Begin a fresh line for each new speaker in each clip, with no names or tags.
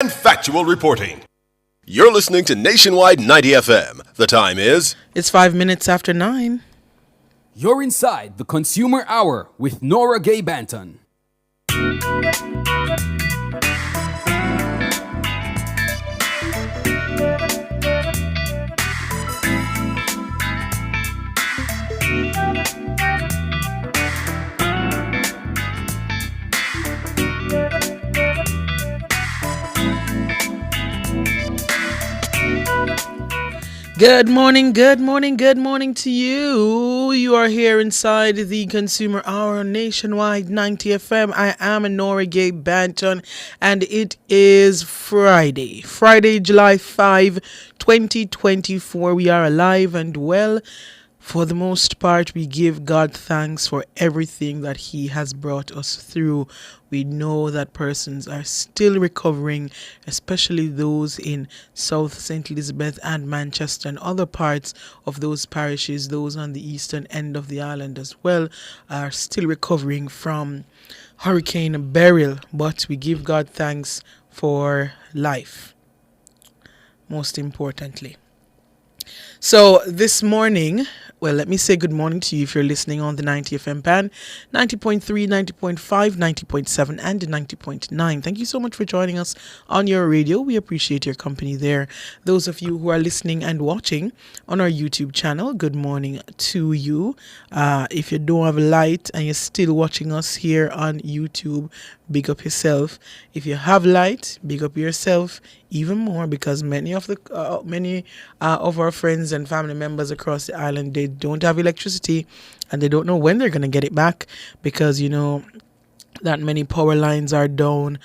and factual reporting. You're listening to Nationwide 90 FM. The time is...
It's 5 minutes after 9.
You're inside the Consumer Hour with Nora Gay Banton.
Good morning to you. You are here inside the Consumer Hour Nationwide 90 FM. I am Nora Gay Banton, and it is Friday, July 5, 2024. We are alive and well. For the most part, we give God thanks for everything that He has brought us through. We know that persons are still recovering, especially those in South St. Elizabeth and Manchester and other parts of those parishes. Those on the eastern end of the island as well are still recovering from Hurricane Beryl. But we give God thanks for life, most importantly. So this morning, well, let me say good morning to you if you're listening on the 90 FM band, 90.3, 90.5, 90.7, and 90.9. Thank you so much for joining us on your radio. We appreciate your company there. Those of you who are listening and watching on our YouTube channel, good morning to you. If you don't have a light and you're still watching us here on YouTube, big up yourself. If you have light, big up yourself even more, because many of our friends and family members across the island, they don't have electricity and they don't know when they're going to get it back, because you know that many power lines are down,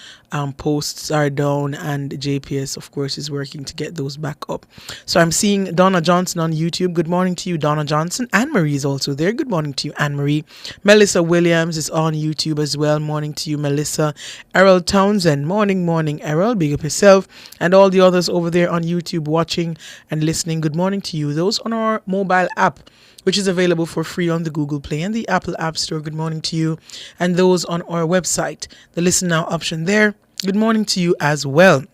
posts are down, and JPS of course is working to get those back up. So I'm seeing Donna Johnson on YouTube. Good morning to you, Donna Johnson. Anne-Marie is also there. Good morning to you, Anne-Marie. Melissa Williams is on YouTube as well. Morning to you, Melissa. Errol Townsend, morning Errol, big up yourself. And all the others over there on YouTube watching and listening, good morning to you. Those on our mobile app, which is available for free on the Google Play and the Apple App Store, good morning to you. And those on our website, the Listen Now option there, good morning to you as well.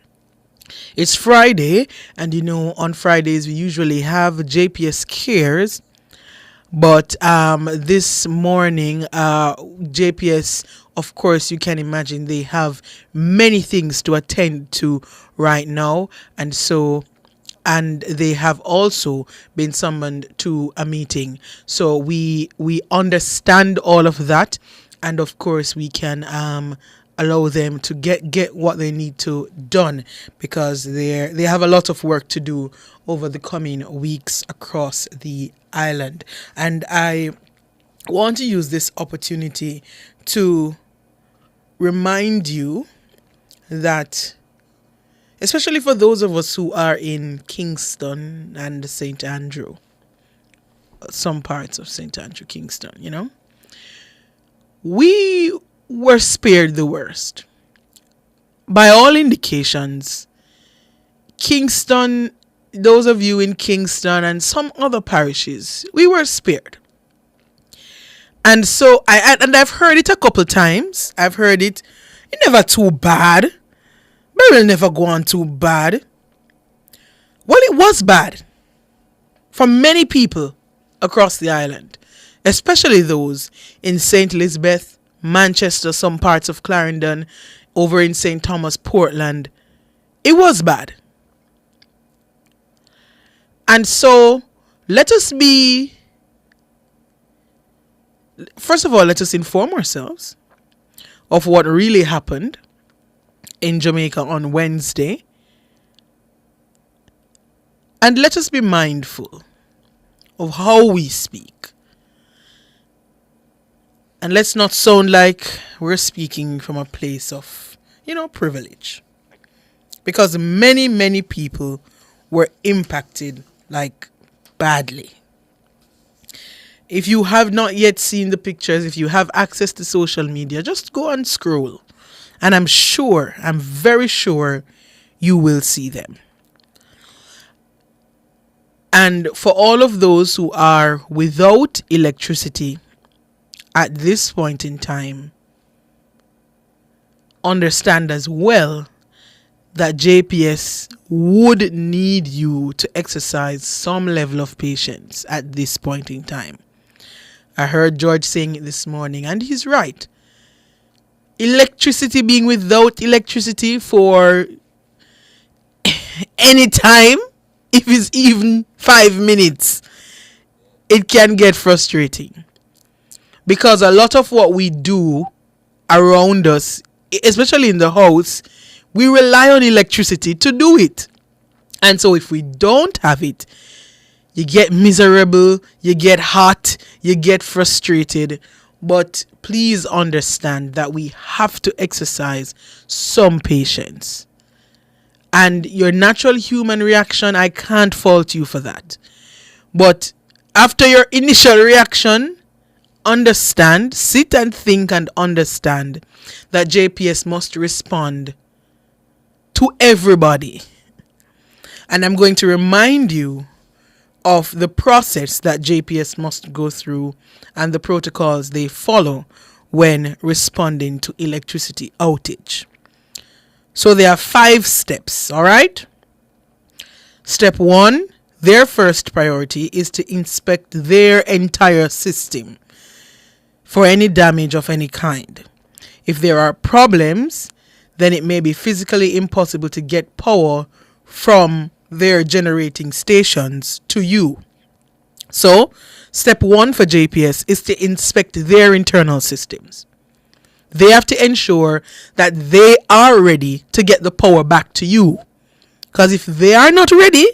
It's Friday, and you know, on Fridays we usually have JPS Cares, but this morning, JPS, of course, you can imagine they have many things to attend to right now, and they have also been summoned to a meeting. So we understand all of that, and of course we can allow them to get what they need to done, because they have a lot of work to do over the coming weeks across the island. And I want to use this opportunity to remind you that, especially for those of us who are in Kingston and St. Andrew, some parts of St. Andrew, Kingston, you know, we were spared the worst. By all indications, Kingston, those of you in Kingston and some other parishes, we were spared. And so I've heard it a couple times. I've heard it never too bad. But it will never go on too bad. Well, it was bad for many people across the island, especially those in St. Elizabeth, Manchester, some parts of Clarendon, over in St. Thomas, Portland. It was bad. And so first of all, let us inform ourselves of what really happened in Jamaica on Wednesday, and let us be mindful of how we speak, and let's not sound like we're speaking from a place of, privilege, because many people were impacted, like, badly. If you have not yet seen the pictures, if you have access to social media, just go and scroll. And I'm very sure you will see them. And for all of those who are without electricity at this point in time, understand as well that JPS would need you to exercise some level of patience at this point in time. I heard George saying it this morning, and he's right. Electricity, being without electricity for any time, if it's even 5 minutes, it can get frustrating. Because a lot of what we do around us, especially in the house, we rely on electricity to do it. And so if we don't have it, you get miserable, you get hot, you get frustrated. But please understand that we have to exercise some patience. And your natural human reaction, I can't fault you for that. But after your initial reaction, understand, sit and think and understand that JPS must respond to everybody. And I'm going to remind you of the process that JPS must go through and the protocols they follow when responding to electricity outage. So there are 5 steps, all right? Step 1, their first priority is to inspect their entire system for any damage of any kind. If there are problems, then it may be physically impossible to get power from their generating stations to you. So, step 1 for JPS is to inspect their internal systems. They have to ensure that they are ready to get the power back to you. Because if they are not ready,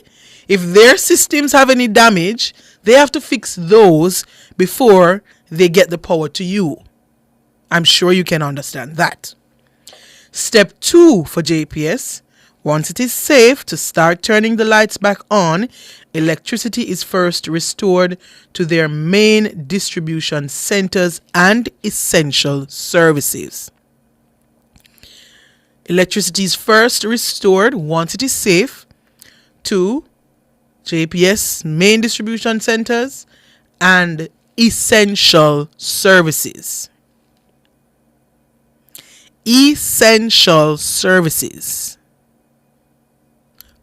if their systems have any damage, they have to fix those before they get the power to you. I'm sure you can understand that. Step 2 for JPS. Once it is safe to start turning the lights back on, electricity is first restored to their main distribution centers and essential services. Electricity is first restored once it is safe to JPS main distribution centers and essential services. Essential services.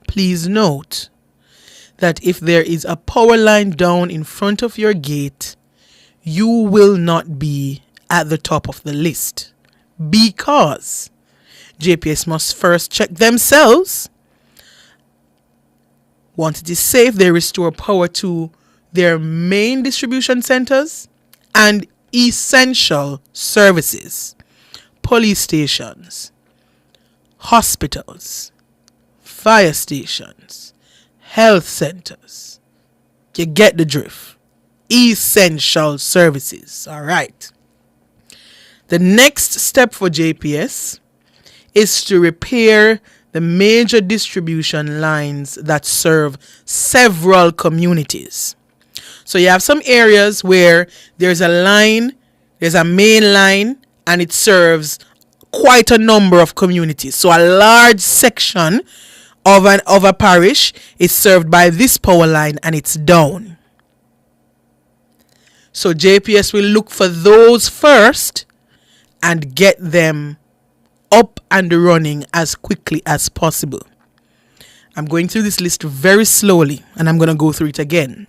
Please note that if there is a power line down in front of your gate, you will not be at the top of the list because JPS must first check themselves. Once it is safe, they restore power to their main distribution centers and essential services, police stations, hospitals, fire stations, health centers. You get the drift. Essential services. All right. The next step for JPS is to repair the major distribution lines that serve several communities. So you have some areas where there's a line, there's a main line, and it serves quite a number of communities. So a large section of a parish is served by this power line and it's down. So JPS will look for those first and get them up and running as quickly as possible. I'm going through this list very slowly and I'm going to go through it again.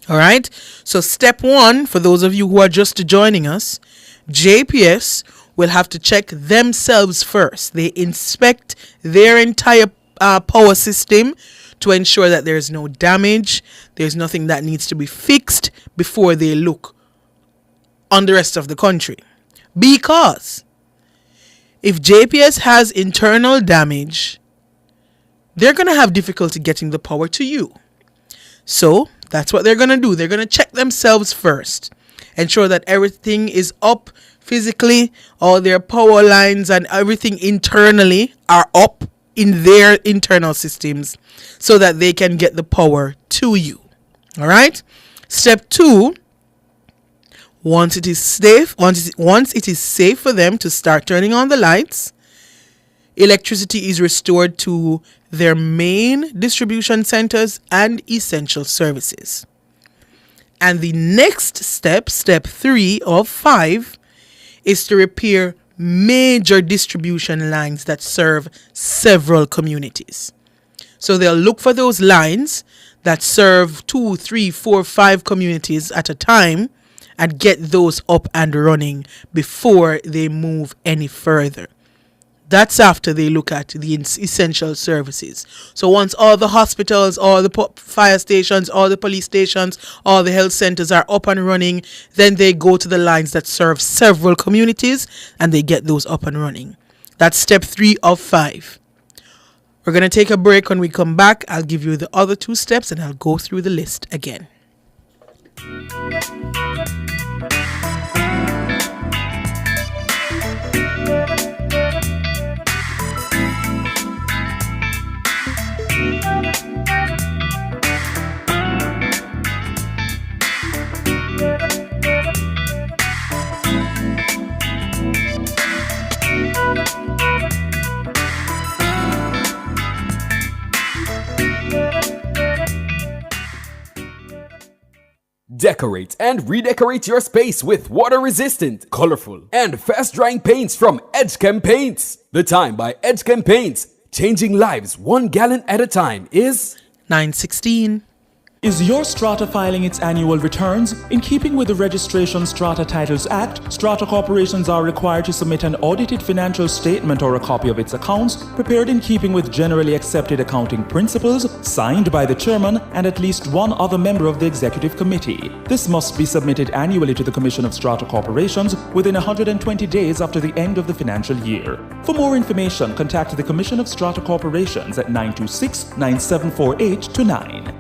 All right. So step 1, for those of you who are just joining us, JPS will have to check themselves first. They inspect their entire power system to ensure that there's no damage, there's nothing that needs to be fixed before they look on the rest of the country. Because if JPS has internal damage, they're going to have difficulty getting the power to you. So that's what they're going to do. They're going to check themselves first, ensure that everything is up physically, all their power lines and everything internally are up in their internal systems so that they can get the power to you. All right. Step 2, once it is safe for them to start turning on the lights, electricity is restored to their main distribution centers and essential services. And the next step, step 3 of 5, is to repair major distribution lines that serve several communities. So they'll look for those lines that serve 2, 3, 4, 5 communities at a time and get those up and running before they move any further. That's after they look at the essential services. So once all the hospitals, all the fire stations, all the police stations, all the health centers are up and running, then they go to the lines that serve several communities and they get those up and running. That's step 3 of 5. We're going to take a break. When we come back, I'll give you the other 2 steps and I'll go through the list again.
Decorate and redecorate your space with water-resistant, colorful, and fast-drying paints from Edgechem Paints. The time by Edgechem Paints, changing lives 1 gallon at a time, is
9:16.
Is your strata filing its annual returns? In keeping with the Registration Strata Titles Act, strata corporations are required to submit an audited financial statement or a copy of its accounts, prepared in keeping with generally accepted accounting principles, signed by the chairman and at least one other member of the executive committee. This must be submitted annually to the Commission of Strata Corporations within 120 days after the end of the financial year. For more information, contact the Commission of Strata Corporations at 926-9748-9.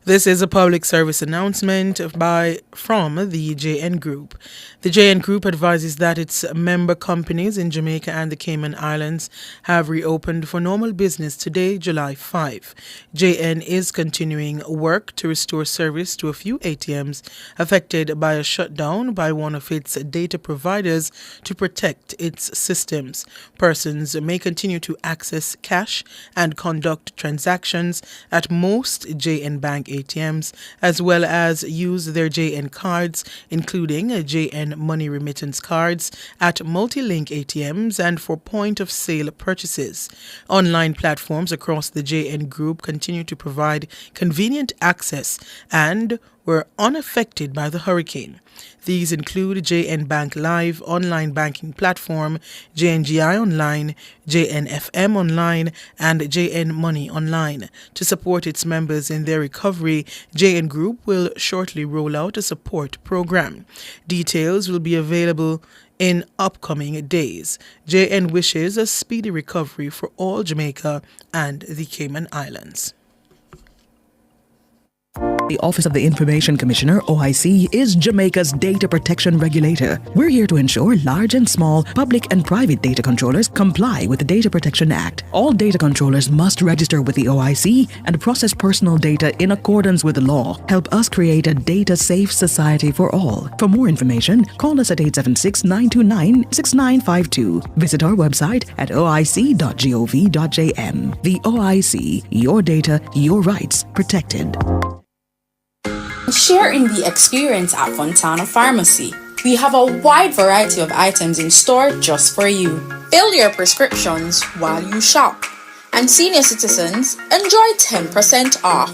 This is a public service announcement from the JN Group. The JN Group advises that its member companies in Jamaica and the Cayman Islands have reopened for normal business today, July 5. JN is continuing work to restore service to a few ATMs affected by a shutdown by one of its data providers to protect its systems. Persons may continue to access cash and conduct transactions at most JN Bank ATMs, as well as use their JN cards, including JN money remittance cards, at multi-link ATMs and for point-of-sale purchases. Online platforms across the JN Group continue to provide convenient access and were unaffected by the hurricane. These include JN Bank Live online banking platform, JNGI Online, JNFM Online, and JN Money Online. To support its members in their recovery, JN Group will shortly roll out a support program. Details will be available in upcoming days. JN wishes a speedy recovery for all Jamaica and the Cayman Islands.
The Office of the Information Commissioner, OIC, is Jamaica's data protection regulator. We're here to ensure large and small, public and private data controllers comply with the Data Protection Act. All data controllers must register with the OIC and process personal data in accordance with the law. Help us create a data-safe society for all. For more information, call us at 876-929-6952. Visit our website at oic.gov.jm. The OIC, your data, your rights protected.
Share in the experience at Fontana Pharmacy. We have a wide variety of items in store just for you. Fill your prescriptions while you shop. And senior citizens enjoy 10% off.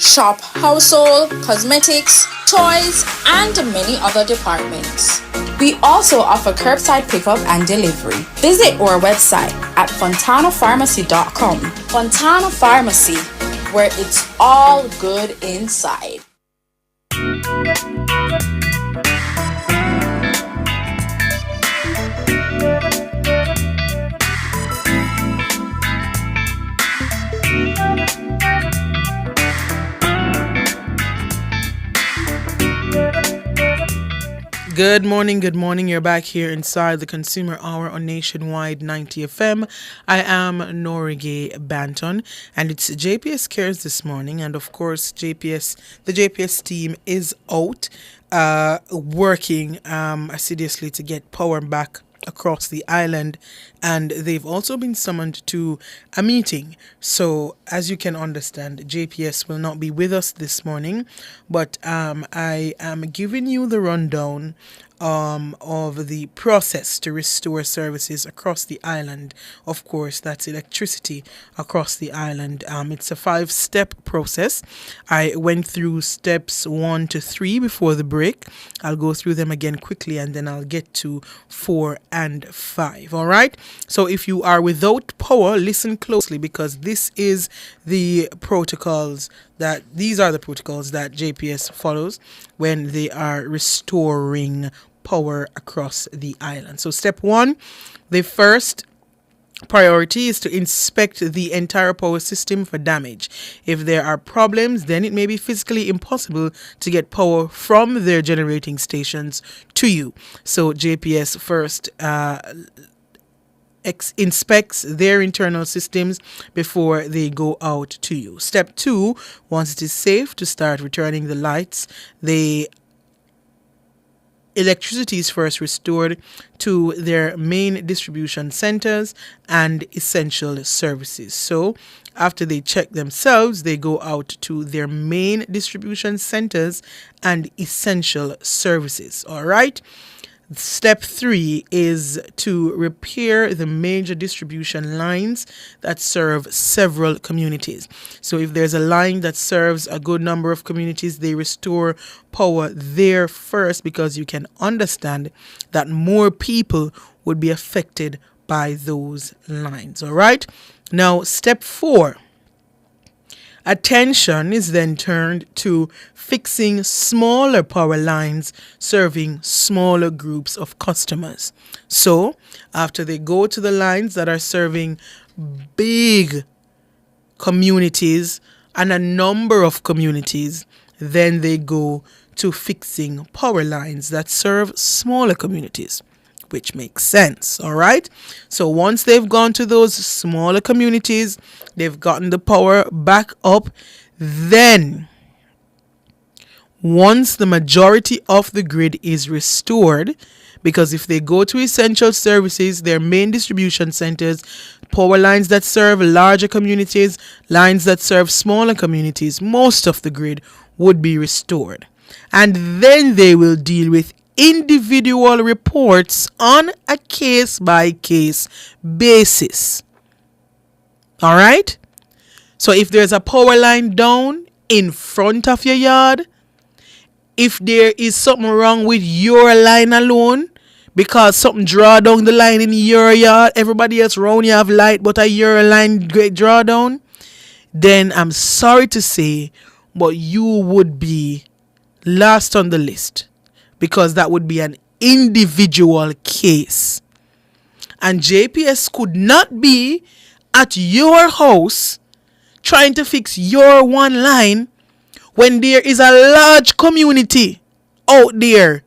Shop household, cosmetics, toys, and many other departments. We also offer curbside pickup and delivery. Visit our website at fontanapharmacy.com. Fontana Pharmacy, where it's all good inside.
Good morning. You're back here inside the Consumer Hour on Nationwide 90 FM. I am Norige Banton, and it's JPS Cares this morning. And of course, the JPS team is out working assiduously to get power back across the island and they've also been summoned to a meeting. So, as you can understand, JPS will not be with us this morning, but I am giving you the rundown of the process to restore services across the island. Of course, that's electricity across the island. It's a 5-step process. I went through steps 1 to 3 before the break. I'll go through them again quickly, and then I'll get to 4 and 5. All right. So if you are without power, listen closely, because these are the protocols that JPS follows when they are restoring power across the island. So step 1, the first priority is to inspect the entire power system for damage. If there are problems, then it may be physically impossible to get power from their generating stations to you. So JPS first inspects their internal systems before they go out to you. Step 2, once it is safe to start returning the lights, the electricity is first restored to their main distribution centers and essential services. So after they check themselves, they go out to their main distribution centers and essential services. All right. Step 3 is to repair the major distribution lines that serve several communities. So if there's a line that serves a good number of communities, they restore power there first, because you can understand that more people would be affected by those lines. All right. Now, step 4. Attention is then turned to fixing smaller power lines serving smaller groups of customers. So, after they go to the lines that are serving big communities and a number of communities, then they go to fixing power lines that serve smaller communities, which makes sense. All right. So once they've gone to those smaller communities, they've gotten the power back up, then once the majority of the grid is restored, because if they go to essential services, their main distribution centers, power lines that serve larger communities, lines that serve smaller communities, most of the grid would be restored. And then they will deal with individual reports on a case-by-case basis. All right? So if there's a power line down in front of your yard, if there is something wrong with your line alone, because something draw down the line in your yard, everybody else around you have light, but your line great draw down, then I'm sorry to say, but you would be last on the list, because that would be an individual case. And JPS could not be at your house trying to fix your one line when there is a large community out there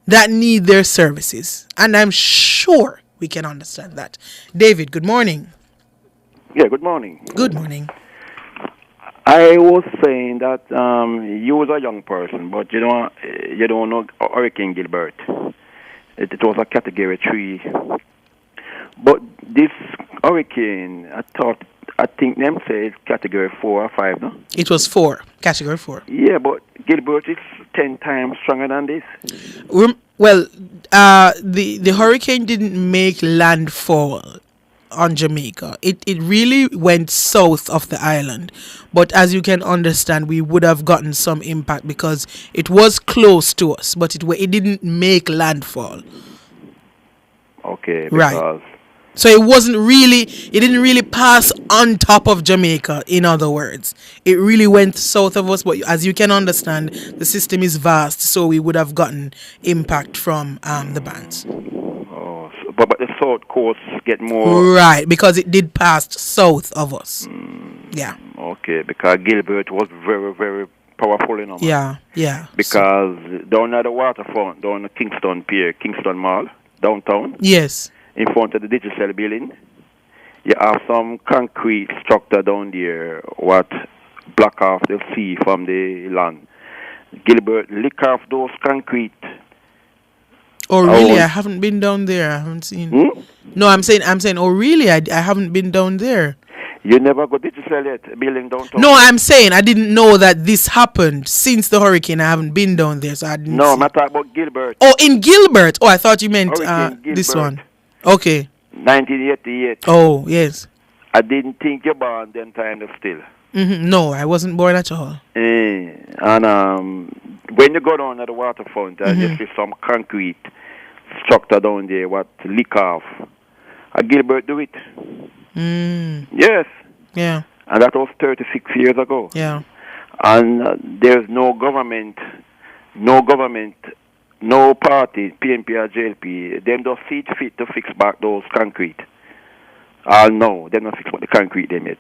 that need their services. And I'm sure we can understand that. David, good morning.
Yeah, good morning.
Good morning.
I was saying that you was a young person, but you don't know Hurricane Gilbert. It was a Category 3. But this hurricane, I think them say it's Category 4 or 5, no?
It was 4, Category 4.
Yeah, but Gilbert is 10 times stronger than this.
Well, the hurricane didn't make landfall on Jamaica. It really went south of the island. But as you can understand, we would have gotten some impact because it was close to us, but it didn't make landfall.
Okay, because...
Right. So it didn't really pass on top of Jamaica, in other words. It really went south of us, but as you can understand, the system is vast, so we would have gotten impact from the bands.
Oh, but the south coast get more...
Right, because it did pass south of us. Yeah.
Okay, because Gilbert was very, very powerful, you know.
Yeah.
Because down at the waterfront, down at Kingston Pier, Kingston Mall, downtown.
Yes.
In front of the Digicel building, you have some concrete structure down there what block off the sea from the land. Gilbert lick off those concrete.
Oh, really? I haven't been down there. I haven't seen. No, I'm saying. Oh, really? I haven't been down there.
You never go digital yet, building downtown?
No, I'm saying I didn't know that this happened since the hurricane. I haven't been down there, so I didn't.
No,
see.
I'm talking about Gilbert.
Oh, in Gilbert. Oh, I thought you meant
Hurricane
this
Gilbert.
one. Okay.
1988.
Oh, yes.
I didn't think you born then time still.
No, I wasn't born at all.
And when you go down to the waterfront, you see some concrete structure down there what leak off. Gilbert do it. Yes.
Yeah.
And that was 36 years ago.
Yeah.
And there's no government, no party, PNP or JLP, them don't see it fit to fix back those concrete. No, they don't fix what the concrete they made.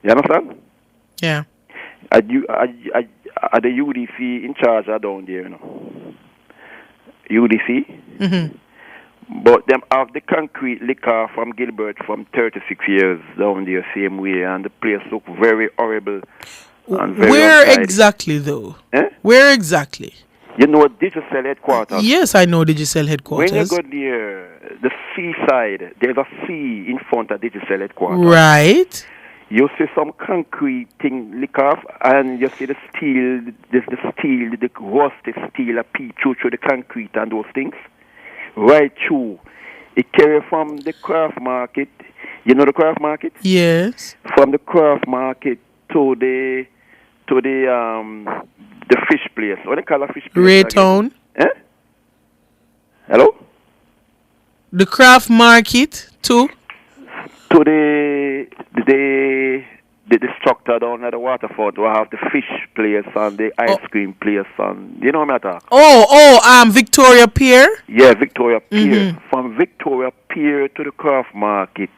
You understand?
Yeah.
Are the UDC in charge are down there, you know? UDC? But them have the concrete liquor from Gilbert from 36 years down there same way, and the place look very horrible. And very
Where
untidy.
exactly, though?
Eh?
Where exactly?
You know Digicel headquarters?
Yes, I know Digicel headquarters.
When you go near the seaside, there's a sea in front of Digicel headquarters.
Right.
You see some concrete thing lick off, and you see the steel, the rusty steel a peep through the concrete and those things. Right through. It carry from the craft market. You know the craft market?
Yes.
From the craft market to the fish place. What do you call a fish place?
Raytown.
Eh? Hello?
The craft market too.
To the structure down at the waterfront, we have the fish place and the ice cream place, and you know what I'm talking?
Victoria Pier.
Yeah, Victoria Pier. From Victoria Pier to the craft market,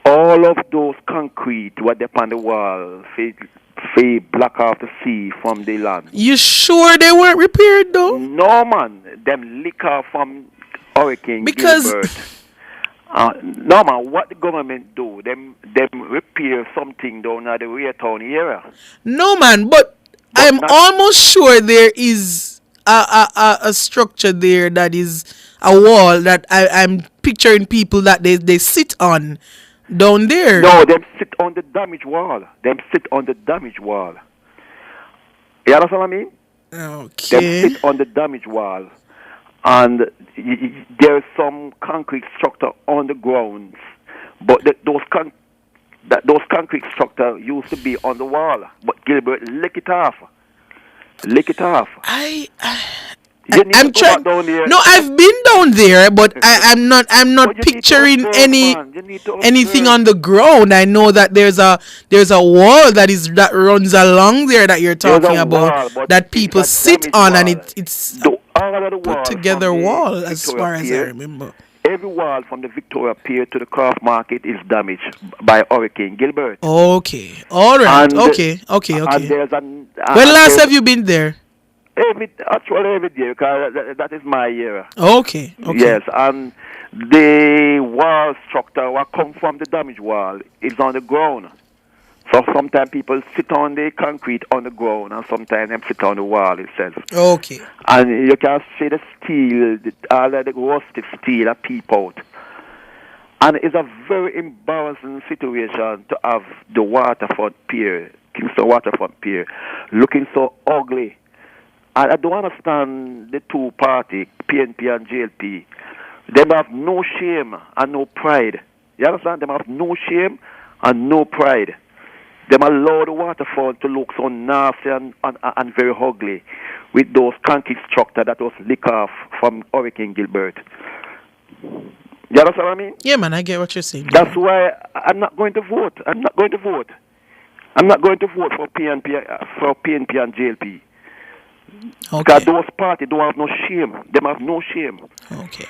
all of those concrete what they on the wall, they block off the sea from the land.
You sure they weren't repaired though?
No man, them lick off from Hurricane Gilbert. No man, what the government do? Them repair something down at the Raytown area.
No man, but I'm almost sure there is a structure there that is a wall that I'm picturing people that they sit on down there.
No, them sit on the damaged wall. You understand what I mean?
Okay.
Them sit on the damaged wall. And there's some concrete structure on the grounds, but those concrete structure used to be on the wall, but Gilbert lick it off.
I'm trying. No, I've been down there, but I'm not picturing anything on the ground. I know that there's a wall that runs along there that you're talking about that people sit on, and it's put together wall as far as I remember.
Every wall from the Victoria Pier to the craft market is damaged by Hurricane Gilbert.
Okay, all right. Okay.
When
last have you been there?
Every day, because that is my era.
Okay.
Yes, and the wall structure what come from the damaged wall is on the ground. So sometimes people sit on the concrete on the ground, and sometimes them sit on the wall itself.
Okay.
And you can see the steel, all of the rusted steel that peep out. And it's a very embarrassing situation to have the waterfront pier, Kingston Waterfront Pier, looking so ugly. And I don't understand the two parties, PNP and JLP. They have no shame and no pride. You understand? They have no shame and no pride. They allow the waterfront to look so nasty and very ugly with those concrete structure that was lick off from Hurricane Gilbert. You understand what I mean?
Yeah, man, I get what you're saying.
That's why I'm not going to vote. I'm not going to vote for PNP and JLP.
Okay.
Because those parties don't have no shame. They have no shame.
Okay.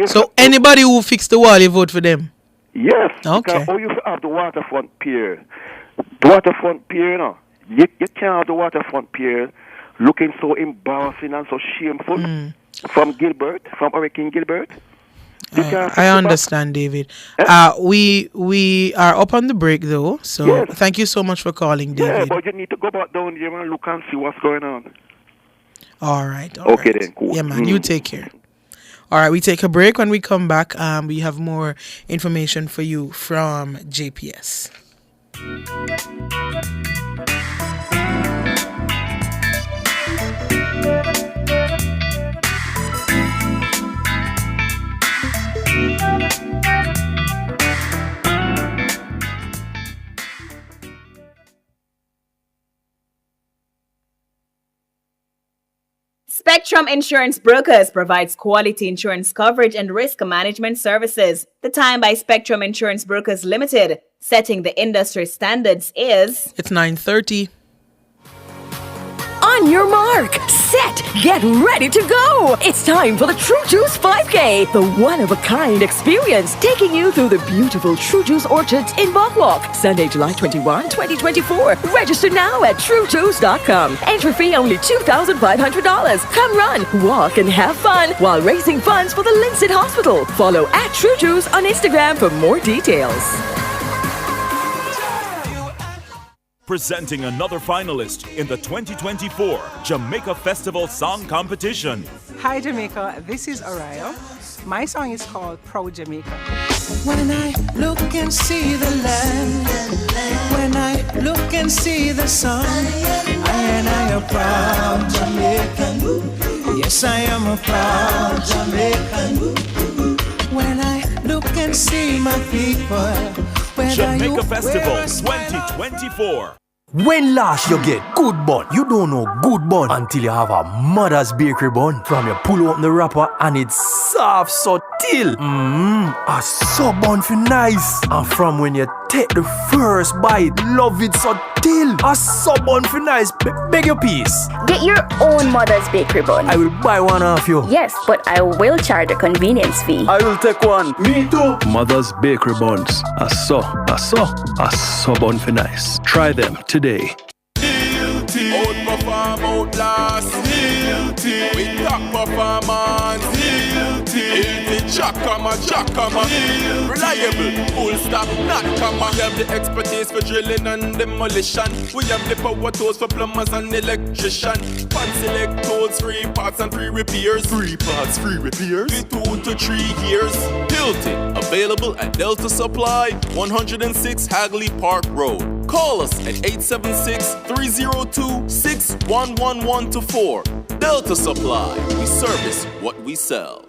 So
anybody who fix the wall, you vote for them?
Yes.
Okay.
Because you have the waterfront pier. The waterfront pier, you know. You can't have the waterfront pier looking so embarrassing and so shameful from Hurricane Gilbert.
I understand, David. We are up on the break though, so Thank you so much for calling, David.
Yeah, but you need to go back down there and look and see what's going on.
All right.
Okay then, cool.
Yeah, man. You take care. All right, we take a break. When we come back, we have more information for you from JPS.
Spectrum Insurance Brokers provides quality insurance coverage and risk management services. The time by Spectrum Insurance Brokers Limited, setting the industry standards, is...
It's 9:30.
On your mark, set, get ready to go. It's time for the True Juice 5K, the one-of-a-kind experience taking you through the beautiful True Juice orchards in Bockwalk, Sunday, July 21, 2024. Register now at truejuice.com. Entry fee only $2,500. Come run, walk, and have fun while raising funds for the Linset Hospital. Follow at True Juice on Instagram for more details.
Presenting another finalist in the 2024 Jamaica Festival Song Competition.
Hi Jamaica, this is Arayo. My song is called Proud Jamaica.
When I look and see the land, when I look and see the sun, I am a proud Jamaican. Yes, I am a proud Jamaican. When I look and see my people,
Jamaica Festival 2024.
When last you get good bun, you don't know good bun until you have a mother's bakery bun. From you pull out the wrapper and it's soft so till. A so bun for nice. And from when you take the first bite, love it so till. A so bun for nice. Beg your piece.
Get your own mother's bakery bun.
I will buy one off you.
Yes, but I will charge a convenience fee.
I will take one.
Me too. Mother's bakery buns. A so bun for nice. Try them today.
Outperform, outlast. We top performance. Chakama. Reliable, full stop, not comma. We have the expertise for drilling and demolition. We have the power tools for plumbers and electrician. Pan select tools, 3 parts and 3 repairs. 3 parts, 3 repairs. 2 to 3 years. Hilton, available at Delta Supply, 106 Hagley Park Road. Call us at 876-302-6111-4. Delta Supply, we service what we sell.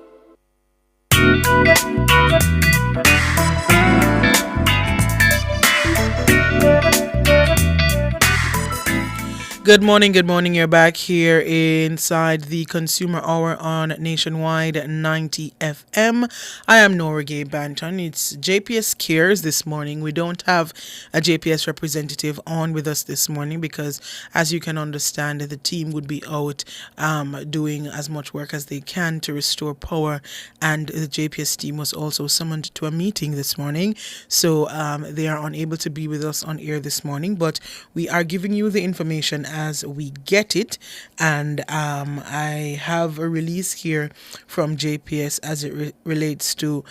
Good morning. You're back here inside the Consumer Hour on Nationwide 90 FM. I am Nora Gay Banton. It's JPS Cares this morning. We don't have a JPS representative on with us this morning because, as you can understand, the team would be out doing as much work as they can to restore power, and the JPS team was also summoned to a meeting this morning, so they are unable to be with us on air this morning, but we are giving you the information as we get it, and I have a release here from JPS as it relates to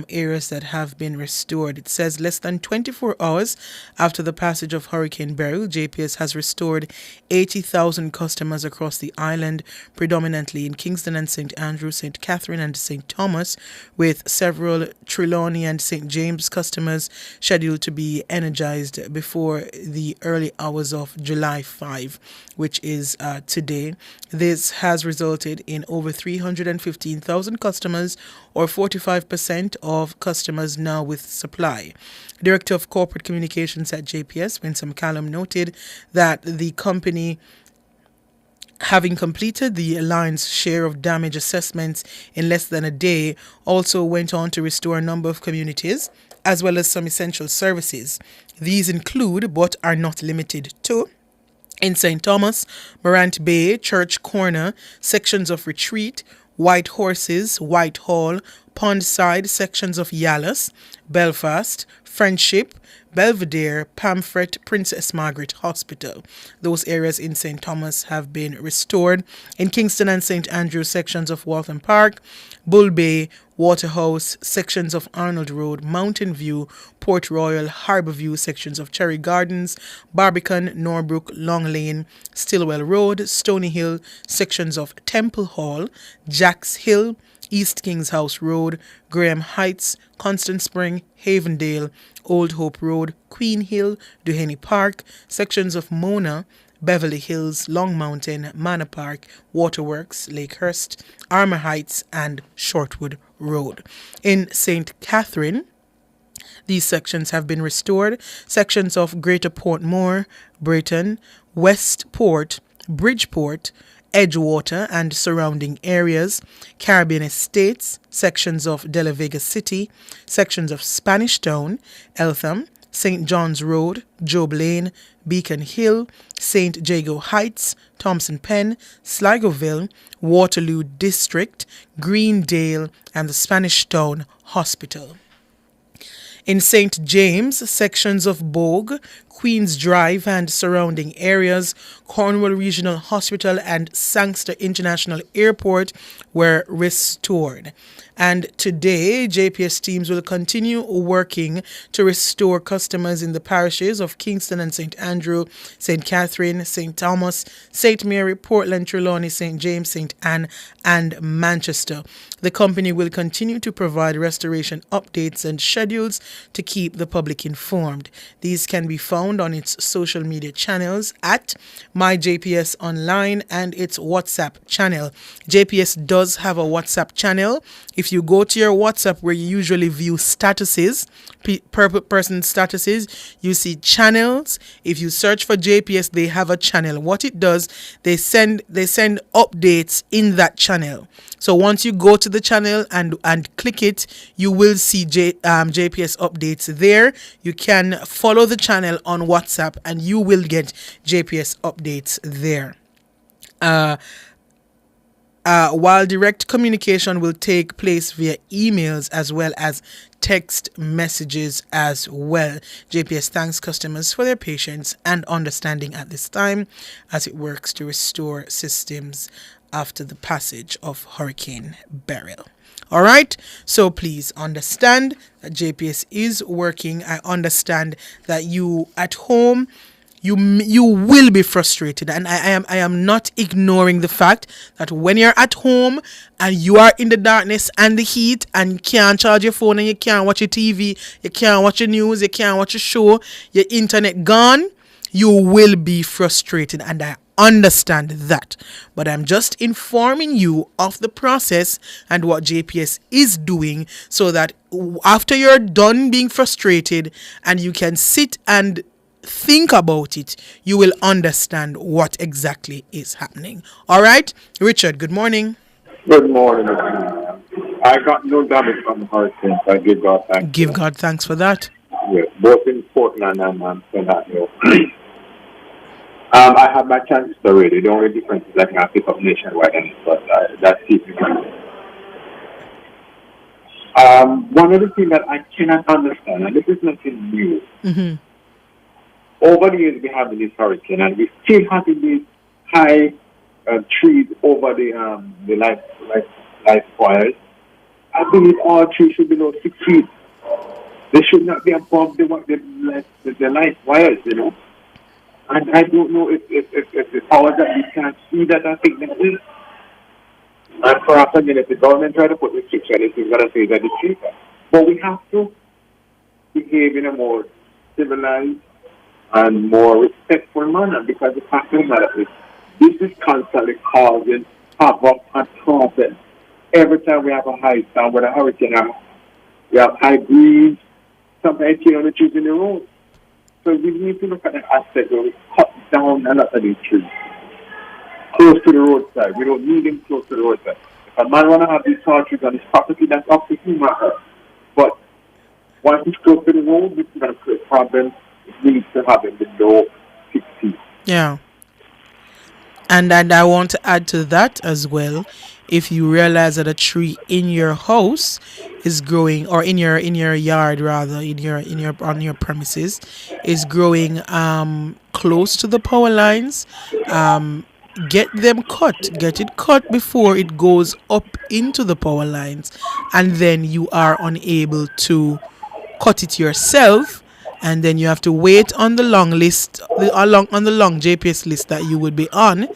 areas that have been restored. It says less than 24 hours after the passage of Hurricane Beryl, JPS has restored 80,000 customers across the island, predominantly in Kingston and St. Andrew, St. Catherine and St. Thomas, with several Trelawney and St. James customers scheduled to be energized before the early hours of July 5, which is today. This has resulted in over 315,000 customers, or 45% of customers now with supply. Director of Corporate Communications at JPS, Winsome Callum, noted that the company, having completed the lion's share of damage assessments in less than a day, also went on to restore a number of communities as well as some essential services. These include, but are not limited to, in St. Thomas, Morant Bay, Church Corner, sections of Retreat, White Horses, Whitehall, Pondside, sections of Yallis, Belfast, Friendship, Belvedere, Pamfret, Princess Margaret Hospital. Those areas in St. Thomas have been restored. In Kingston and St. Andrew, sections of Waltham Park, Bull Bay, Waterhouse, sections of Arnold Road, Mountain View, Port Royal, Harbourview, sections of Cherry Gardens, Barbican, Norbrook, Long Lane, Stillwell Road, Stony Hill, sections of Temple Hall, Jacks Hill, East Kings House Road, Graham Heights, Constant Spring, Havendale, Old Hope Road, Queen Hill, Duhaney Park, sections of Mona, Beverly Hills, Long Mountain, Manor Park, Waterworks, Lakehurst, Armour Heights, and Shortwood Road. In St. Catherine, these sections have been restored. Sections of Greater Portmore, Brighton, Westport, Bridgeport, Edgewater and surrounding areas, Caribbean Estates, sections of De La Vega City, sections of Spanish Town, Eltham, St. John's Road, Job Lane, Beacon Hill, St. Jago Heights, Thompson Pen, Sligoville, Waterloo District, Greendale, and the Spanish Town Hospital. In St. James, sections of Bogue, Queens Drive and surrounding areas, Cornwall Regional Hospital and Sangster International Airport were restored. And today, JPS teams will continue working to restore customers in the parishes of Kingston and St. Andrew, St. Catherine, St. Thomas, St. Mary, Portland, Trelawney, St. James, St. Anne, and Manchester. The company will continue to provide restoration updates and schedules to keep the public informed. These can be found on its social media channels at MyJPS Online and its WhatsApp channel. JPS does have a WhatsApp channel. If you go to your WhatsApp where you usually view statuses, person statuses, you see channels. If you search for JPS, they have a channel. What it does, they send updates in that channel. So once you go to the channel and click it, you will see JPS updates there. You can follow the channel on WhatsApp and you will get JPS updates there. While direct communication will take place via emails as well as text messages as well. JPS thanks customers for their patience and understanding at this time as it works to restore systems after the passage of Hurricane Beryl. All right, so please understand that JPS is working. I understand that you at home, you will be frustrated, and I am not ignoring the fact that when you're at home and you are in the darkness and the heat and you can't charge your phone and you can't watch your TV, you can't watch your news, you can't watch a show, your internet gone, you will be frustrated, and I understand that. But I'm just informing you of the process and what JPS is doing so that after you're done being frustrated and you can sit and think about it, you will understand what exactly is happening. All right, Richard, good morning.
Good morning. I got no damage from the hurricane, so I give God thanks.
Give God thanks for that.
Yeah, both in Portland and St. Andrew. I have my chances already. The only difference is I can pick up nationwide, but that's keeps me going. One of the things that I cannot understand, and this is nothing new.
Mm-hmm.
Over the years, we have this hurricane, and we still have these high trees over the life wires. I believe all trees should be below 6 feet. They should not be above the life wires, you know. And I don't know if the powers that we can't see that I think that is. And perhaps again, if the government try to put restrictions, it's going to say that it's safer. But we have to behave in a more civilized and more respectful manner, because the fact of the matter is this is constantly causing havoc and problem. Every time we have a high storm with a hurricane, we have high breeze, sometimes the trees in the road. So we need to look at the aspect where we cut down a lot of these trees close to the roadside. We don't need them close to the roadside. If a man want to have these tall trees on his property, that's up to him or her. But once it's close to the road, this is going to create problems. It needs to have it below 6 feet.
Yeah. And I want to add to that as well. if you realize that a tree in your house is growing, or in your yard rather, in your on your premises, is growing close to the power lines, get them cut. Get it cut before it goes up into the power lines, and then you are unable to cut it yourself, and then you have to wait on the long list, on the long JPS list that you would be on,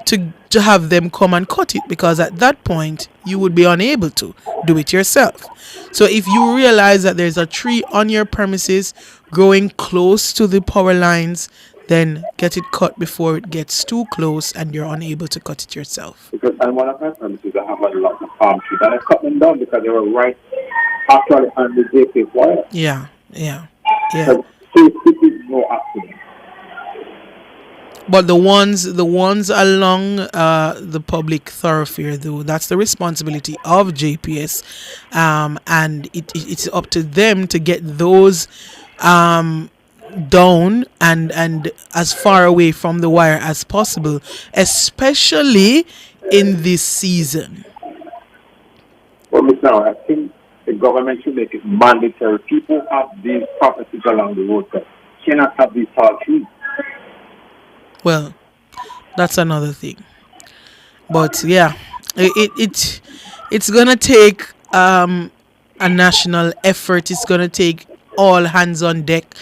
to have them come and cut it, because at that point you would be unable to do it yourself. So if you realize that there's a tree on your premises growing close to the power lines, then get it cut before it gets too close and you're unable to cut it yourself.
Because on one of my premises, I have a lot of palm trees, and I cut them down because they were right actually on the JPS wire.
Yeah.
So safety is no accident.
But the ones along the public thoroughfare, though, that's the responsibility of JPS, and it's up to them to get those down and as far away from the wire as possible, especially in this season.
Well, now I think the government should make it mandatory. People have these properties along the road that cannot have these tall trees.
Well, that's another thing. But yeah, it's gonna take a national effort. It's gonna take all hands on deck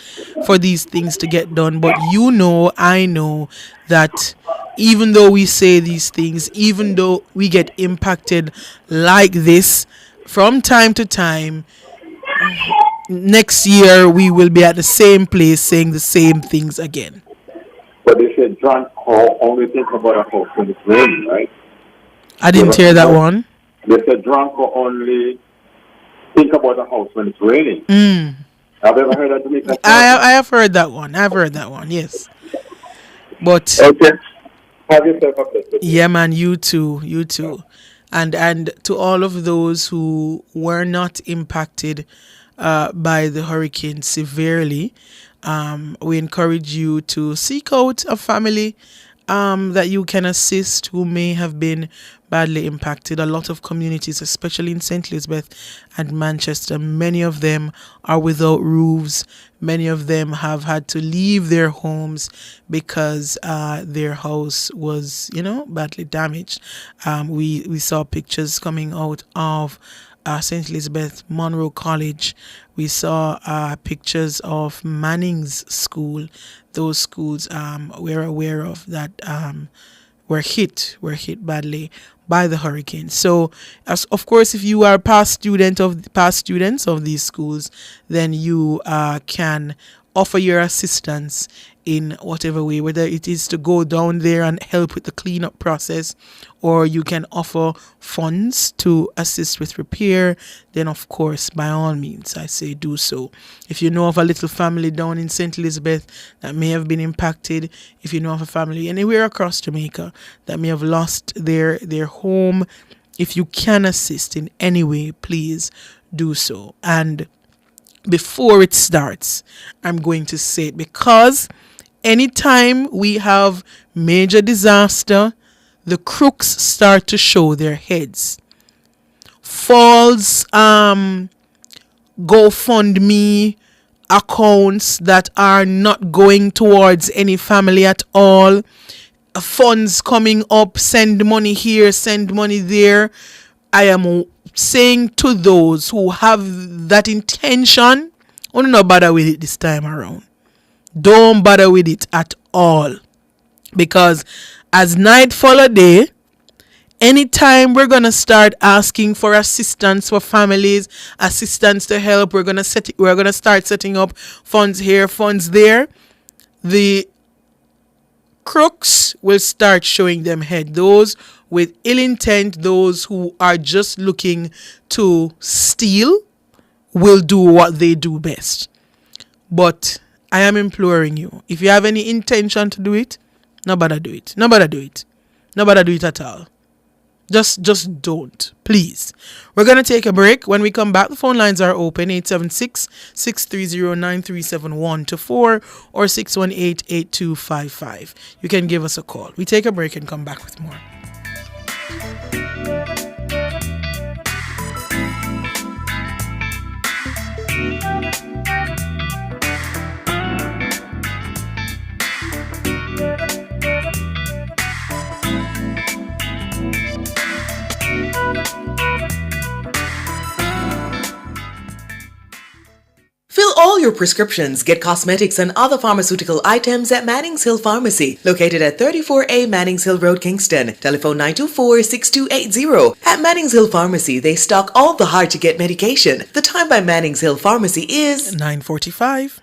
for these things to get done. But I know that even though we say these things, even though we get impacted like this from time to time, next year we will be at the same place saying the same things again.
But they said drunk or only think about a house when it's raining, right?
I didn't hear that one.
They said drunk or only think about a house when it's raining. Have you ever heard that?
I have heard that one. I've heard that one, yes. But
okay. Have yourself a blessed.
Yeah, man, you too. And to all of those who were not impacted by the hurricane severely, we encourage you to seek out a family that you can assist who may have been badly impacted. A lot of communities, especially in St. Elizabeth and Manchester, many of them are without roofs. Many of them have had to leave their homes because their house was, badly damaged. We saw pictures coming out of St. Elizabeth Monroe College. We saw pictures of Manning's school. Those schools we're aware of that were hit badly by the hurricane. So, of course, if you are past students of these schools, then you can offer your assistance in whatever way, whether it is to go down there and help with the cleanup process, or you can offer funds to assist with repair, then of course, by all means, I say do so. If you know of a little family down in St. Elizabeth that may have been impacted, if you know of a family anywhere across Jamaica that may have lost their home, if you can assist in any way, please do so. And before it starts, I'm going to say it, because anytime we have major disaster, the crooks start to show their heads. False GoFundMe accounts that are not going towards any family at all. Funds coming up, send money here, send money there. I am saying to those who have that intention, don't bother with it this time around. Don't bother with it at all. Because as night follow day, anytime we're going to start asking for assistance for families, assistance to help, we're going to start setting up funds here, funds there, the crooks will start showing them head. Those with ill intent, those who are just looking to steal, will do what they do best. But I am imploring you, if you have any intention to do it, nobody do it. Nobody do it. Nobody do it at all. Just don't. Please. We're going to take a break. When we come back, the phone lines are open. 876-630-9371-4 or 618-8255. You can give us a call. We take a break and come back with more.
your prescriptions. Get cosmetics and other pharmaceutical items at Mannings Hill Pharmacy, located at 34A Mannings Hill Road, Kingston. Telephone 924-6280. At Mannings Hill Pharmacy, they stock all the hard-to-get medication. The time by Mannings Hill Pharmacy is
9:45.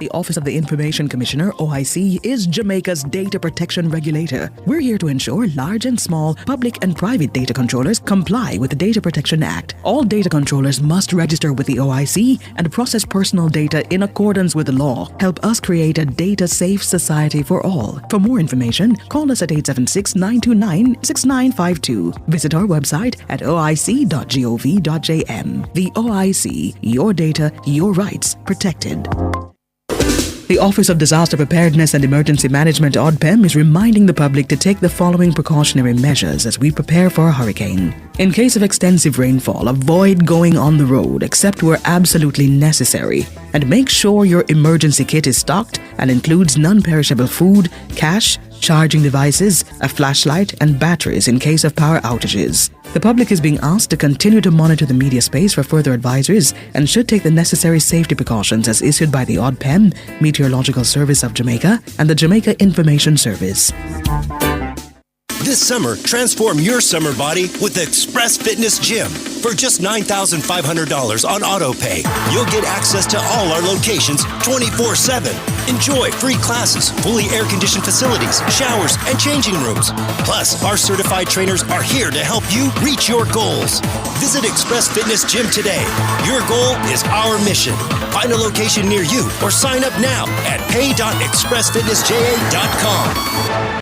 The Office of the Information Commissioner, OIC, is Jamaica's data protection regulator. We're here to ensure large and small, public and private data controllers comply with the Data Protection Act. All data controllers must register with the OIC and process personal data in accordance with the law. Help us create a data-safe society for all. For more information, call us at 876-929-6952. Visit our website at oic.gov.jm. The OIC, your data, your rights protected. The Office of Disaster Preparedness and Emergency Management, ODPEM, is reminding the public to take the following precautionary measures as we prepare for a hurricane. In case of extensive rainfall, avoid going on the road except where absolutely necessary. And make sure your emergency kit is stocked and includes non-perishable food, cash, charging devices, a flashlight, and batteries in case of power outages. The public is being asked to continue to monitor the media space for further advisories and should take the necessary safety precautions as issued by the ODPEM, Meteorological Service of Jamaica, and the Jamaica Information Service.
This summer, transform your summer body with Express Fitness Gym. For just $9,500 on AutoPay, you'll get access to all our locations 24/7. Enjoy free classes, fully air-conditioned facilities, showers, and changing rooms. Plus, our certified trainers are here to help you reach your goals. Visit Express Fitness Gym today. Your goal is our mission. Find a location near you or sign up now at pay.expressfitnessja.com.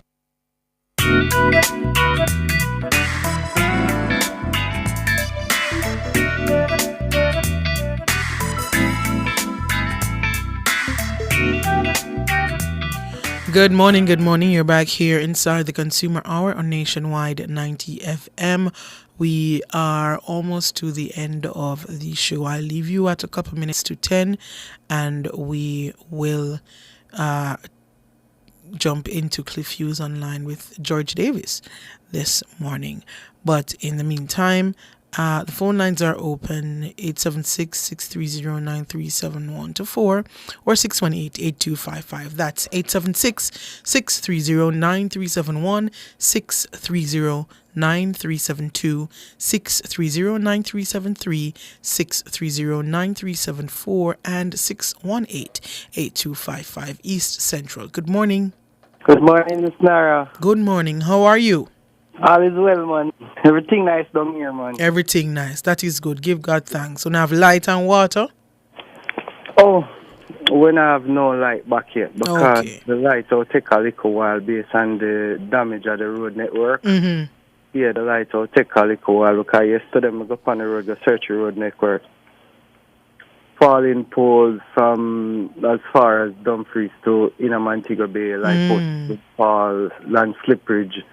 Good morning, good morning. You're back here inside the Consumer Hour on Nationwide 90 FM. We are almost to the end of the show. I'll leave you at a couple minutes to 10 and we will jump into Cliff Hughes online with George Davis this morning. But in the meantime, the phone lines are open 876-630-9371-4 or 618-8255. That's 876-630-9371, 630-9372, 630-9373, 630-9374, and 618-8255 East Central. Good morning.
Good morning, Miss Nara.
Good morning. How are you?
All is well, man. Everything nice down here, man.
Everything nice. That is good. Give God thanks. So now have light and water?
Oh, we don't have no light back yet because the light will take a little while based on the damage of the road network.
Mm-hmm.
Yeah, the light will take a little while because yesterday I go up on the road, go search the road network. Falling poles from as far as Dumfries to Inner Montego Bay, light posts to fall, land slippage.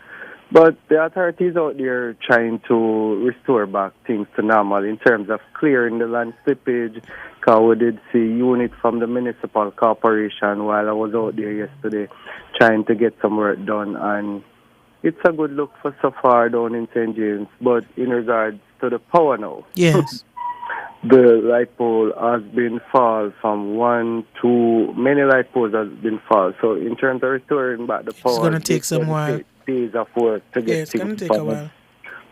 But the authorities out there trying to restore back things to normal in terms of clearing the land slippage. Because we did see unit from the municipal corporation while I was out there yesterday trying to get some work done. And it's a good look for so far down in St. James. But in regards to the power now,
yes,
the light pole has been fall from 1 to many light poles has been fall. So in terms of restoring back the power,
it's going to take some while.
Days of work to get
it's going to take a while.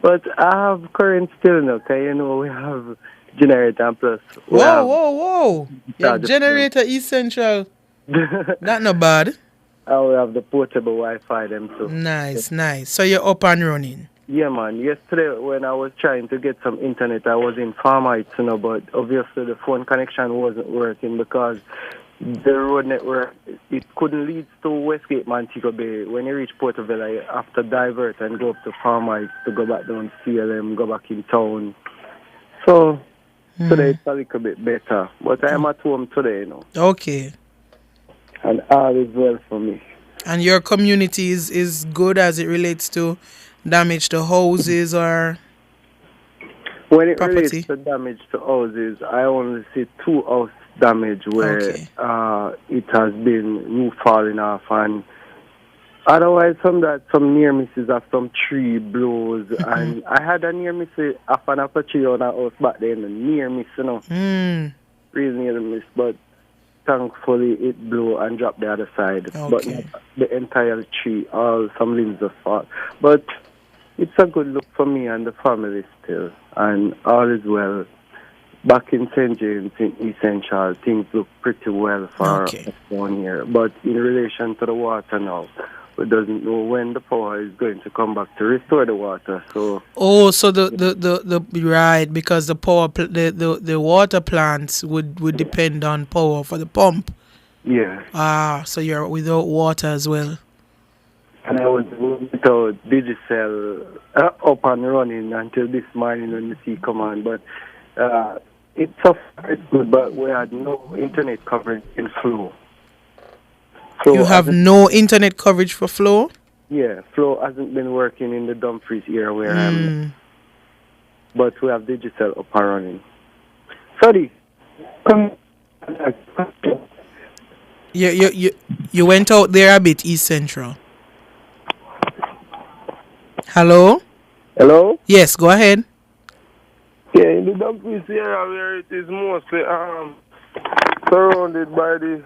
But I have current still now, because you know we have generator and plus.
Whoa. You have generator essential. That not bad.
And we have the portable Wi-Fi them too.
Nice. So you're up and running.
Yeah, man. Yesterday when I was trying to get some internet, I was in Farm Heights, but obviously the phone connection wasn't working because the road network, it couldn't lead to Westgate, Montego Bay. When you reach Porterville, I have to divert and go up to Farm Heights to go back down to CLM, go back in town. So today it's a little bit better. But I'm at home today,
Okay.
And all is well for me.
And your community is good as it relates to damage to houses or
when it
property?
Relates to damage to houses, I only see 2 house damage where it has been roof falling off, and otherwise some near misses of some tree blows. And I had a near miss of an apple tree on a house back then, a near miss, near the mist, but thankfully it blew and dropped the other side. But
Okay.
not the entire tree, all some limbs just fall. But it's a good look for me and the family still, and all is well. Back in St. James, in East Central, things look pretty well for us down here. But in relation to the water now, we doesn't know when the power is going to come back to restore the water. So
Oh, so the right, because the the water plants would depend on power for the pump.
yeah,
Ah, so you're without water as well.
and I was without Digicel up and running until this morning when the sea come on. But it's good, but we had no internet coverage in Flow.
You have no internet coverage for Flow?
Yeah, Flow hasn't been working in the Dumfries area where I'm. But we have Digicel up and running. Sorry.
You went out there a bit, East Central. Hello?
Hello?
Yes, go ahead.
Yeah, in the Dumfries area where it is mostly surrounded by the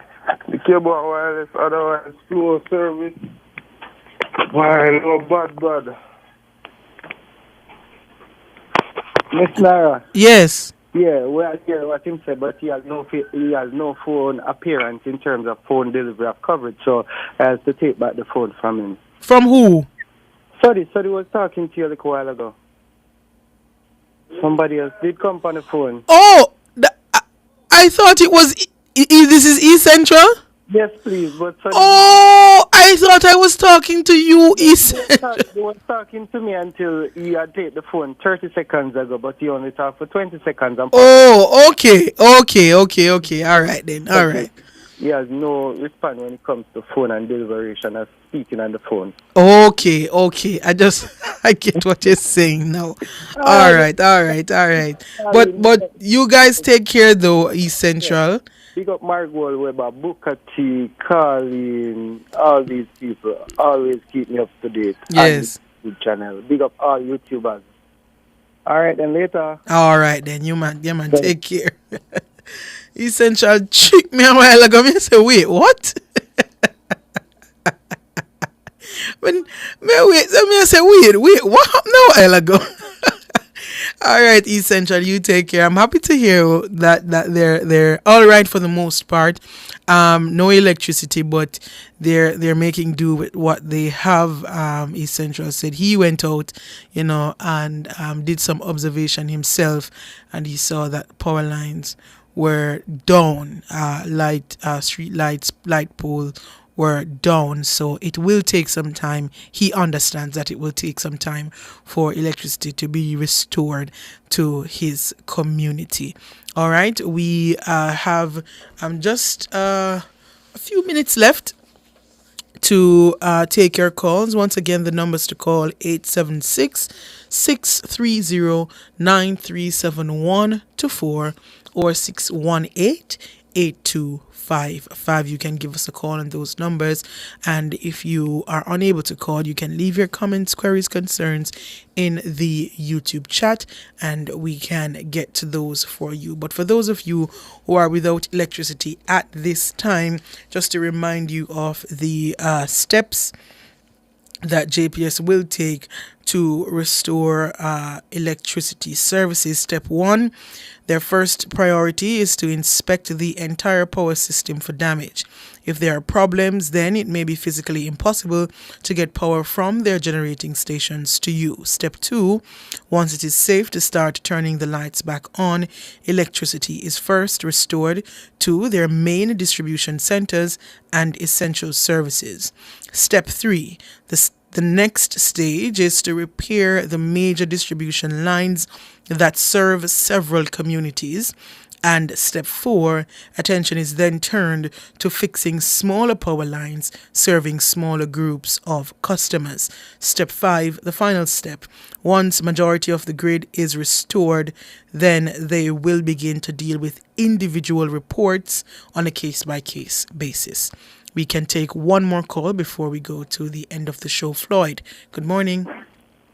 cable and wireless, otherwise slow service. Why, no bad.
Miss Nara.
Yes.
Yeah, we are hearing what him said, but he has no phone appearance in terms of phone delivery of coverage, so I have to take back the phone from him.
From who?
Sorry, was talking to you a little while ago. Somebody else did come on the phone.
Oh, I thought it was. This is East Central?
Yes, please, but sorry.
Oh, I thought I was talking to you, East Central.
He was talking to me until he had taken the phone 30 seconds ago, but he only talked for 20 seconds.
Oh, okay. All right then. All right.
He has no response when it comes to phone and deliberation and speaking on the phone.
Okay. I get what you're saying now. All right. But you guys take care though, East Central.
Big up Margot Weber, Booker T, Colin, all these people always keep me up to date.
Yes.
On the YouTube channel. Big up all YouTubers. All right, then later.
All right, then you man, take care. East Central tricked me a while ago. I say, wait, what? When I say, wait, what happened a while ago? All right, East Central, you take care. I'm happy to hear that they're all right for the most part. No electricity, but they're making do with what they have. East Central said he went out, and did some observation himself, and he saw that power lines were down, street lights, light pole were down, so it will take some time. He understands that it will take some time for electricity to be restored to his community. All right, we have just a few minutes left to take your calls. Once again, the numbers to call 876-630-9371 to 4 or 618-8255. You can give us a call on those numbers, and if you are unable to call, you can leave your comments, queries, concerns in the YouTube chat, and we can get to those for you. But for those of you who are without electricity at this time, just to remind you of the steps that JPS will take to restore electricity services. Step 1, their first priority is to inspect the entire power system for damage. If there are problems, then it may be physically impossible to get power from their generating stations to you. Step 2, once it is safe to start turning the lights back on, electricity is first restored to their main distribution centers and essential services. Step 3, the next stage is to repair the major distribution lines that serve several communities. And step 4, attention is then turned to fixing smaller power lines serving smaller groups of customers. Step 5, the final step. Once majority of the grid is restored, then they will begin to deal with individual reports on a case-by-case basis. We can take one more call before we go to the end of the show. Floyd, good morning.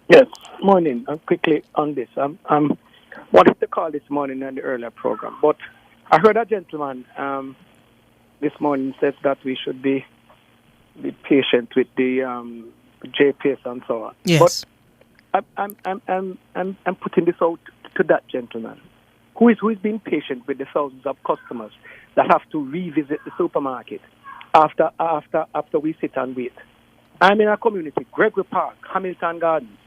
Yes, morning. Quickly on this. Wanted to call this morning on the earlier program, but I heard a gentleman this morning says that we should be patient with the JPS and so on.
Yes.
But I'm putting this out to that gentleman who is being patient with the thousands of customers that have to revisit the supermarket after we sit and wait. I'm in a community, Gregory Park, Hamilton Gardens,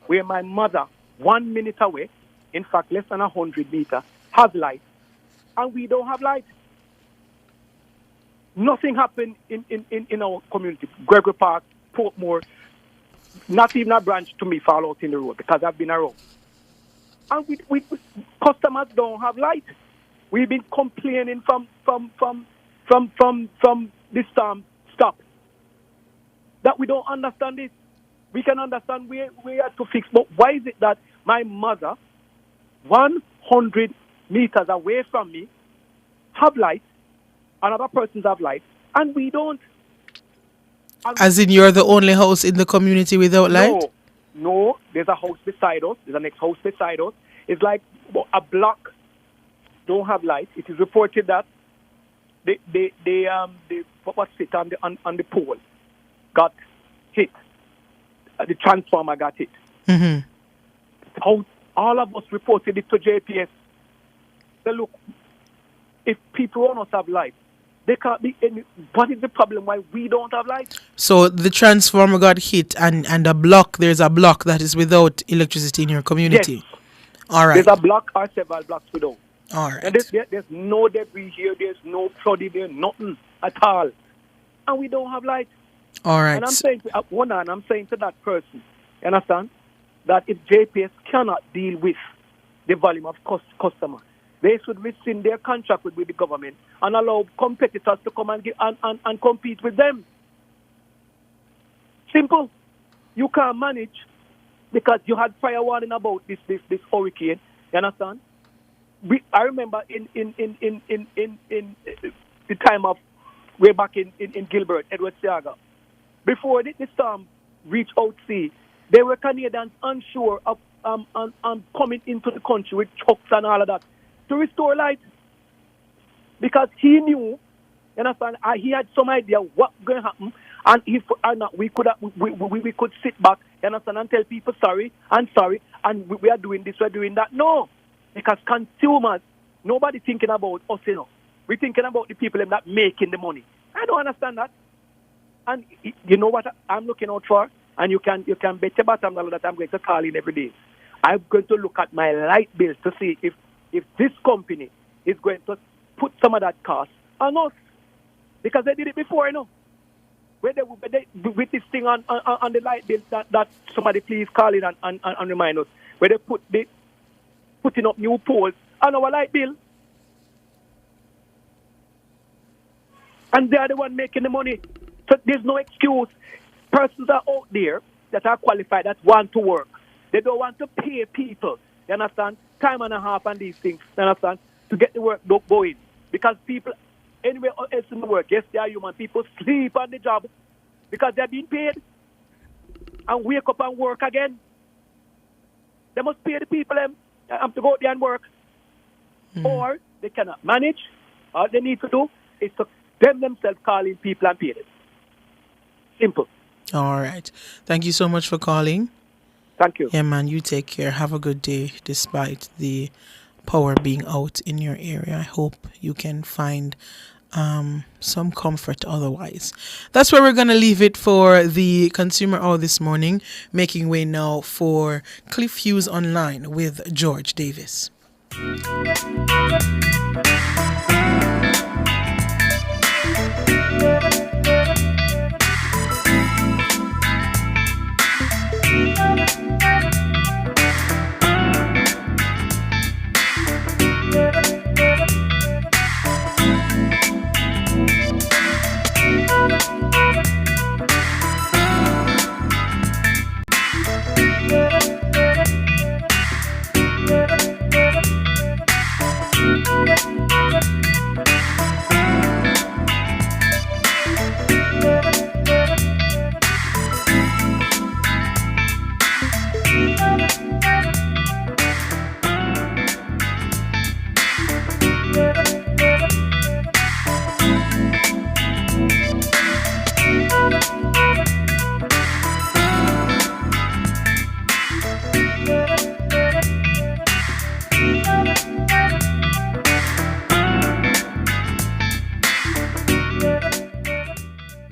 where my mother, 1 minute away, in fact less than 100 meters, has light, and we don't have light. Nothing happened in our community, Gregory Park, Portmore, not even a branch to me fall out in the road because I've been around. And we customers don't have light. We've been complaining from this stop that we don't understand it. We can understand we have to fix, but why is it that my mother, 100 meters away from me, have light, and other persons have light, and we don't?
As in, you're the only house in the community without light?
No, there's a house beside us. There's a next house beside us. It's like a block don't have light. It is reported that what sit on the pole got hit. The transformer got hit.
Mm-hmm.
All of us reported it to JPS. So look, if people want us to have light, there can't be any. What is the problem? Why we don't have light?
So the transformer got hit, and there's a block that is without electricity in your community.
Yes.
All right.
There's a block or several blocks without.
All right.
And there's no debris here. There's no flooding there. Nothing at all. And we don't have light.
All right.
And I'm saying to that person, you understand, that if JPS cannot deal with the volume of customers, they should rescind their contract with the government and allow competitors to come and compete with them. Simple. You can't manage because you had prior warning about this hurricane. You understand? I remember in the time of way back in Gilbert, Edward Seaga, before the storm reached out sea, there were Canadians unsure of coming into the country with trucks and all of that to restore light, because he knew, you understand, he had some idea what's going to happen, and we could sit back, you understand, and tell people sorry, and we are doing this, we are doing that. No, because consumers, nobody thinking about us, you know. We're thinking about the people that making the money. I don't understand that. And you know what I'm looking out for? And you can bet your bottom dollar that I'm going to call in every day. I'm going to look at my light bill to see if this company is going to put some of that cost on us. Because they did it before, you know. With this thing on the light bill that somebody please call in and remind us. Where they putting up new poles on our light bill. And they are the one making the money. So there's no excuse. Persons are out there that are qualified, that want to work. They don't want to pay people, you understand, time and a half and these things, you understand, to get the work going. Because people, anywhere else in the work, yes, they are human. People sleep on the job because they're being paid and wake up and work again. They must pay the people them to go out there and work. Or they cannot manage. All they need to do is to themselves calling people and pay them. Simple.
All right. Thank you so much for calling.
Thank you.
Yeah, man, you take care. Have a good day despite the power being out in your area. I hope you can find some comfort otherwise. That's where we're going to leave it for the Consumer Hour this morning. Making way now for Cliff Hughes Online with George Davis.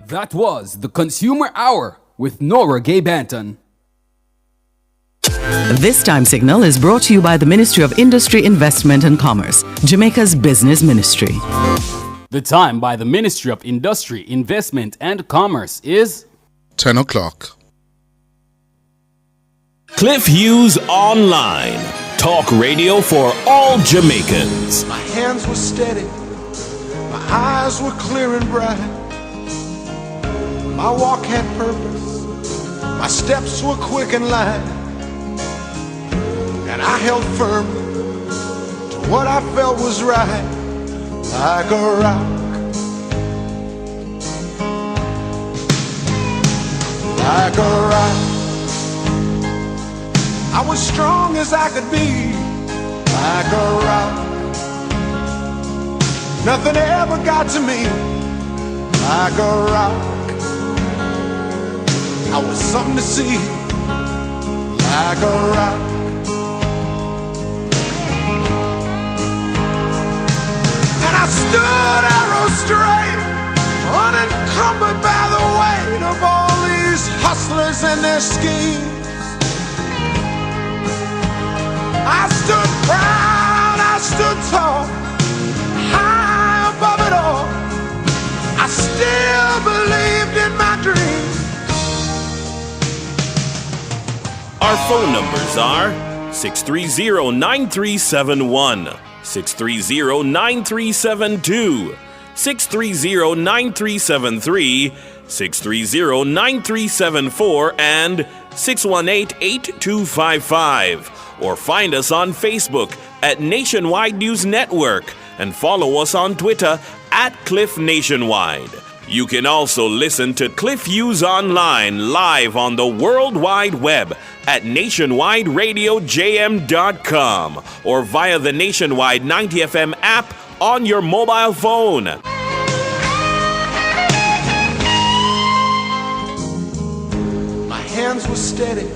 That was the Consumer Hour with Nora Gay Banton.
This time signal is brought to you by the Ministry of Industry, Investment and Commerce, Jamaica's business ministry.
The time by the Ministry of Industry, Investment and Commerce is
10 o'clock.
Cliff Hughes Online. Talk radio for all Jamaicans.
My hands were steady, my eyes were clear and bright. My walk had purpose, my steps were quick and light. And I held firm to what I felt was right, like a rock. Like a rock. I was strong as I could be, like a rock. Nothing ever got to me, like a rock. I was something to see, like a rock. And I stood arrow straight, unencumbered by the weight of all these hustlers and their schemes. I stood proud, I stood tall, high above it all. I still believed in my dreams.
Our phone numbers are 630-9371, 630-9372, 630-9373, 630-9374, and 618-8255. Or find us on Facebook at Nationwide News Network and follow us on Twitter at Cliff Nationwide. You can also listen to Cliff Hughes Online live on the World Wide Web at nationwideradiojm.com or via the Nationwide 90 FM app on your mobile phone.
My hands were steady,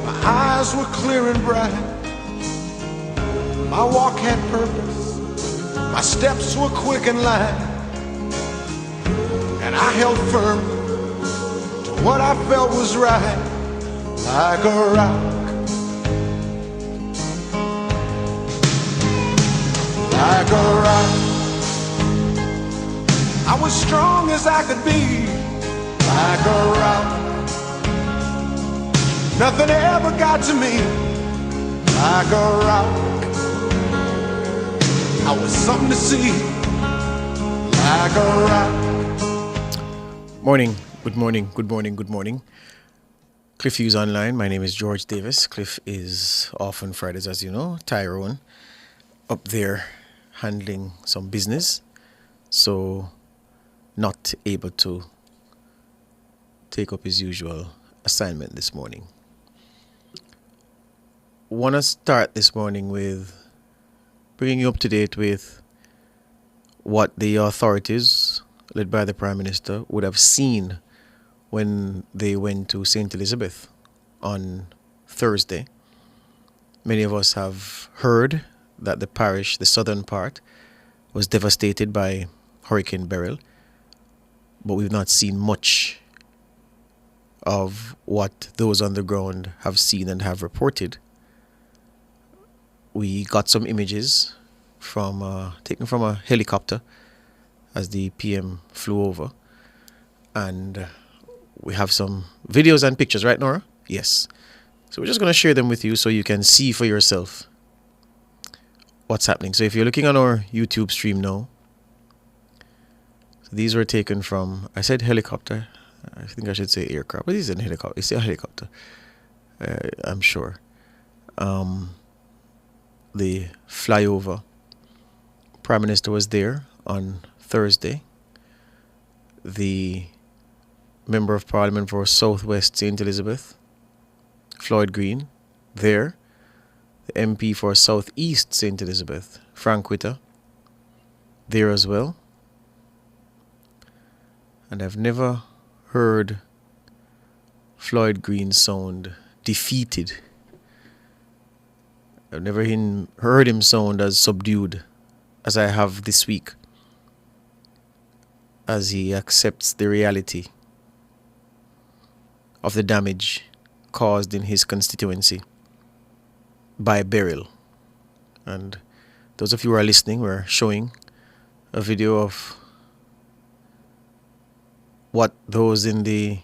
my eyes were clear and bright. My walk had purpose, my steps were quick and light. And I held firm to what I felt was right, like a rock. Like a rock. I was strong as I could be, like a rock. Nothing ever got to me, like a rock. I was something to see, like a rock.
Morning, good morning, good morning, good morning. Cliff Hughes Online. My name is George Davis. Cliff is off on Fridays, as you know. Tyrone up there handling some business, so not able to take up his usual assignment this morning. Want to start this morning with bringing you up to date with what the authorities, led by the Prime Minister, would have seen when they went to St. Elizabeth on Thursday. Many of us have heard that the parish, the southern part, was devastated by Hurricane Beryl, but we've not seen much of what those on the ground have seen and have reported. We got some images from taken from a helicopter as the PM flew over, and we have some videos and pictures, right, Nora? Yes. So we're just going to share them with you so you can see for yourself what's happening. So if you're looking on our YouTube stream now, so these were taken from, I said helicopter, I think I should say aircraft, but this is a helicopter. It's a helicopter, I'm sure. The flyover. Prime Minister was there on Thursday. The Member of Parliament for Southwest St. Elizabeth, Floyd Green, there. The MP for Southeast St. Elizabeth, Frank Witter, there as well. And I've never heard Floyd Green sound defeated. I've never heard him sound as subdued as I have this week. as he accepts the reality of the damage caused in his constituency by burial. And those of you who are listening, we're showing a video of what those in the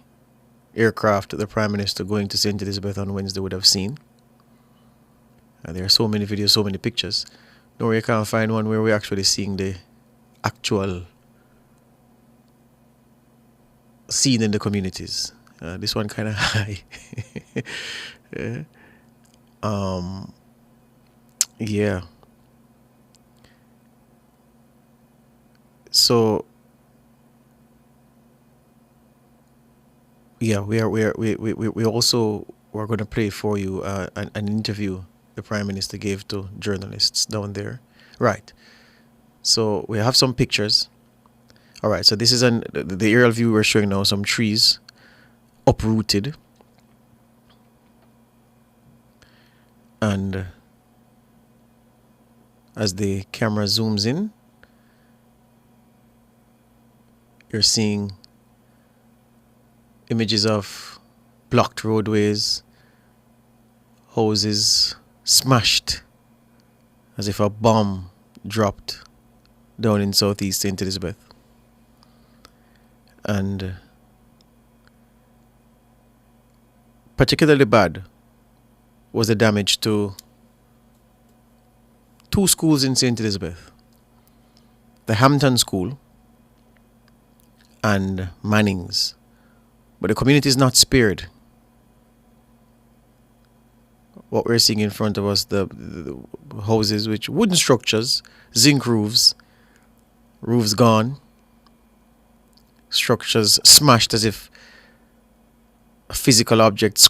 aircraft, the Prime Minister going to St. Elizabeth on Wednesday would have seen. And there are so many videos, so many pictures. No, you can't find one where we're actually seeing the actual scene in the communities. This one kind of high. Yeah. Yeah. So yeah, we also we're going to play for you an interview the Prime Minister gave to journalists down there. Right. So we have some pictures. All right. So this is the aerial view we're showing now. Some trees uprooted, and as the camera zooms in, you're seeing images of blocked roadways, houses smashed as if a bomb dropped down in southeast St. Elizabeth. And particularly bad was the damage to two schools in St. Elizabeth, the Hampton School and Manning's. But the community is not spared. What we're seeing in front of us, the houses, which wooden structures, zinc roofs, roofs gone, structures smashed as if a physical object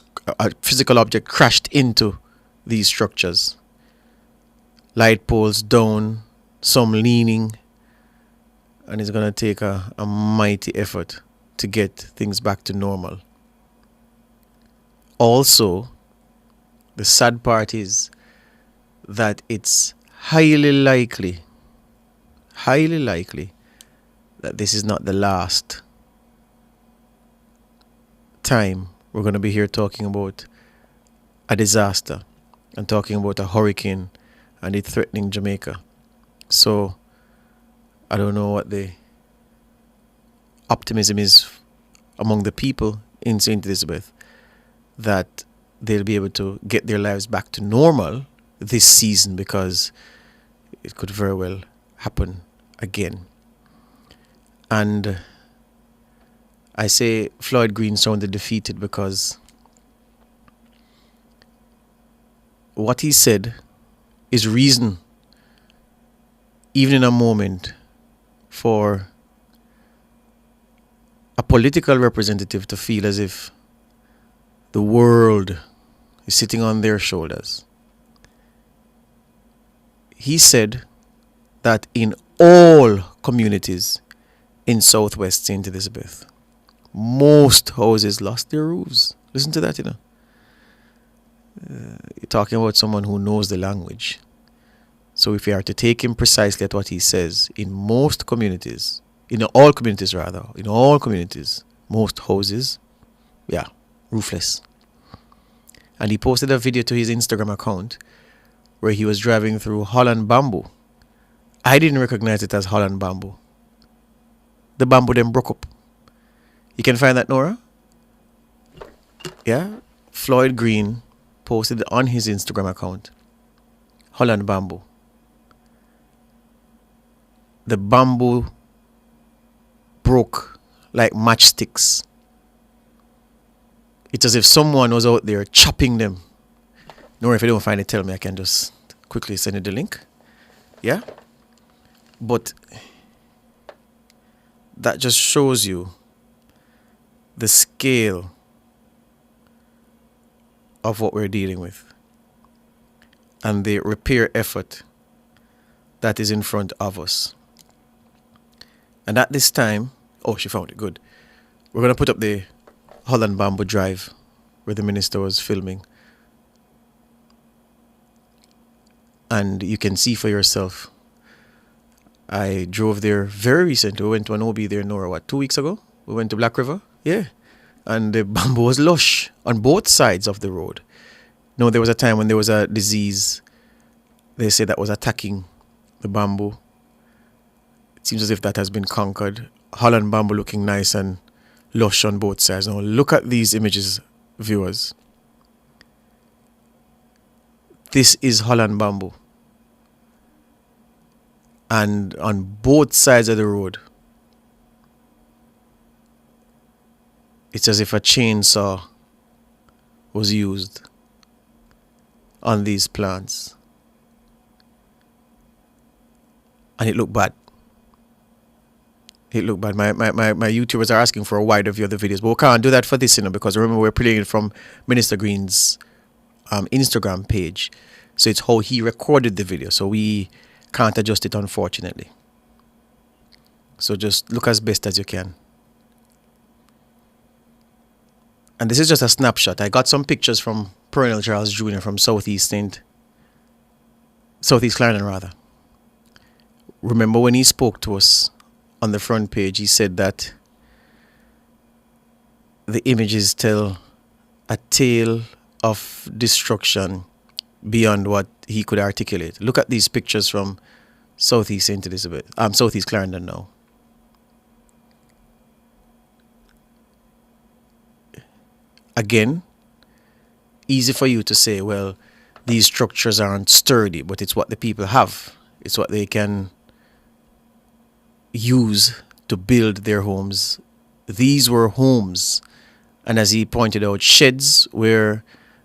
crashed into these structures. Light poles down, some leaning, and it's going to take a mighty effort to get things back to normal. Also, the sad part is that it's highly likely that this is not the last time we're going to be here talking about a disaster and talking about a hurricane and it threatening Jamaica. So I don't know what the optimism is among the people in St. Elizabeth that they'll be able to get their lives back to normal this season, because it could very well happen again. And I say Floyd Green sounded defeated because what he said is reason, even in a moment, for a political representative to feel as if the world is sitting on their shoulders. He said that in all communities in southwest St. Elizabeth, most houses lost their roofs. Listen to that, you're talking about someone who knows the language. So if you are to take him precisely at what he says, in all communities, most houses, roofless. And he posted a video to his Instagram account where he was driving through Holland bamboo. I didn't recognize it as Holland bamboo. The bamboo then broke up. You can find that, Nora? Yeah? Floyd Green posted on his Instagram account Holland bamboo. The bamboo broke like matchsticks. It's as if someone was out there chopping them. Nor if you don't find it, tell me. I can just quickly send you the link. Yeah? But that just shows you the scale of what we're dealing with and the repair effort that is in front of us. And at this time, she found it, good. We're going to put up the Holland Bamboo Drive where the minister was filming. And you can see for yourself I drove there very recently. We went to an OB there, Nora, 2 weeks ago? We went to Black River. Yeah. And the bamboo was lush on both sides of the road. No, there was a time when there was a disease, they say, that was attacking the bamboo. It seems as if that has been conquered. Holland bamboo looking nice and lush on both sides. Now look at these images, viewers. This is Holland bamboo. And on both sides of the road, it's as if a chainsaw was used on these plants. And it looked bad. It looked bad. My YouTubers are asking for a wider view of the videos, but we can't do that for this, because remember, we're playing it from Minister Green's Instagram page. So it's how he recorded the video. So we can't adjust it, unfortunately. So just look as best as you can. And this is just a snapshot. I got some pictures from Perennial Charles Jr. from Southeast Clarendon, rather. Remember when he spoke to us on the front page, he said that the images tell a tale of destruction beyond what he could articulate. Look at these pictures from Southeast Clarendon now. Again, easy for you to say, well, these structures aren't sturdy, but it's what the people have. It's what they can use to build their homes. These were homes, and as he pointed out, sheds where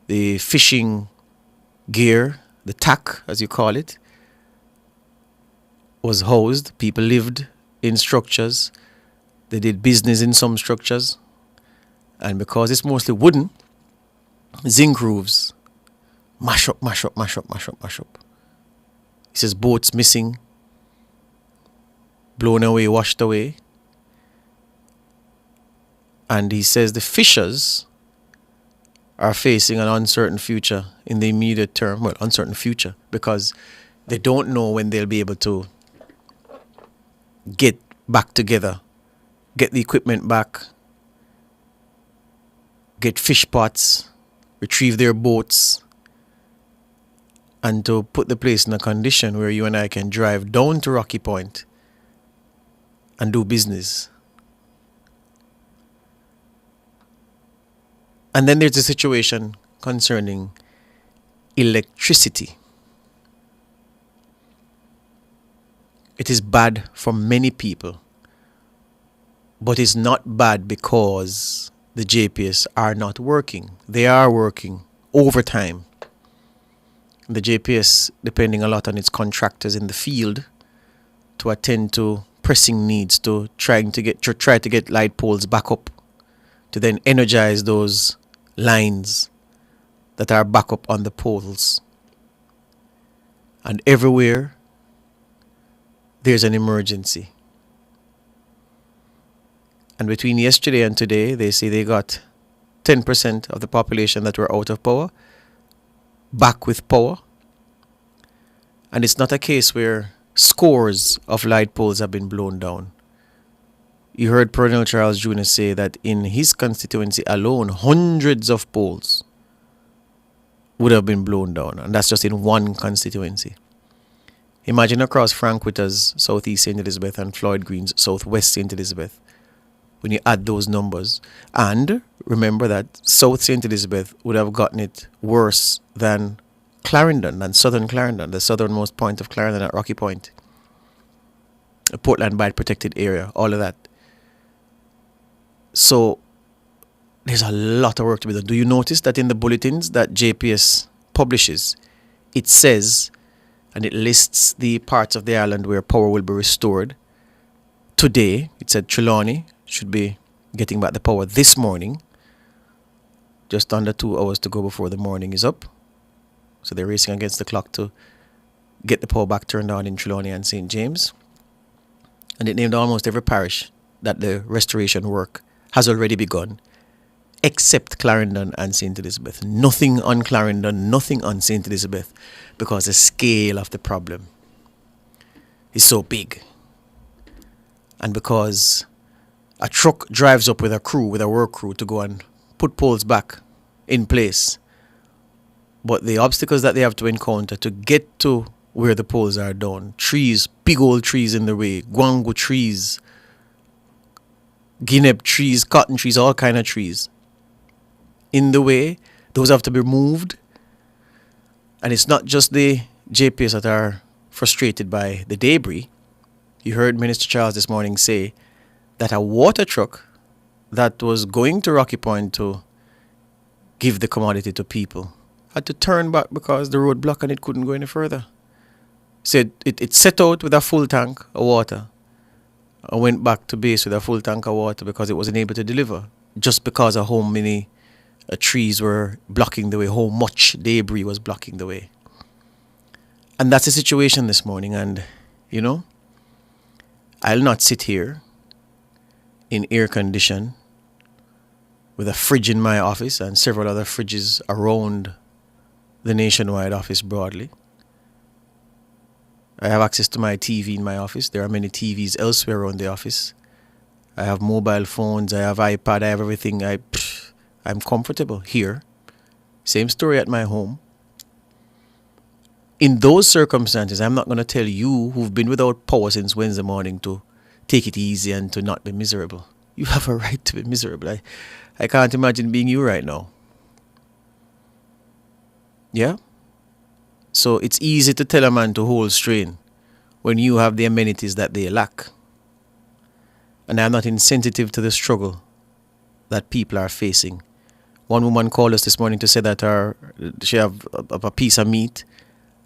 the fishing gear, the tack as you call it, was housed. People lived in structures. They did business in some structures. And because it's mostly wooden, zinc roofs, mash up. He says boats missing, blown away, washed away. And he says the fishers are facing an uncertain future in the immediate term. Well, uncertain future, because they don't know when they'll be able to get back together, get the equipment back, get fish pots, retrieve their boats, and to put the place in a condition where you and I can drive down to Rocky Point and do business. And then there's a situation concerning electricity. It is bad for many people, but it's not bad because the JPS are not working. They are working overtime. The JPS depending a lot on its contractors in the field to attend to pressing needs, to try to get light poles back up, to then energize those lines that are back up on the poles. And everywhere there's an emergency. And between yesterday and today, they say they got 10% of the population that were out of power back with power. And it's not a case where scores of light poles have been blown down. You heard Perennial Charles Jr. say that in his constituency alone, hundreds of poles would have been blown down. And that's just in one constituency. Imagine across Frank Whitter's Southeast St. Elizabeth and Floyd Green's Southwest St. Elizabeth, when you add those numbers. And remember that South St. Elizabeth would have gotten it worse than Clarendon, than Southern Clarendon, the southernmost point of Clarendon at Rocky Point, a Portland Bight protected area, all of that. So there's a lot of work to be done. Do you notice that in the bulletins that JPS publishes, it says, and it lists the parts of the island where power will be restored. Today, it said Trelawney should be getting back the power this morning. Just under 2 hours to go before the morning is up. So they're racing against the clock to get the power back turned on in Trelawney and St. James. And it named almost every parish that the restoration work has already begun, except Clarendon and St. Elizabeth. Nothing on Clarendon, nothing on St. Elizabeth, because the scale of the problem is so big. and because a truck drives up with a crew, with a work crew, to go and put poles back in place. But the obstacles that they have to encounter to get to where the poles are down, trees, big old trees in the way, guango trees, guinea trees, cotton trees, all kind of trees in the way, those have to be moved. And it's not just the JPS that are frustrated by the debris. You heard Minister Charles this morning say that a water truck that was going to Rocky Point to give the commodity to people had to turn back because the road blocked and it couldn't go any further. Said it set out with a full tank of water and went back to base with a full tank of water because it wasn't able to deliver, just because of how many trees were blocking the way, how much debris was blocking the way. And that's the situation this morning. And, you know, I'll not sit here in air condition with a fridge in my office and several other fridges around the Nationwide office broadly. I have access to my TV in my office. There are many TVs elsewhere around the office. I have mobile phones, I have iPad, I have everything. I'm comfortable here. Same story at my home. In those circumstances, I'm not going to tell you who've been without power since Wednesday morning to take it easy and to not be miserable. You have a right to be miserable. I can't imagine being you right now. Yeah? So it's easy to tell a man to hold strain when you have the amenities that they lack. And I'm not insensitive to the struggle that people are facing. One woman called us this morning to say that she have a piece of meat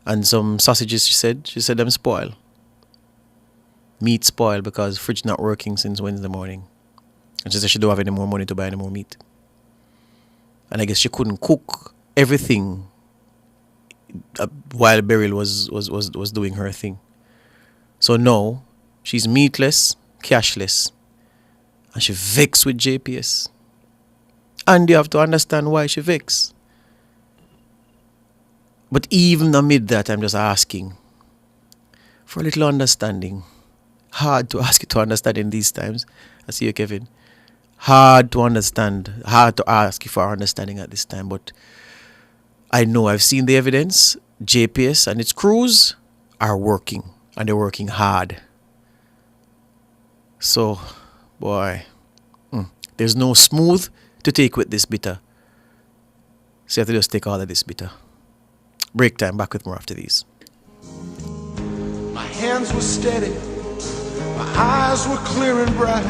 and some sausages, she said them spoil. Meat spoil because fridge not working since Wednesday morning. And she said she don't have any more money to buy any more meat. And I guess she couldn't cook everything while Beryl was doing her thing. So now she's meatless, cashless, and she vexed with JPS. And you have to understand why she vexed. But even amid that, I'm just asking for a little understanding. Hard to ask you to understand in these times. I see you, Kevin. Hard to understand. Hard to ask you for understanding at this time. But I know I've seen the evidence. JPS and its crews are working. And they're working hard. So, boy, there's no smooth to take with this bitter. So you have to just take all of this bitter. Break time. Back with more after these.
My hands were steady. My eyes were clear and bright.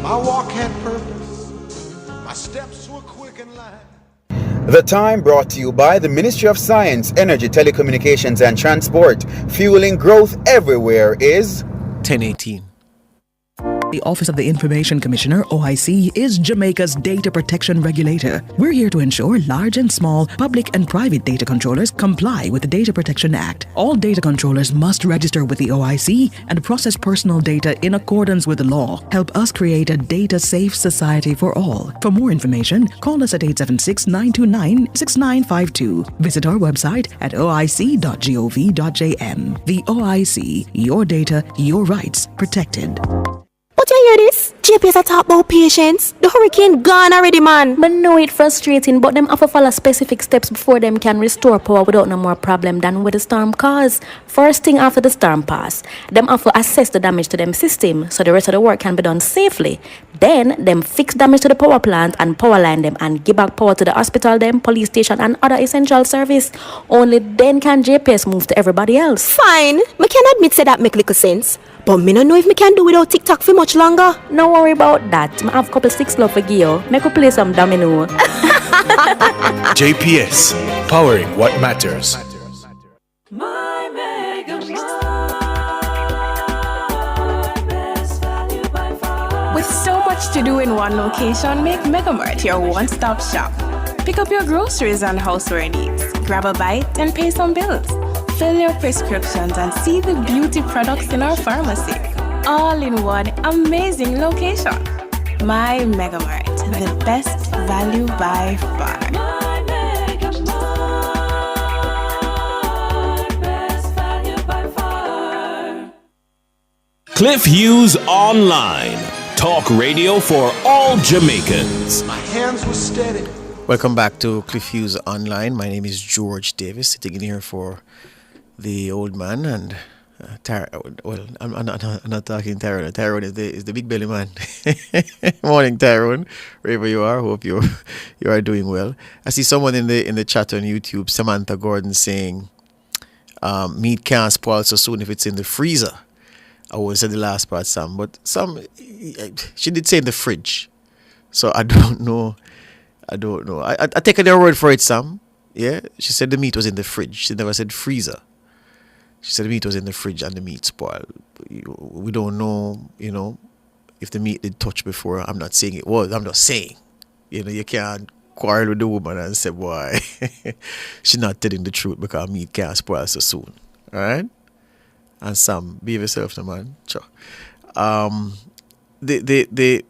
My walk had purpose. My steps were quick and light.
The Time brought to you by the Ministry of Science, Energy, Telecommunications and Transport. Fueling growth everywhere is
10:18.
The Office of the Information Commissioner, OIC, is Jamaica's data protection regulator. We're here to ensure large and small, public and private data controllers comply with the Data Protection Act. All data controllers must register with the OIC and process personal data in accordance with the law. Help us create a data-safe society for all. For more information, call us at 876-929-6952. Visit our website at oic.gov.jm. The OIC, your data, your rights protected.
But you hear this? JPS talk about patience. The hurricane gone already, man.
But know it frustrating, but them have to follow specific steps before them can restore power without no more problem than what the storm caused. First thing after the storm pass, them have to assess the damage to them system so the rest of the work can be done safely. Then them fix damage to the power plant and power line them and give back power to the hospital them, police station and other essential service. Only then can JPS move to everybody else.
Fine. Me can admit say that make little sense. But me don't know if me can do without TikTok for much longer.
No worry about that. I have a couple six love for you. Make we play some domino.
JPS, powering what matters.
With so much to do in one location, make Megamart your one-stop shop. Pick up your groceries and houseware needs. Grab a bite and pay some bills. Fill your prescriptions and see the beauty products in our pharmacy. All in one amazing location. My Megamart, the best value by far.
Cliff Hughes Online. Talk radio for all Jamaicans.
My hands were steady.
Welcome back to Cliff Hughes Online. My name is George Davis, sitting in here for the old man and I'm not talking Tyrone. Tyrone is the big belly man. Morning, Tyrone. Wherever you are, hope you are doing well. I see someone in the chat on YouTube, Samantha Gordon, saying meat can't spoil so soon if it's in the freezer. I always said the last part, Sam, but she did say in the fridge. So I don't know. I take their word for it, Sam. Yeah, she said the meat was in the fridge. She never said freezer. She said the meat was in the fridge and the meat spoiled. We don't know, if the meat did touch before. I'm not saying it was. I'm not saying. You can't quarrel with the woman and say, boy, she's not telling the truth because meat can't spoil so soon. All right? And Sam, behave yourself, no man. Sure. The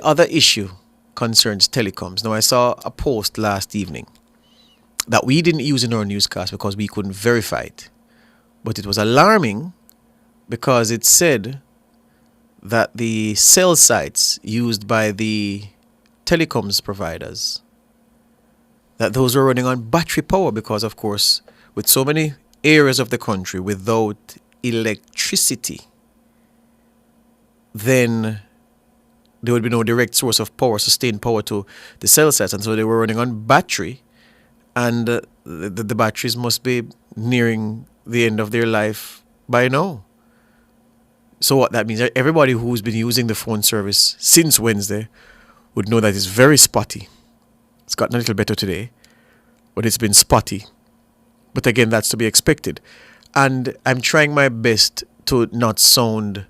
other issue concerns telecoms. Now, I saw a post last evening that we didn't use in our newscast because we couldn't verify it. But it was alarming because it said that the cell sites used by the telecoms providers, that those were running on battery power because, of course, with so many areas of the country without electricity, then there would be no direct source of power, sustained power to the cell sites. And so they were running on battery. And the batteries must be nearing the end of their life by now. So what that means, everybody who's been using the phone service since Wednesday would know that it's very spotty. It's gotten a little better today, but it's been spotty. But again, that's to be expected. And I'm trying my best to not sound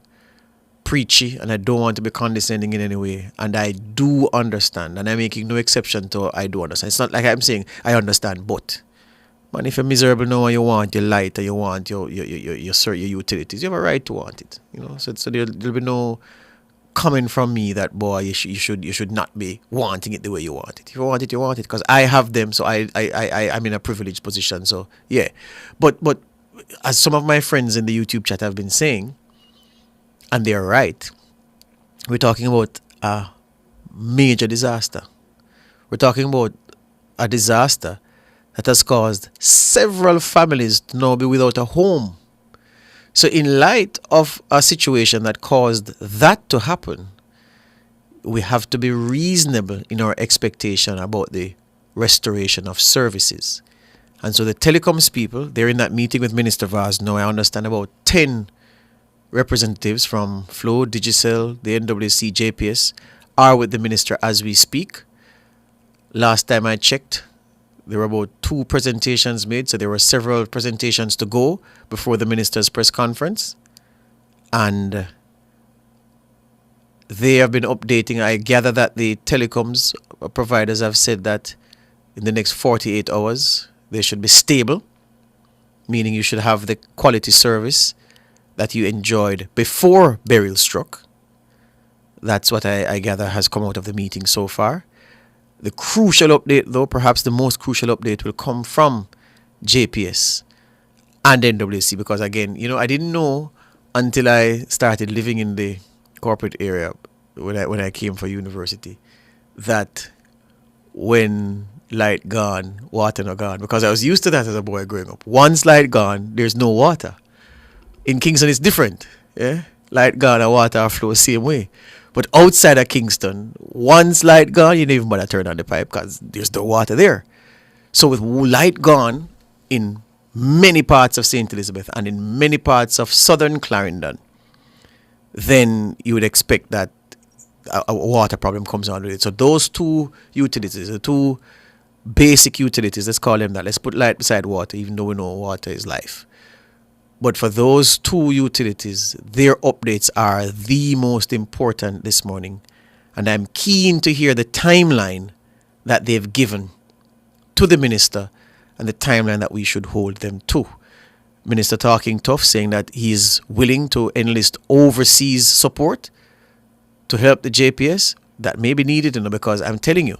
preachy, and I don't want to be condescending in any way. And I do understand, and I'm making no exception to I do understand. It's not like I'm saying I understand, but man, if you're miserable now and you want your light and you want your utilities, you have a right to want it. So there'll be no coming from me that boy you should not be wanting it the way you want it. If you want it, you want it, because I have them, so I'm in a privileged position. So yeah, but as some of my friends in the YouTube chat have been saying, and they're right, we're talking about a major disaster. We're talking about a disaster that has caused several families to now be without a home. So in light of a situation that caused that to happen, we have to be reasonable in our expectation about the restoration of services. And so the telecoms people, they're in that meeting with Minister Vaz now. I understand about 10 representatives from Flow, Digicel, the NWC, JPS are with the minister as we speak. Last time I checked, there were about 2 presentations made, so there were several presentations to go before the minister's press conference. And they have been updating. I gather that the telecoms providers have said that in the next 48 hours, they should be stable, meaning you should have the quality service that you enjoyed before Beryl struck. That's what I gather has come out of the meeting so far. The crucial update, though, perhaps the most crucial update, will come from JPS and NWC, because again, I didn't know until I started living in the corporate area when I came for university that when light gone, water not gone, because I was used to that as a boy growing up. Once light gone, there's no water. In Kingston, it's different. Yeah, light gone and water flow same way. But outside of Kingston, once light gone, you don't even bother turn on the pipe because there's no water there. So with light gone in many parts of St. Elizabeth and in many parts of southern Clarendon, then you would expect that a water problem comes on with it. So those 2 utilities, the 2 basic utilities, let's call them that. Let's put light beside water, even though we know water is life. But for those 2 utilities, their updates are the most important this morning. And I'm keen to hear the timeline that they've given to the minister and the timeline that we should hold them to. Minister talking tough, saying that he's willing to enlist overseas support to help the JPS. That may be needed, because I'm telling you,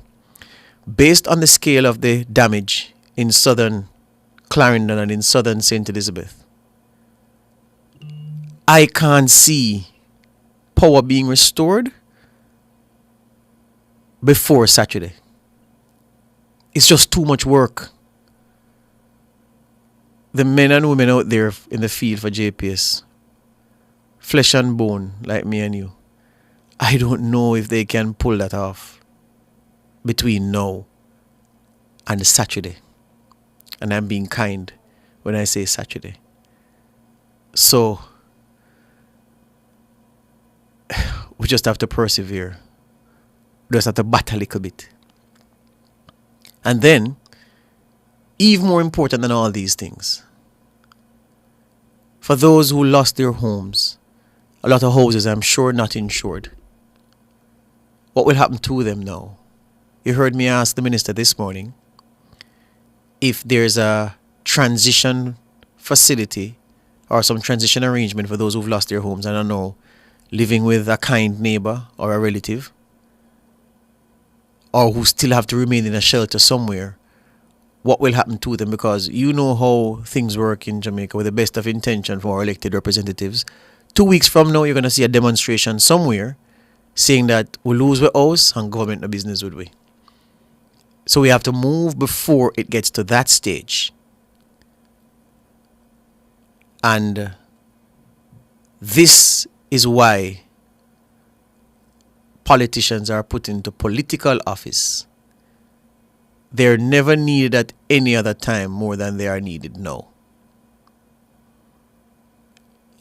based on the scale of the damage in southern Clarendon and in southern St. Elizabeth, I can't see power being restored before Saturday. It's just too much work. The men and women out there in the field for JPS, flesh and bone like me and you, I don't know if they can pull that off between now and Saturday. And I'm being kind when I say Saturday. So we just have to persevere. We just have to battle a little bit. And then, even more important than all these things, for those who lost their homes, a lot of houses I'm sure not insured, what will happen to them now? You heard me ask the minister this morning if there's a transition facility or some transition arrangement for those who've lost their homes, I don't know, living with a kind neighbor or a relative, or who still have to remain in a shelter somewhere. What will happen to them? Because you know how things work in Jamaica with the best of intention for our elected representatives. 2 weeks from now, you're going to see a demonstration somewhere saying that we lose the house and government no business with we. So we have to move before it gets to that stage. And this is why politicians are put into political office. They're never needed at any other time more than they are needed now.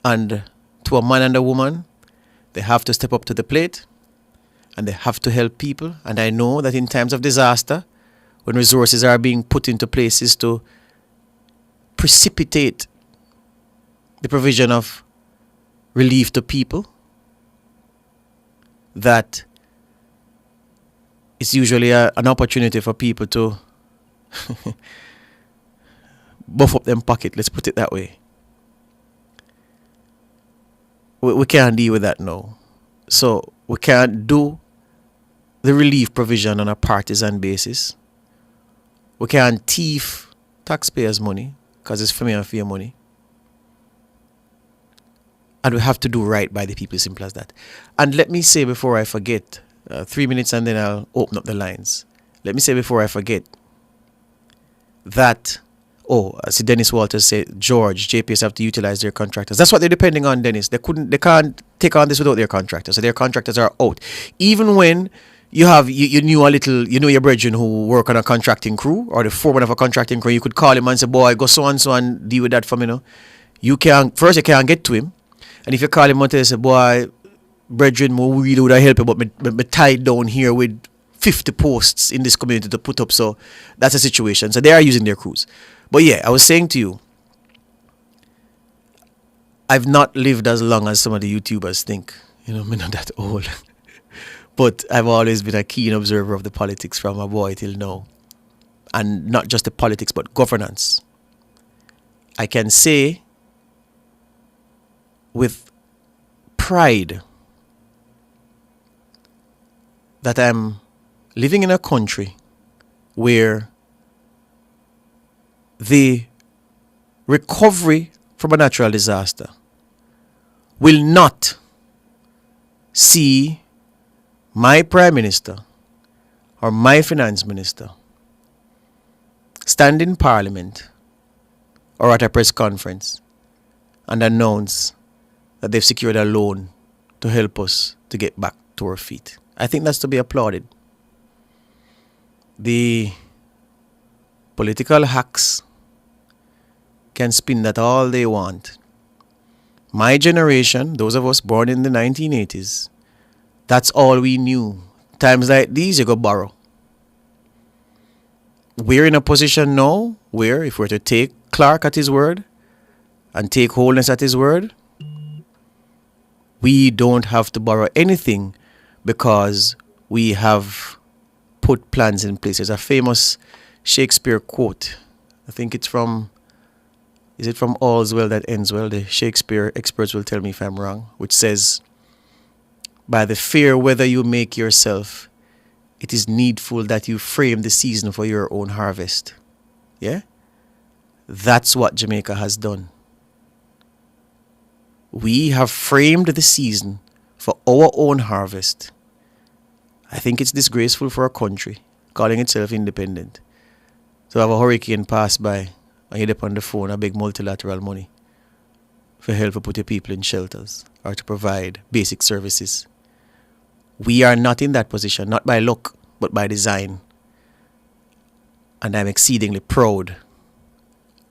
And to a man and a woman, they have to step up to the plate and they have to help people. And I know that in times of disaster, when resources are being put into places to precipitate the provision of relief to people, that it's usually an opportunity for people to buff up them pocket, let's put it that way. We can't deal with that now. So we can't do the relief provision on a partisan basis. We can't thief taxpayers' money because it's for me and for your money. And we have to do right by the people, simple as that. And let me say before I forget, 3 minutes and then I'll open up the lines. Let me say before I forget that, I see Dennis Walters say, George, JPS have to utilize their contractors. That's what they're depending on, Dennis. They can't take on this without their contractors. So their contractors are out. Even when you have, you knew your brethren who work on a contracting crew or the foreman of a contracting crew, you could call him and say, boy, go so and deal with that for me, You can't get to him. And if you call him and tell him, say, boy, brethren, we really would help you, but me tied down here with 50 posts in this community to put up. So that's a situation. So they are using their crews. But yeah, I was saying to you, I've not lived as long as some of the YouTubers think. I'm not that old. But I've always been a keen observer of the politics from a boy till now. And not just the politics, but governance. I can say with pride that I'm living in a country where the recovery from a natural disaster will not see my Prime Minister or my Finance Minister stand in Parliament or at a press conference and announce that they've secured a loan to help us to get back to our feet. I think that's to be applauded. The political hacks can spin that all they want. My generation, those of us born in the 1980s, that's all we knew. Times like these, you go borrow. We're in a position now where if we're to take Clark at his word and take Holness at his word, we don't have to borrow anything because we have put plans in place. There's a famous Shakespeare quote. I think it's from, is it from All's Well That Ends Well? The Shakespeare experts will tell me if I'm wrong, which says, by the fair weather you make yourself, it is needful that you frame the season for your own harvest. Yeah? That's what Jamaica has done. we have framed the season for our own harvest. I think it's disgraceful for a country calling itself independent to have a hurricane pass by and you depend on the phone a big multilateral money for help to put your people in shelters or to provide basic services. We are not in that position, not by luck, but by design. And I'm exceedingly proud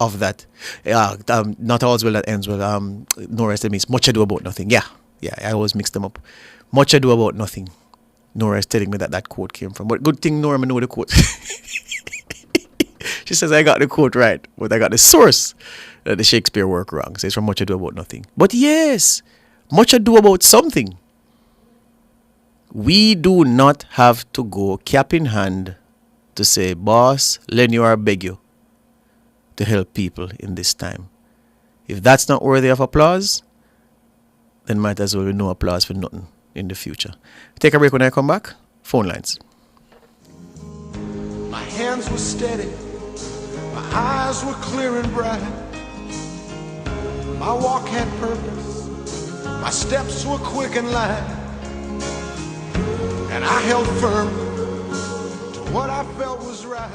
of that. Not all's well that ends well. No rest means much ado about nothing. Yeah, I always mix them up. Much ado about nothing. Nora is telling me that quote came from. But good thing Nora know the quote. She says I got the quote right, but I got the source that the Shakespeare work wrong. So it's from Much Ado About Nothing. But yes, much ado about something. We do not have to go cap in hand to say, boss, lend you or beg you to help people in this time. If that's not worthy of applause, then might as well be no applause for nothing in the future. Take a break. When I come back, phone lines.
My hands were steady, my eyes were clear and bright. My walk had purpose, my steps were quick and light. And I held firm to what I felt was right.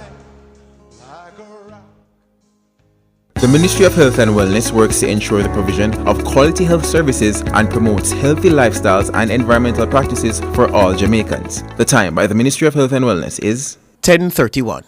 The Ministry of Health and Wellness works to ensure the provision of quality health services and promotes healthy lifestyles and environmental practices for all Jamaicans. The time by the Ministry of Health and Wellness is
10:31.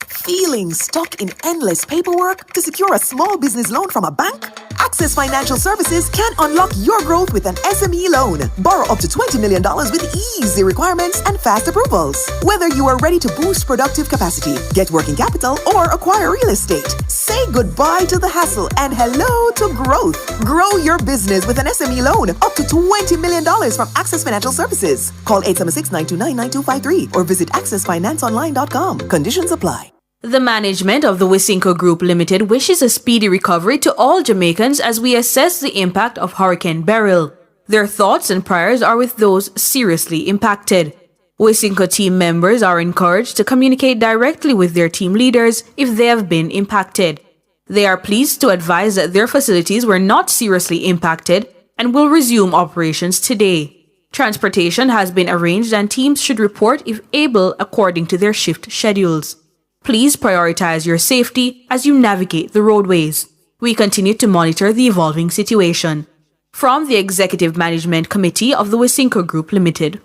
Feeling stuck in endless paperwork to secure a small business loan from a bank? Access Financial Services can unlock your growth with an SME loan. Borrow up to $20 million with easy requirements and fast approvals. Whether you are ready to boost productive capacity, get working capital, or acquire real estate, say goodbye to the hassle and hello to growth. Grow your business with an SME loan up to $20 million from Access Financial Services. Call 876-929-9253 or visit accessfinanceonline.com. Conditions apply.
The management of the Wisynco Group Limited wishes a speedy recovery to all Jamaicans as we assess the impact of Hurricane Beryl. Their thoughts and prayers are with those seriously impacted. Wisynco team members are encouraged to communicate directly with their team leaders if they have been impacted. They are pleased to advise that their facilities were not seriously impacted and will resume operations today. Transportation has been arranged and teams should report if able according to their shift schedules. Please prioritize your safety as you navigate the roadways. We continue to monitor the evolving situation. From the Executive Management Committee of the Wisynco Group Limited.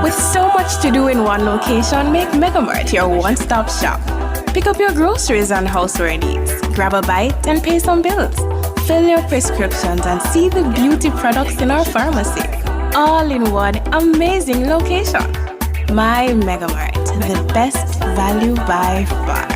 With so much to do in one location, make Megamart your one-stop shop. Pick up your groceries and houseware needs, grab a bite and pay some bills, fill your prescriptions and see the beauty products in our pharmacy. All in one amazing location. My Megamart, the best value by far.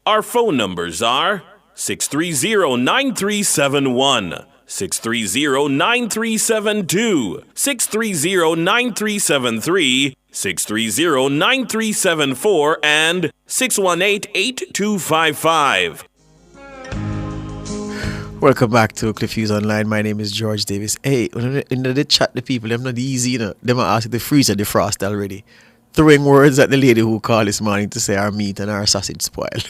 Our phone numbers are 630-9371, 630-9372, 630-9373, 630-9374, and 618-8255.
Welcome back to Cliff Hughes Online. My name is George Davis. Hey, in the chat, the people, them not easy, you know. Them are asking the freezer defrost already. Throwing words at the lady who called this morning to say our meat and our sausage spoiled.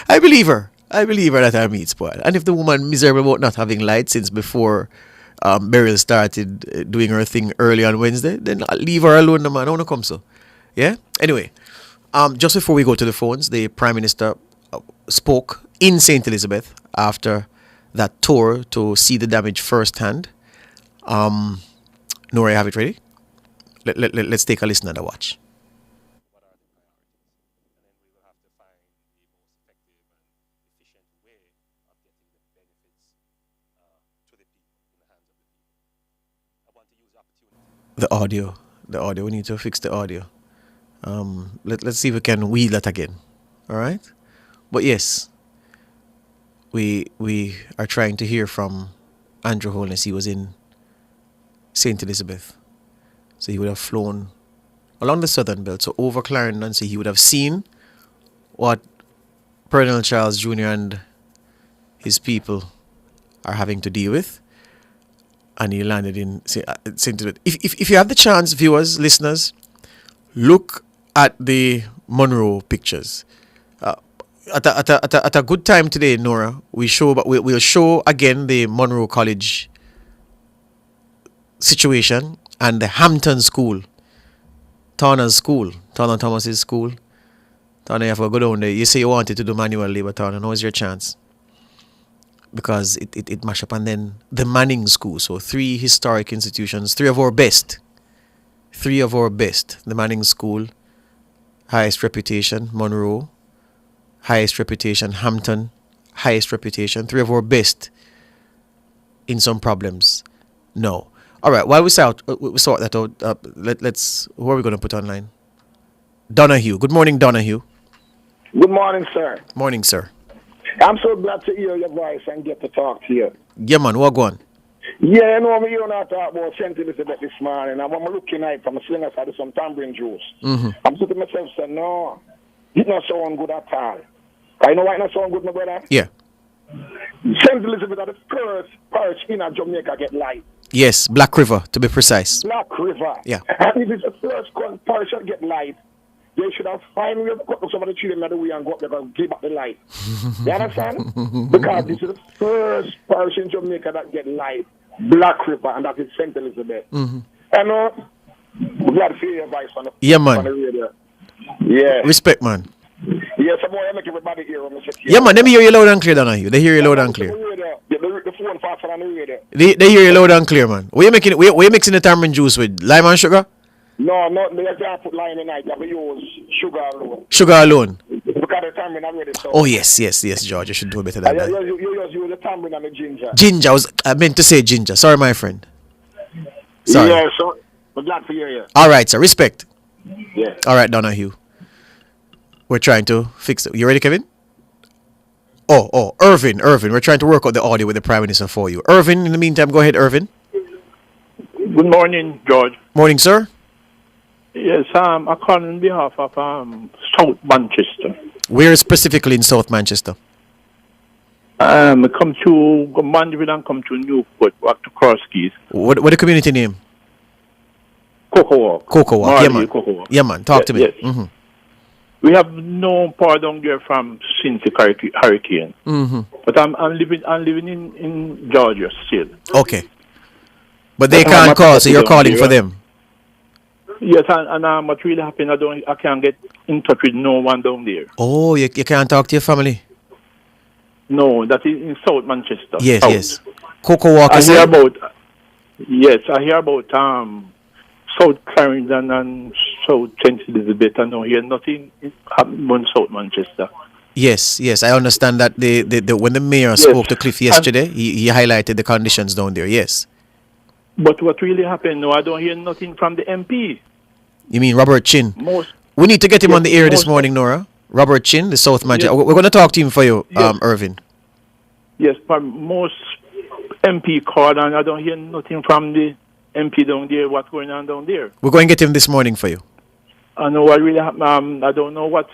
I believe her that our meat spoiled. And if the woman miserable about not having light since before Beryl started doing her thing early on Wednesday, then I'll leave her alone, the man. I want to come so. Yeah? Anyway, just before we go to the phones, the Prime Minister spoke in St. Elizabeth after that tour to see the damage firsthand. Nora, you have it ready? Let's take a listen and a watch. The audio. We need to fix the audio. Let's see if we can wheel that again. All right? But yes, we are trying to hear from Andrew Holness. He was in St. Elizabeth. So he would have flown along the southern belt, so over Clarendon, so he would have seen what Colonel Charles Jr. and his people are having to deal with. and he landed in St. Elizabeth. If you have the chance, viewers, listeners, look at the Monroe pictures. At a good time today, Nora, we'll show again the Monroe College situation and the Hampton School, Turner's school, Turner Thomas's school. Turner, you have to go down there. You say you wanted to do manual labor, Turner. Now is your chance. Because it mash up. And then the Manning School. So 3 historic institutions, 3 of our best. 3 of our best. The Manning School, highest reputation. Monroe, highest reputation. Hampton, highest reputation. 3 of our best in some problems. No. All right, while we sort that out, let's, who are we going to put online? Donahue. Good morning, Donahue.
Good morning, sir.
Morning, sir.
I'm so glad to hear your voice and get to talk to you.
Yeah, man, what going on?
Yeah, you know, me hearing not talk about St. Elizabeth this morning. I'm looking at it from a slinger side of some tambourine juice.
Mm-hmm.
I'm sitting to myself saying, no, it not sound good at all. I know why it not sound good, my brother?
Yeah.
St. Elizabeth are the first parish in Jamaica get light.
Yes, Black River, to be precise.
Black River.
Yeah.
And if it's the first parish that get light, they should have finally cut some of the children out of the way and go up there and give up the light. You understand? Because this is the first parish in Jamaica that get light, Black River, and that is St. Elizabeth.
Mm-hmm.
And we're glad to hear your voice on the,
yeah, man.
on the radio. Yeah.
Respect, man.
Yes, boy, I make everybody hear when I sit here.
Yeah, man, let me hear you loud and clear, Donahue. They hear you loud and clear.
The phone faster than the radio.
They hear you loud and clear, man. What you mixing the tamarind juice with? Lime and sugar?
No, they can't put lime in it. You have to use sugar alone.
Sugar alone?
Because the tamarind already so.
Oh, yes, George. You should do better than that.
You use the tamarind and the ginger.
Ginger. I meant to say ginger. Sorry, my friend. Sorry.
Yeah, so we're glad to hear you.
All right, sir. Respect.
Yeah.
All right, Donahue. We're trying to fix it. You ready, Kevin? Oh, Irvin. We're trying to work out the audio with the Prime Minister for you. Irvin, in the meantime, go ahead, Irvin.
Good morning, George.
Morning, sir.
Yes, I'm calling on behalf of South Manchester.
Where specifically in South Manchester?
Come to Mandeville and come to Newport, back to Cross Keys.
What the community name?
Cocoa Walk.
Yeah, man. Yeah, man. Talk to me.
Yes.
Mm-hmm.
We have no power down there from since the hurricane.
Mm-hmm.
But I'm living in Georgia still.
Okay. But they can't call, so you're calling for them.
Yes, and I'm not really happy. I can't get in touch with no one down there.
Oh, you can't talk to your family?
No, that is in South Manchester.
Yes,
South.
yes. Cocoa Walk.
I hear about South Clarendon and South St. Elizabeth. I don't hear nothing happening in South Manchester.
Yes, I understand that when the mayor spoke to Cliff yesterday, he highlighted the conditions down there. Yes.
But what really happened? No, I don't hear nothing from the MP.
You mean Robert Chin? We need to get him on the air this morning, Nora. Robert Chin, the South Manchester. We're going to talk to him for you, Irvin.
Yes, but most MP called and I don't hear nothing from the MP down there. What's going on down there?
We're going to get him this morning for you.
I know what really happened. I don't know what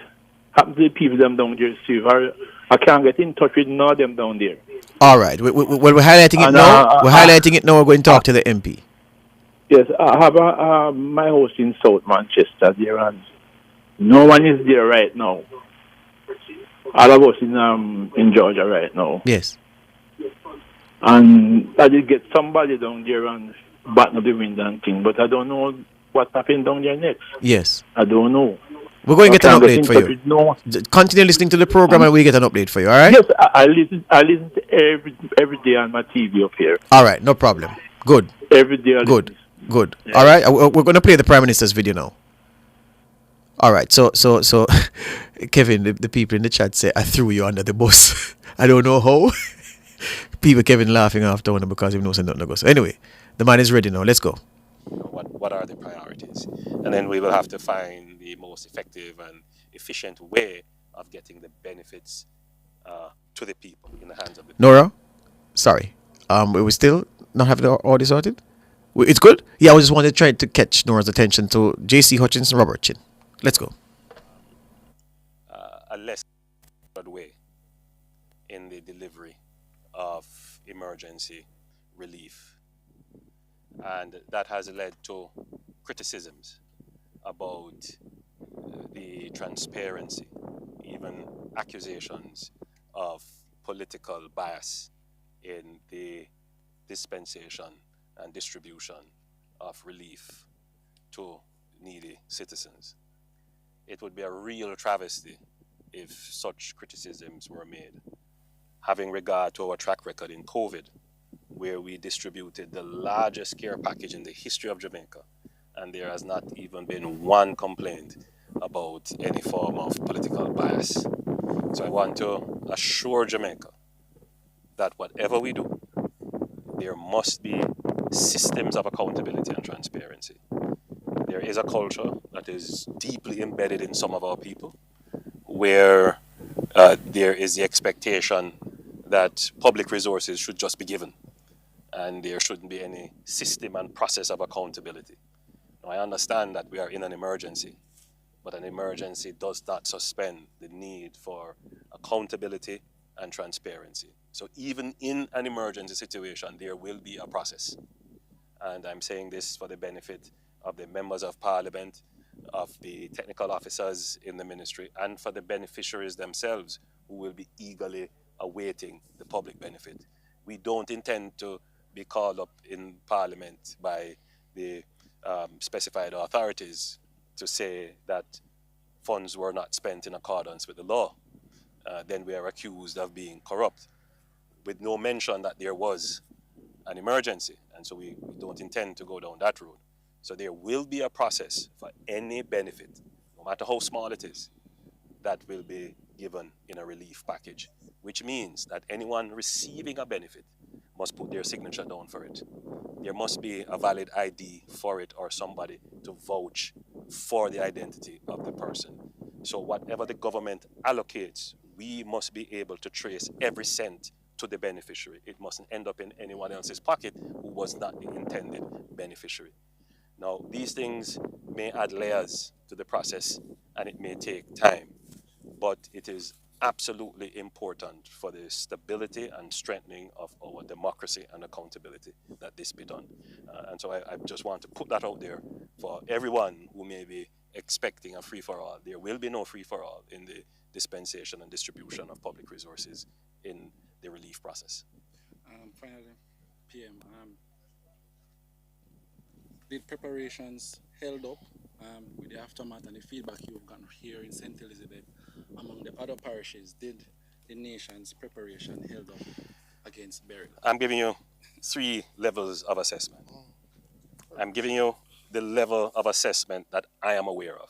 happened to the people them down there, Steve. I can't get in touch with none of them down there.
All right. We're highlighting it now. We're highlighting it now. We're going to talk to the MP.
Yes, I have my house in South Manchester there, and no one is there right now. All of us in Georgia right now.
Yes.
And I did get somebody down there and batten up the window and thing, but I don't know what happened down there next.
Yes.
I don't know.
We're going to get an update for you. Continue listening to the program and we get an update for you, all right?
Yes, I listen to every day on my TV up here.
All right, no problem. Good.
Every day.
Good. Yeah. All right, we're going to play the Prime Minister's video now. All right, so Kevin, the people in the chat say, I threw you under the bus. I don't know how. People, Kevin laughing after one because he knows nothing to go. So anyway, the man is ready now. Let's go.
What are the priorities? And then we will have to find the most effective and efficient way of getting the benefits to the people in the hands of the people.
Nora, sorry. We still not have the audio sorted? It's good? Yeah, I just wanted to try to catch Nora's attention to J.C. Hutchinson, Robert Chin. Let's go.
A less good way in the delivery of emergency relief And that has led to criticisms about the transparency, even accusations of political bias in the dispensation and distribution of relief to needy citizens. It would be a real travesty if such criticisms were made, having regard to our track record in COVID, where we distributed the largest care package in the history of Jamaica, and there has not even been one complaint about any form of political bias. So I want to assure Jamaica that whatever we do, there must be systems of accountability and transparency. There is a culture that is deeply embedded in some of our people where there is the expectation that public resources should just be given and there shouldn't be any system and process of accountability. Now, I understand that we are in an emergency, but an emergency does not suspend the need for accountability and transparency. So even in an emergency situation, there will be a process. And I'm saying this for the benefit of the members of parliament, of the technical officers in the ministry, and for the beneficiaries themselves who will be eagerly awaiting the public benefit. We don't intend to be called up in parliament by the specified authorities to say that funds were not spent in accordance with the law. Then we are accused of being corrupt, with no mention that there was an emergency. And so we don't intend to go down that road. So there will be a process for any benefit, no matter how small it is, that will be given in a relief package, which means that anyone receiving a benefit must put their signature down for it. There must be a valid ID for it or somebody to vouch for the identity of the person. So whatever the government allocates, we must be able to trace every cent to the beneficiary. It mustn't end up in anyone else's pocket who was not the intended beneficiary. Now, these things may add layers to the process and it may take time, but it is absolutely important for the stability and strengthening of our democracy and accountability that this be done. And so I just want to put that out there for everyone who may be expecting a free-for-all. There will be no free-for-all in the dispensation and distribution of public resources in the relief process.
Finally, PM, the preparations held up with the aftermath and the feedback you've gotten here in St. Elizabeth among the other parishes? Did the nation's preparation held up against burial?
I'm giving you 3 levels of assessment. I'm giving you the level of assessment that I am aware of,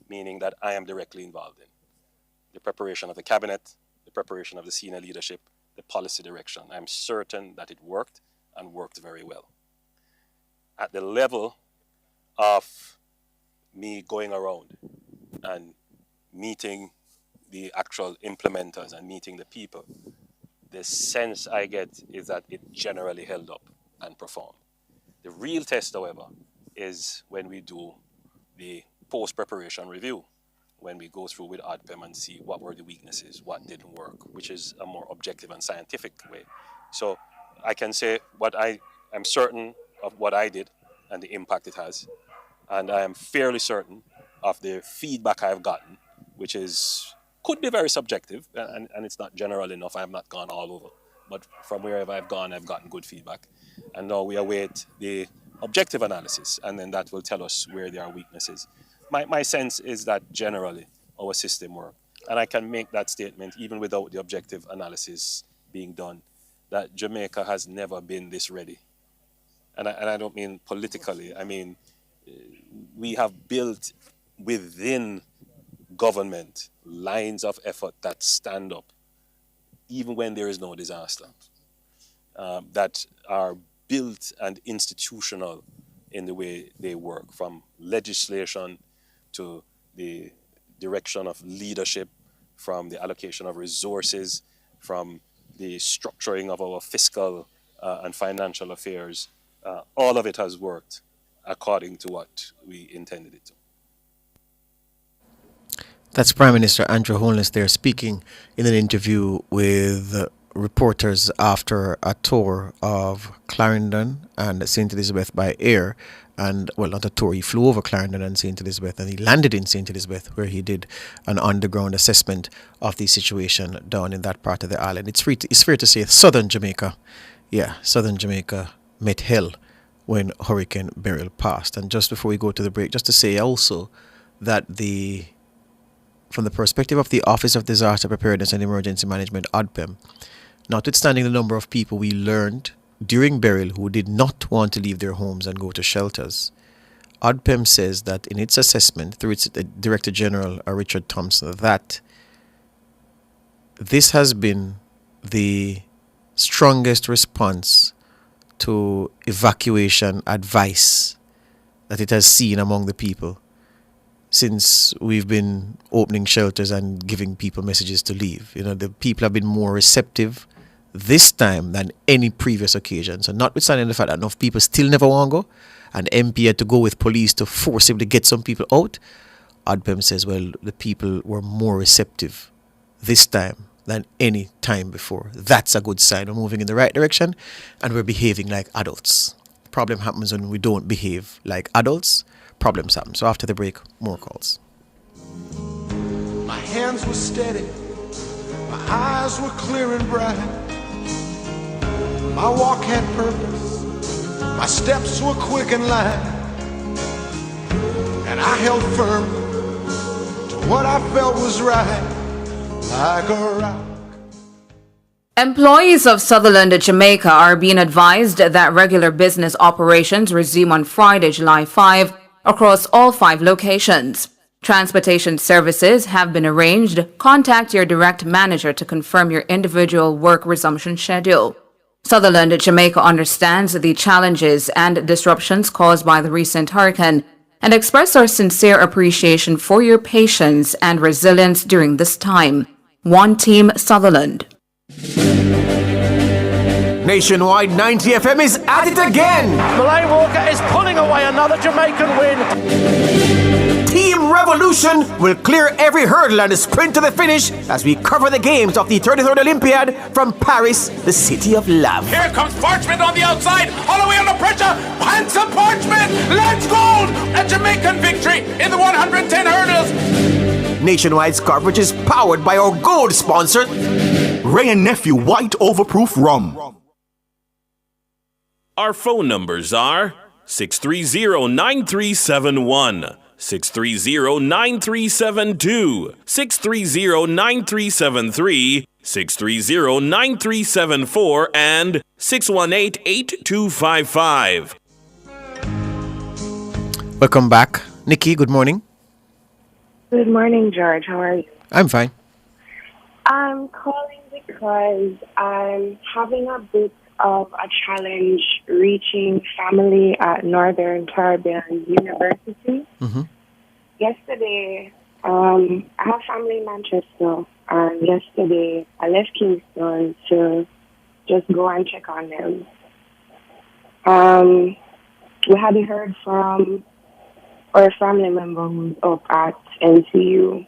meaning that I am directly involved in. The preparation of the cabinet, the preparation of the senior leadership, the policy direction. I'm certain that it worked and worked very well. At the level of me going around and meeting the actual implementers and meeting the people, the sense I get is that it generally held up and performed. The real test, however, is when we do the post-preparation review, when we go through with ODPEM and see what were the weaknesses, what didn't work, which is a more objective and scientific way. So I can say I'm certain of what I did and the impact it has. And I am fairly certain of the feedback I've gotten, which could be very subjective, and it's not general enough. I have not gone all over. But from wherever I've gone, I've gotten good feedback. And now we await the objective analysis, and then that will tell us where there are weaknesses. My sense is that generally our system works. And I can make that statement even without the objective analysis being done, that Jamaica has never been this ready. And I don't mean politically. I mean, we have built within government lines of effort that stand up even when there is no disaster, that are built and institutional in the way they work, from legislation to the direction of leadership, from the allocation of resources, from the structuring of our fiscal and financial affairs. All of it has worked according to what we intended it to.
That's Prime Minister Andrew Holness there speaking in an interview with reporters after a tour of Clarendon and St. Elizabeth by air. And, well, not a tour, he flew over Clarendon and St. Elizabeth, and he landed in St. Elizabeth, where he did an underground assessment of the situation down in that part of the island. It's fair to say southern Jamaica, southern Jamaica met hell when Hurricane Beryl passed. And just before we go to the break, just to say also that from the perspective of the Office of Disaster Preparedness and Emergency Management, ODPEM, notwithstanding the number of people we learned during Beryl who did not want to leave their homes and go to shelters, ODPEM says that in its assessment through its Director General, Richard Thompson, that this has been the strongest response to evacuation advice that it has seen among the people since we've been opening shelters and giving people messages to leave. The people have been more receptive this time than any previous occasion. So notwithstanding the fact that enough people still never want to go, and MP had to go with police to forcibly get some people out, ODPEM says, well, the people were more receptive this time than any time before. That's a good sign. We're moving in the right direction and we're behaving like adults. Problem happens when we don't behave like adults. Problems happen. So after the break, more calls.
My hands were steady, my eyes were clear and bright. My walk had purpose, my steps were quick and light. And I held firm to what I felt was right, like a rock.
Employees of Sutherland, Jamaica are being advised that regular business operations resume on Friday, July 5, across all 5 locations. Transportation services have been arranged. Contact your direct manager to confirm your individual work resumption schedule. Sutherland, Jamaica understands the challenges and disruptions caused by the recent hurricane and express our sincere appreciation for your patience and resilience during this time. One Team Sutherland.
Nationwide 90 FM is at it again.
Malay Walker is pulling away another Jamaican win.
Team Revolution will clear every hurdle and sprint to the finish as we cover the games of the 33rd Olympiad from Paris, the city of love.
Here comes Parchment on the outside, all the way under pressure. Handsome Parchment, let's gold! A Jamaican victory in the 110 hurdles.
Nationwide's coverage is powered by our gold sponsor,
Ray and Nephew White Overproof Rum.
Our phone numbers are 630-9371, 630-9372, 630-9373, 630-9374, and 618-8255.
Welcome back. Nikki, good morning.
Good morning, George. How are you?
I'm fine.
I'm calling because I'm having a bit of a challenge reaching family at Northern Caribbean University.
Mm-hmm.
Yesterday, I have family in Manchester, and yesterday I left Kingston to just go and check on them. We hadn't heard from our family member who's up at NCU.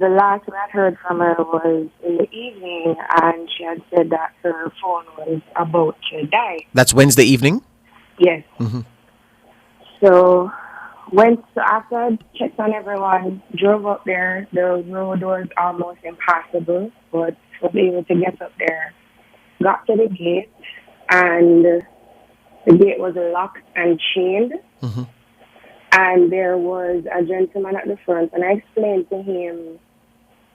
The last we had heard from her was in the evening, and she had said that her phone was about to die.
That's Wednesday evening?
Yes.
Mm-hmm.
So after I checked on everyone, drove up there. The road was almost impassable, but was able to get up there. Got to the gate, and the gate was locked and chained.
Mm-hmm.
And there was a gentleman at the front, and I explained to him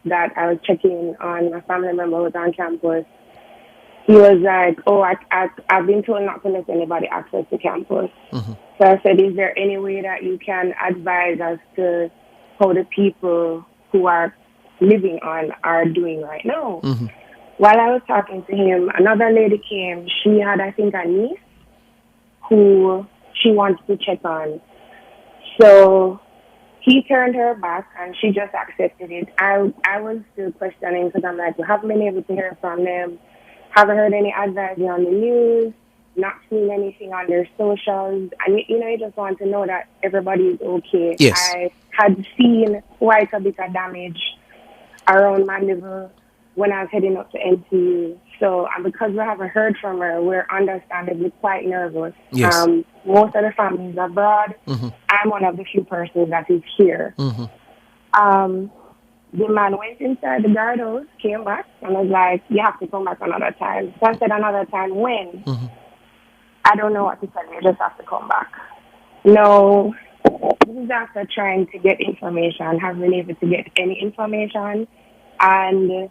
that I was checking on my family member who was on campus. He was like, I've been told not to let anybody access the campus.
Mm-hmm.
So I said, is there any way that you can advise as to how the people who are living on are doing right now?
Mm-hmm.
While I was talking to him, another lady came. She had, I think, a niece who she wanted to check on. So he turned her back, and she just accepted it. I was still questioning because I'm like, we haven't been able to hear from them. Haven't heard any advice on the news. Not seen anything on their socials. And, you just want to know that everybody is okay.
Yes.
I had seen quite a bit of damage around my liver when I was heading up to NCU. So, and because we haven't heard from her, we're understandably quite nervous.
Yes.
Most of the family is abroad. I'm one of the few persons that is here. The man went inside the guardhouse, came back, and was like, you have to come back another time. So I said, another time when? I don't know what to tell you, you just have to come back. No, this is after trying to get information, haven't been able to get any information. And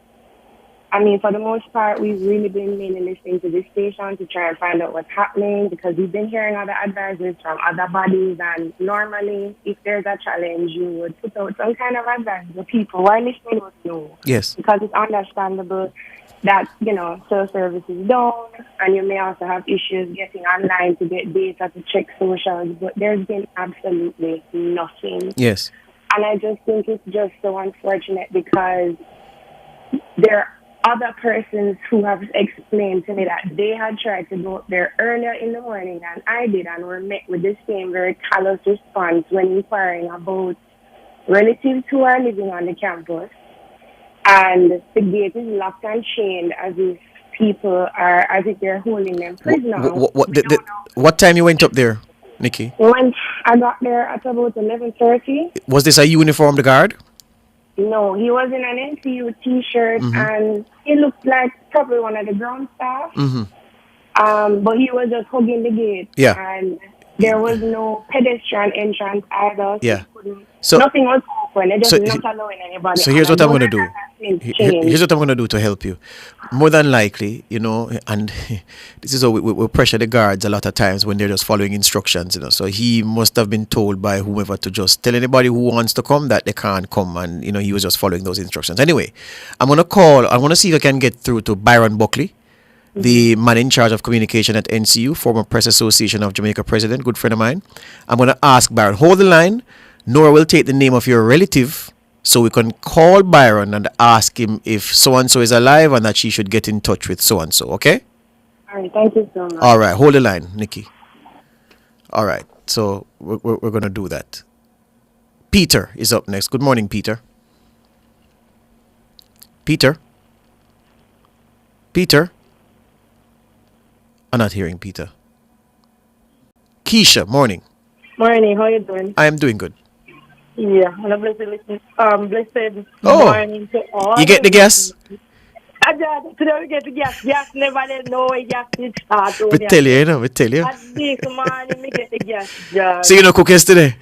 I mean, for the most part, we've really been mainly listening to this station to try and find out what's happening, because we've been hearing other advices from other bodies, and normally, if there's a challenge, you would put out some kind of advice to people. Why listening don't know?
Yes.
Because it's understandable that, you know, cell service is down, and you may also have issues getting online to get data to check socials, but there's been absolutely nothing.
Yes.
And I just think it's just so unfortunate, because there are other persons who have explained to me that they had tried to go up there earlier in the morning than I did, and were met with the same very callous response when inquiring about relatives who are living on the campus. And the gate is locked and chained, as if people are, as if they're holding them prisoner.
What time you went up there, Nikki?
When I got there at about 11:30.
Was this a uniformed guard?
No, he was in an NCU T-shirt, and he looked like probably one of the ground staff. But he was just hugging the gate.
Yeah.
And there was no pedestrian entrance either.
Yeah.
So nothing was open. They just not allowing anybody.
So here's
And
what
I
I'm
know
going to do.
that has been changed.
Here's what I'm going to do to help you. More than likely, you know, and this is how we pressure the guards a lot of times when they're just following instructions, you know. So he must have been told by whomever to just tell anybody who wants to come that they can't come, and, you know, he was just following those instructions. Anyway, I want to see if I can get through to Byron Buckley, the man in charge of communication at NCU, former Press Association of Jamaica president, good friend of mine. I'm going to ask Byron, hold the line. Nora will take the name of your relative, so we can call Byron and ask him if so-and-so is alive and that she should get in touch with so-and-so, okay?
All right, thank you so much.
All right, hold the line, Nikki. All right, so we're going to do that. Peter is up next. Good morning, Peter. Peter? I'm not hearing Peter. Keisha, morning.
Morning, how you doing?
I am doing good.
Yeah, and a blessed morning to all.
You get the gas?
I just today we get the gas. Gas never let know gas is hard.
We tell you, you know, we tell you.
At this morning, me get the gas, Judge.
So you know cook yesterday?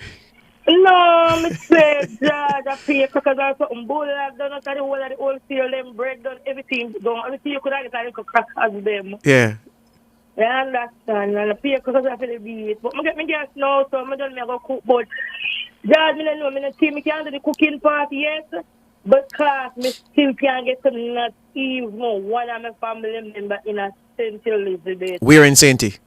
No, me say, Judge, I pay because I something bowl I've done out of the whole of the wholesale, them bread done, everything done. Everything you could have get, I could crack as them.
Yeah.
I understand, and I pay because I feel the beat. But I get me gas now, so I don't go cook. But Judge, me don't know, me don't see me can't do the cooking part, yes. But class, me still can't get to not even one of my family member in a St. Elizabeth.
We're in Sainty.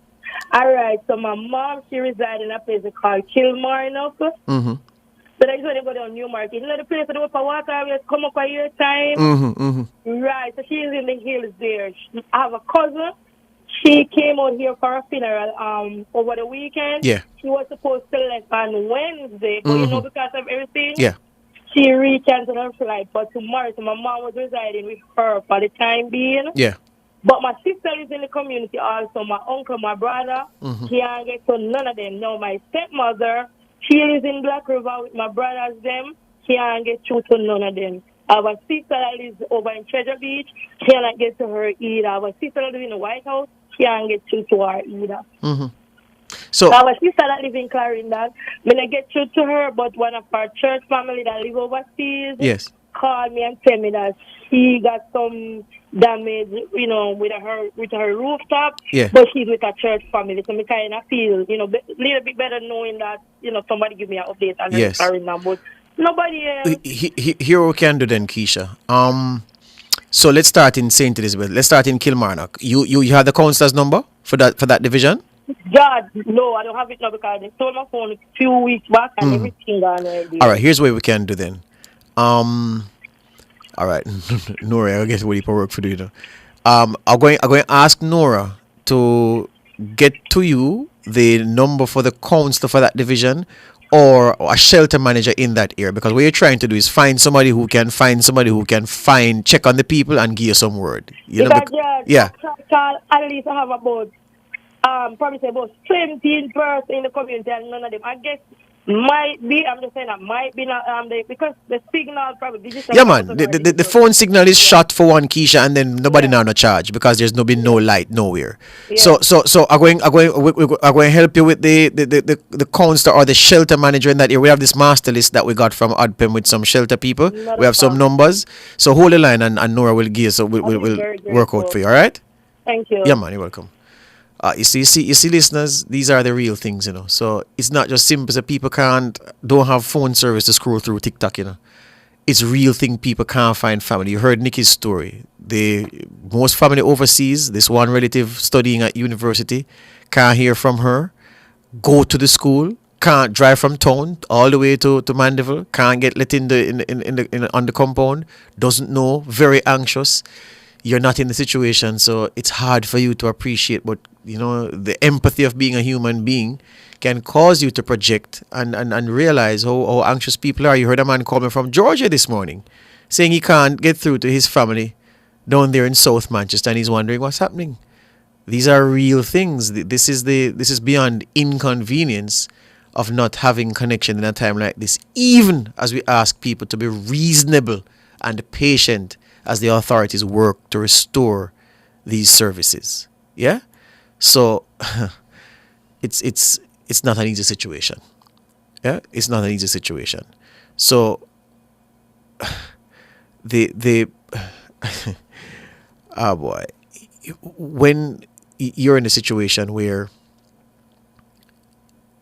Alright, so my mom, she resides in a place called Kilmarnock. So that's when they go down Newmarket. You know the place where they go for water, we come up a year time? Right, so she's in the hills there. I have a cousin. She came out here for a funeral over the weekend.
Yeah.
She was supposed to leave on Wednesday, but you know, because of everything,
yeah,
she recanceled her flight for tomorrow. So my mom was residing with her for the time being.
Yeah.
But my sister is in the community also. My uncle, my brother, she can't get to none of them. Now my stepmother, she lives in Black River with my brothers them. She can't get through to none of them. Our sister that lives over in Treasure Beach, she cannot get to her either. Our sister that lives in the White House, she can't get through to her either.
So
our sister that lives in Clarendon, when I get through to her, but one of our church family that live overseas,
yes,
called me and tell me that she got some damage, you know, with her rooftop.
Yeah.
But she's with a church family, so me kind of feel, you know, a little bit better knowing that, you know, somebody give me an update on
yes,
her Clarendon, but nobody else.
Here we can do then, Keisha. So let's start in St. Elizabeth. Let's start in Kilmarnock. You have the councillor's number for that division?
God, no, I don't have it now because they stole my phone a few weeks back and everything gone already.
All right, here's what we can do then. All right, Nora, I guess what you work for you know. I'm going to ask Nora to get to you the number for the councillor for that division, or a shelter manager in that area, because what you're trying to do is find somebody who can check on the people and give you some word. You know, yeah.
At least I have about probably say about 17 persons in the community, and none of them, I guess, might be. I'm just saying that might be not because the signal probably digital.
Yeah, man. The phone signal is shot for one Keisha, and then nobody now no charge because there's been no light nowhere. So I'm going to help you with the counselor or the shelter manager in that area. We have this master list that we got from Adpem with some shelter people. We have some numbers. So hold the line, and Nora will give. So we'll work out for you. All right.
Thank you.
Yeah, man. You're welcome. You see, listeners, these are the real things, you know. So it's not just simple that people don't have phone service to scroll through TikTok, you know. It's real thing. People can't find family. You heard Nikki's story. Most family overseas. This one relative studying at university can't hear from her. Go to the school. Can't drive from town all the way to Mandeville. Can't get let in on the compound. Doesn't know. Very anxious. You're not in the situation, so it's hard for you to appreciate. But you know, the empathy of being a human being can cause you to project and realize how anxious people are. You heard a man coming from Georgia this morning saying he can't get through to his family down there in South Manchester, and he's wondering what's happening. These are real things. This is beyond inconvenience of not having connection in a time like this, even as we ask people to be reasonable and patient as the authorities work to restore these services. Yeah? So it's not an easy situation. Yeah? It's not an easy situation. So oh boy. When you're in a situation where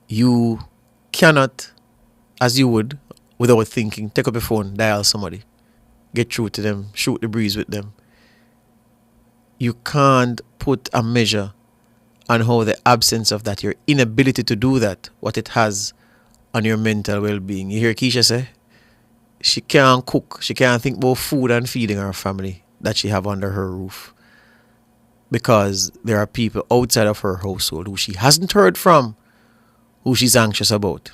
you cannot, as you would, without thinking, take up your phone, dial somebody, get through to them, shoot the breeze with them. You can't put a measure on how the absence of that, your inability to do that, what it has on your mental well-being. You hear Keisha say, she can't cook, she can't think about food and feeding her family that she have under her roof, because there are people outside of her household who she hasn't heard from, who she's anxious about.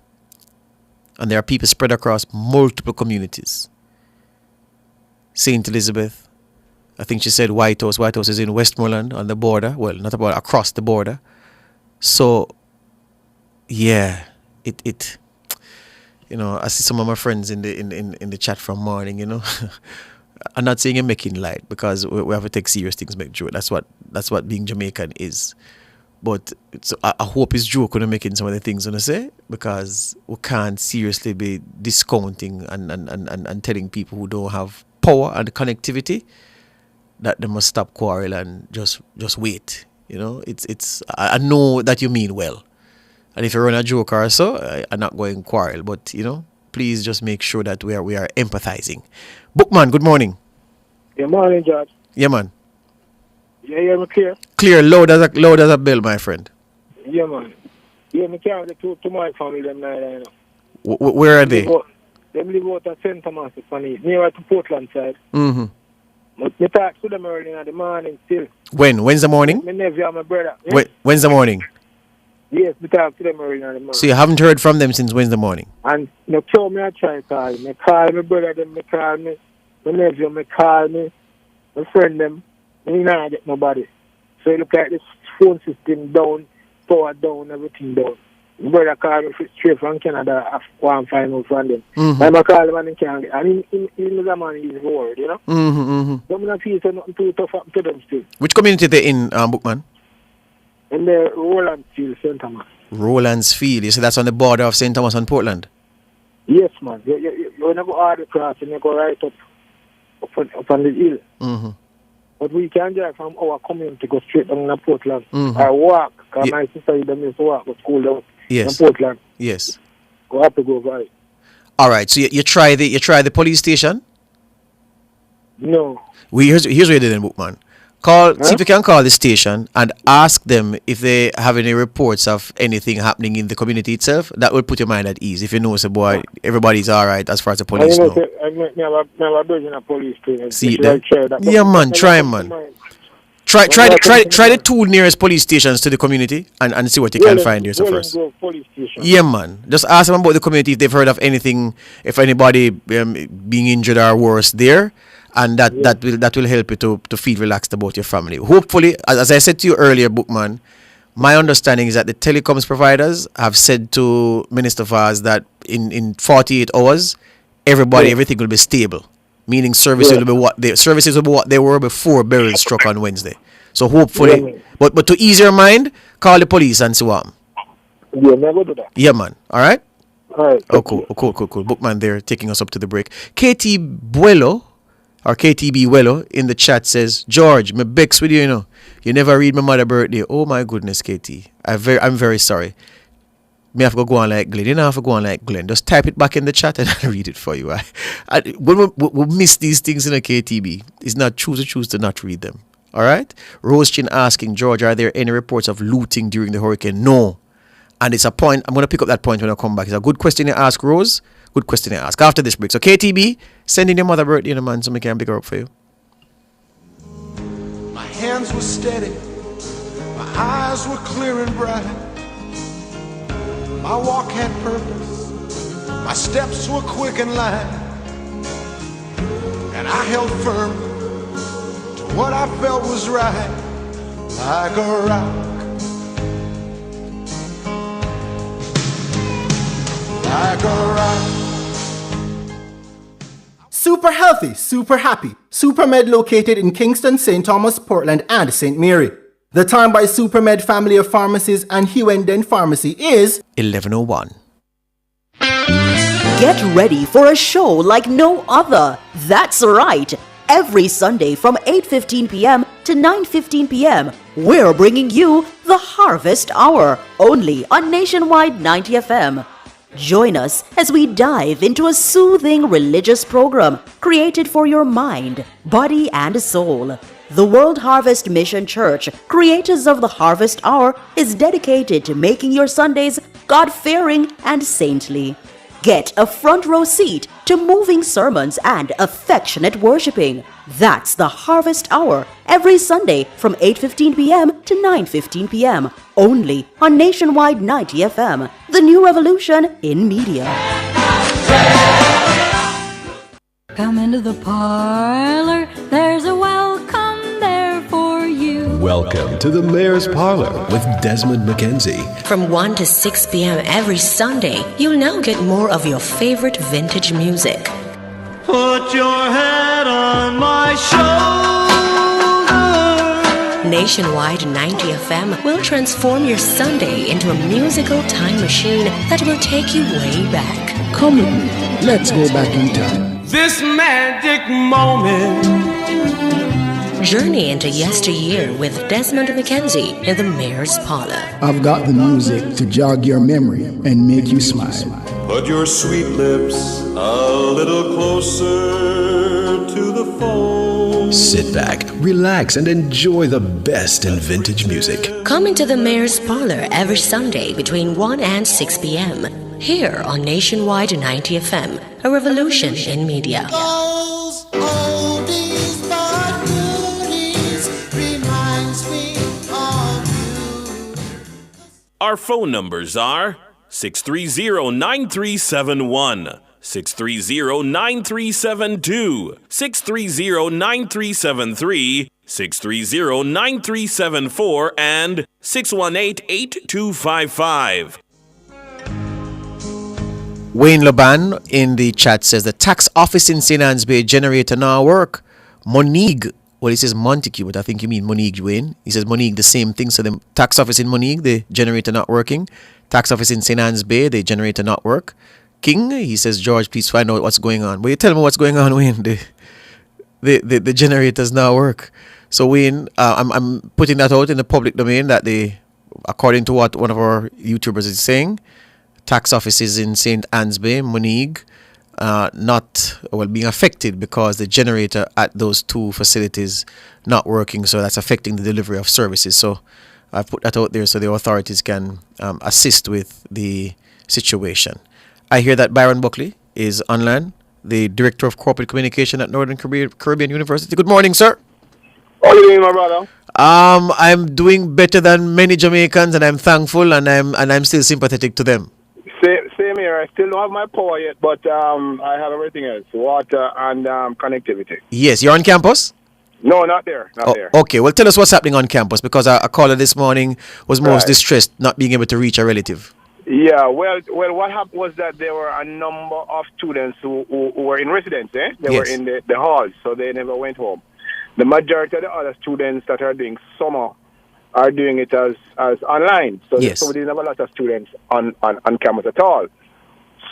And there are people spread across multiple communities. St. Elizabeth, I think she said White House. White House is in Westmoreland on the border. Well, not about across the border. So, yeah, it you know, I see some of my friends in the chat from morning, you know. I'm not saying you're making light, because we have to take serious things make joke. That's what being Jamaican is. But I hope it's joke when I'm making some of the things I say, because we can't seriously be discounting and telling people who don't have power and connectivity that they must stop quarrel and just wait. You know, I know that you mean well, and if you run a joke or so, I'm not going to quarrel. But you know, please just make sure that we are empathizing. Bookman, good morning.
Good morning, George.
Yeah, man.
Yeah, hear me clear?
Clear, loud as a bell, my friend.
Yeah, man. Yeah, me carry the two to my family, them now, you know.
Where are they?
They live out at St. Thomas, near to Portland side.
Mm-hmm.
But me talk to them early in the morning still.
When's the morning?
My nephew and my brother. Yeah?
When's the morning?
Yes, me talk to them early in the morning.
So you haven't heard from them since Wednesday morning?
And no tell me I try to call. Me call my brother, them me call me. My nephew, me call me. My friend, them. Me not get nobody. So you look at this phone system down, power down, everything down. My brother called me straight from Canada. I want to find out from them.
Mm-hmm.
And I call them and he can't get. And in the man is worried, you know.
Mm-hmm.
So I'm not feeling nothing too tough up to them still.
Which community they in, Bookman?
In the Rolandsfield, St. Thomas.
Rolandsfield. You say that's on the border of St. Thomas and Portland?
Yes, man. You never go all across and you go right up on the hill.
Mm-hmm.
But we can drive from our community to go straight down to Portland.
Mm-hmm.
Or walk, because my sister them used to walk to school down in Portland.
Yes.
Go have to go right.
All right. So you try the police station?
No.
Here's what you do then, Bookman. See if you can call the station and ask them if they have any reports of anything happening in the community itself. That will put your mind at ease. If you know, say, boy, everybody's all right as far as the police know.
I have a bridge in a police station.
See that? Yeah, man. Try, man. Try the two nearest police stations to the community and see what you can find there. So first,
Police station.
yeah, man. Just ask them about the community if they've heard of anything, if anybody being injured or worse there, and that will help you to feel relaxed about your family. Hopefully, as I said to you earlier, Bookman, my understanding is that the telecoms providers have said to Minister Vaz that in 48 hours, everything will be stable. Meaning services will be what they were before Beryl struck on Wednesday. So hopefully, but to ease your mind, call the police and see what.
Yeah, never do that.
Yeah, man. All right.
All right.
Oh, cool. Bookman there taking us up to the break. KT Buelo or KTB Buelo in the chat says, George, me bex with you, you know. You never read my mother's birthday. Oh my goodness, KT. I'm very sorry. Me have to go on like Glenn. You don't have to go on like Glenn. Just type it back in the chat and I'll read it for you. When we miss these things in a KTB, it's not choose to not read them. All right? Rose Chin asking, George, are there any reports of looting during the hurricane? No. And it's a point. I'm going to pick up that point when I come back. It's a good question to ask, Rose. Good question to ask. After this break. So KTB, send in your mother's birthday, man, so we can pick her up for you.
My hands were steady. My eyes were clear and bright. My walk had purpose, my steps were quick and light, and I held firm to what I felt was right, like a rock, like a rock.
Super healthy, super happy. SuperMed located in Kingston, St. Thomas, Portland, and St. Mary. The time by SuperMed family of pharmacies and Hughes Pharmacy is
11:01.
Get ready for a show like no other. That's right. Every Sunday from 8:15 p.m. to 9:15 p.m., we're bringing you the Harvest Hour, only on Nationwide 90 FM. Join us as we dive into a soothing religious program created for your mind, body, and soul. The World Harvest Mission Church, creators of the Harvest Hour, is dedicated to making your Sundays God-fearing and saintly. Get a front row seat to moving sermons and affectionate worshiping. That's the Harvest Hour, every Sunday from 8:15 p.m. to 9:15 p.m. only on Nationwide 90 FM, the new revolution in media.
Come into the parlor, there's a welcome there for you.
Welcome to the Mayor's Parlor with Desmond McKenzie.
From 1 to 6 p.m. every Sunday, you'll now get more of your favorite vintage music.
Put your head on my shoulder.
Nationwide 90 FM will transform your Sunday into a musical time machine that will take you way back.
Come with me. Let's go back in time.
This magic moment.
Journey into yesteryear with Desmond McKenzie in the Mayor's Parlor.
I've got the music to jog your memory and make you smile.
Put your sweet lips a little closer to the phone.
Sit back, relax, and enjoy the best in vintage music.
Come into the Mayor's Parlor every Sunday between 1 and 6 p.m. here on Nationwide 90 FM, a revolution in media.
Our phone numbers are 630-9371, 630-9372, 630-9373, 630-9374, and 618-8255.
Wayne Laban in the chat says the tax office in St. Anne's Bay generator now work. Monique, well, he says Montague, but I think you mean Monique, Wayne. He says Monique, the same thing. So the tax office in Monique, the generator not working. Tax office in St. Anne's Bay, the generator not work. King, he says, George, please find out what's going on. Will you tell me what's going on, Wayne? The generators now work. So Wayne, I'm putting that out in the public domain that according to what one of our YouTubers is saying, tax offices in St. Anne's Bay, Monique, being affected because the generator at those two facilities not working, so that's affecting the delivery of services. So I've put that out there so the authorities can assist with the situation. I hear that Byron Buckley is online, the Director of Corporate Communication at Northern Caribbean University. Good morning, sir.
How are you doing, my brother?
I'm doing better than many Jamaicans, and I'm thankful, and I'm still sympathetic to them.
Same here. I still don't have my power yet, but I have everything else: water and connectivity.
Yes, you're on campus?
No, not there. Not there.
Okay, well, tell us what's happening on campus, because a caller this morning was most
Right.
distressed not being able to reach a relative.
Yeah, well, what happened was that there were a number of students who were in residence, They were
Yes.
in the halls, so they never went home. The majority of the other students that are doing summer are doing it as online. So,
Yes.
so we didn't have a lot of students on campus at all.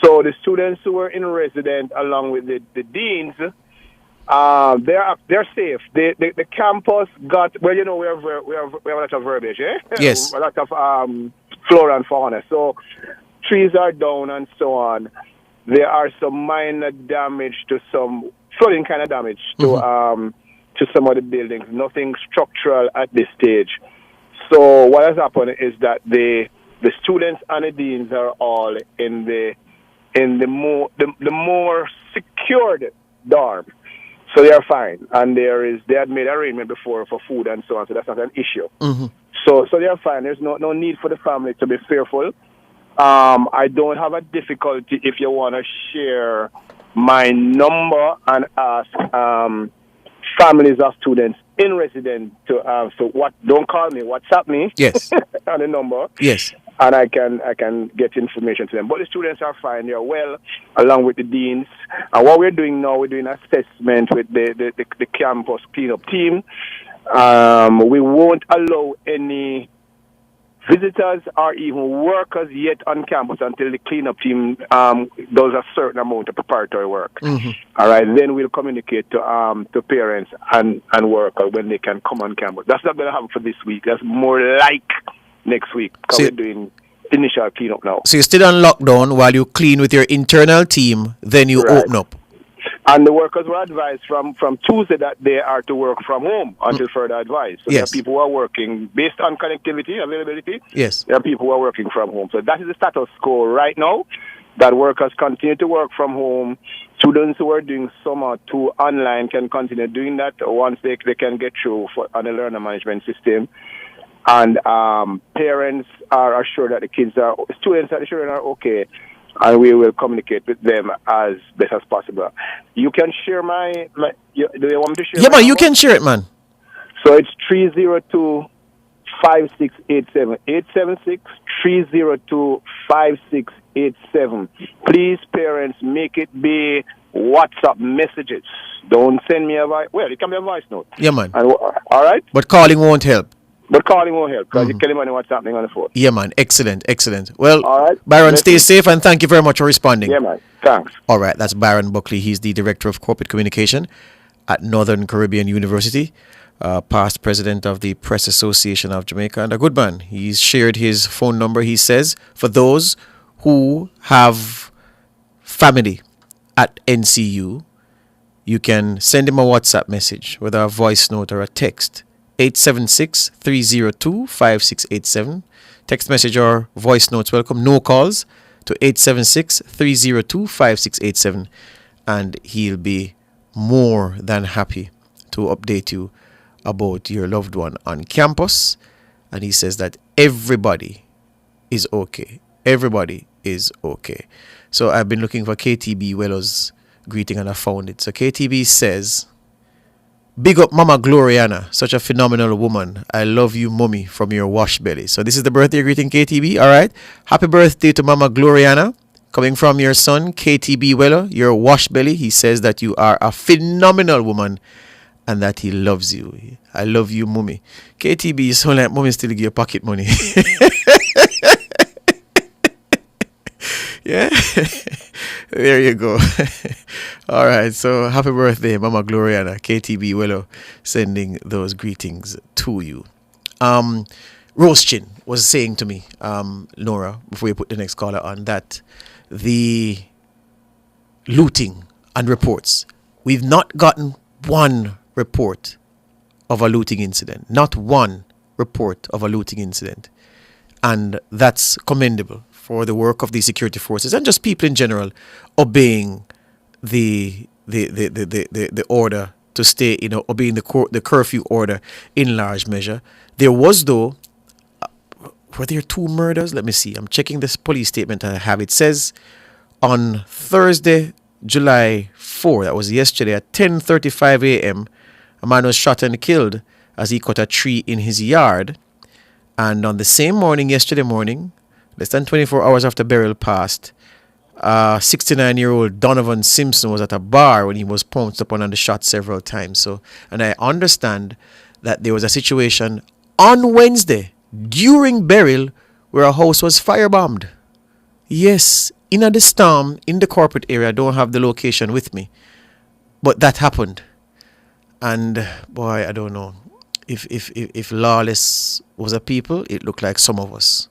So the students who were in residence along with the deans, they're safe. The campus got, well, we have a lot of verbiage,
Yes.
a lot of flora and fauna. So trees are down and so on. There are some minor damage to some flooding kind of damage to some of the buildings. Nothing structural at this stage. So what has happened is that the students and the deans are all in the more secured dorm. So they are fine, and they had made arrangement before for food and so on. So that's not an issue. So they are fine. There's no need for the family to be fearful. I don't have a difficulty if you want to share my number and ask families of students in residence to don't call me, WhatsApp me.
Yes.
On the number.
Yes.
And I can get information to them. But the students are fine. They're well, along with the deans. And what we're doing now, we're doing assessment with the campus cleanup team. We won't allow any visitors or even workers yet on campus until the cleanup team does a certain amount of preparatory work. All right, then we'll communicate to parents and workers when they can come on campus. That's not going to happen for this week. That's more like next week, because we're doing initial cleanup now.
So you're still on lockdown while you clean with your internal team, then you open up.
And the workers were advised from Tuesday that they are to work from home until further advice. So
Yes.
there are people who are working based on connectivity, availability.
Yes.
There are people who are working from home. So that is the status quo right now, that workers continue to work from home. Students who are doing summer 2 online can continue doing that once they can get through on the learner management system. And parents are assured that students and the children are okay, and we will communicate with them as best as possible. You can share do you want me to share?
Yeah, man, you can share it, man.
So it's 302-5687. 876-302-5687. Please, parents, make it be WhatsApp messages. Don't send me a voice. Well, it can be a voice note.
Yeah, man.
And, all right?
But calling won't help.
But calling won't help, because you tell him what's happening on the phone.
Yeah, man. Excellent, excellent. Well,
All right.
Byron, stay safe, and thank you very much for responding.
Yeah, man. Thanks.
All right, that's Byron Buckley. He's the Director of Corporate Communication at Northern Caribbean University, past president of the Press Association of Jamaica, and a good man. He's shared his phone number. He says, for those who have family at NCU, you can send him a WhatsApp message, whether a voice note or a text. 876-302-5687. Text message or voice notes welcome. No calls to 876-302-5687. And he'll be more than happy to update you about your loved one on campus. And he says that everybody is okay. Everybody is okay. So I've been looking for KTB Wello's greeting and I found it. So KTB says, big up Mama Gloriana, such a phenomenal woman. I love you, mommy, from your wash belly. So this is the birthday greeting, KTB. All right. Happy birthday to Mama Gloriana. Coming from your son, KTB Weller, your wash belly. He says that you are a phenomenal woman and that he loves you. I love you, mommy. KTB, you sound like mommy still give you pocket money. Yeah. There you go. All right. So happy birthday, Mama Gloriana. KTB Wello sending those greetings to you. Roastin was saying to me, Nora, before you put the next caller on, that the looting and reports, we've not gotten one report of a looting incident. Not one report of a looting incident. And that's commendable for the work of the security forces and just people in general obeying the order to stay, obeying the curfew order in large measure. There was, though, were there 2 murders? Let me see. I'm checking this police statement I have. It says on Thursday, July 4, that was yesterday, at 10:35 a.m., a man was shot and killed as he cut a tree in his yard. And on the same morning, yesterday morning, less than 24 hours after burial passed, 69-year-old Donovan Simpson was at a bar when he was pounced upon and shot several times. So, and I understand that there was a situation on Wednesday during burial where a house was firebombed. Yes, in the storm in the corporate area. I don't have the location with me, but that happened. And boy, I don't know if lawless was a people. It looked like some of us.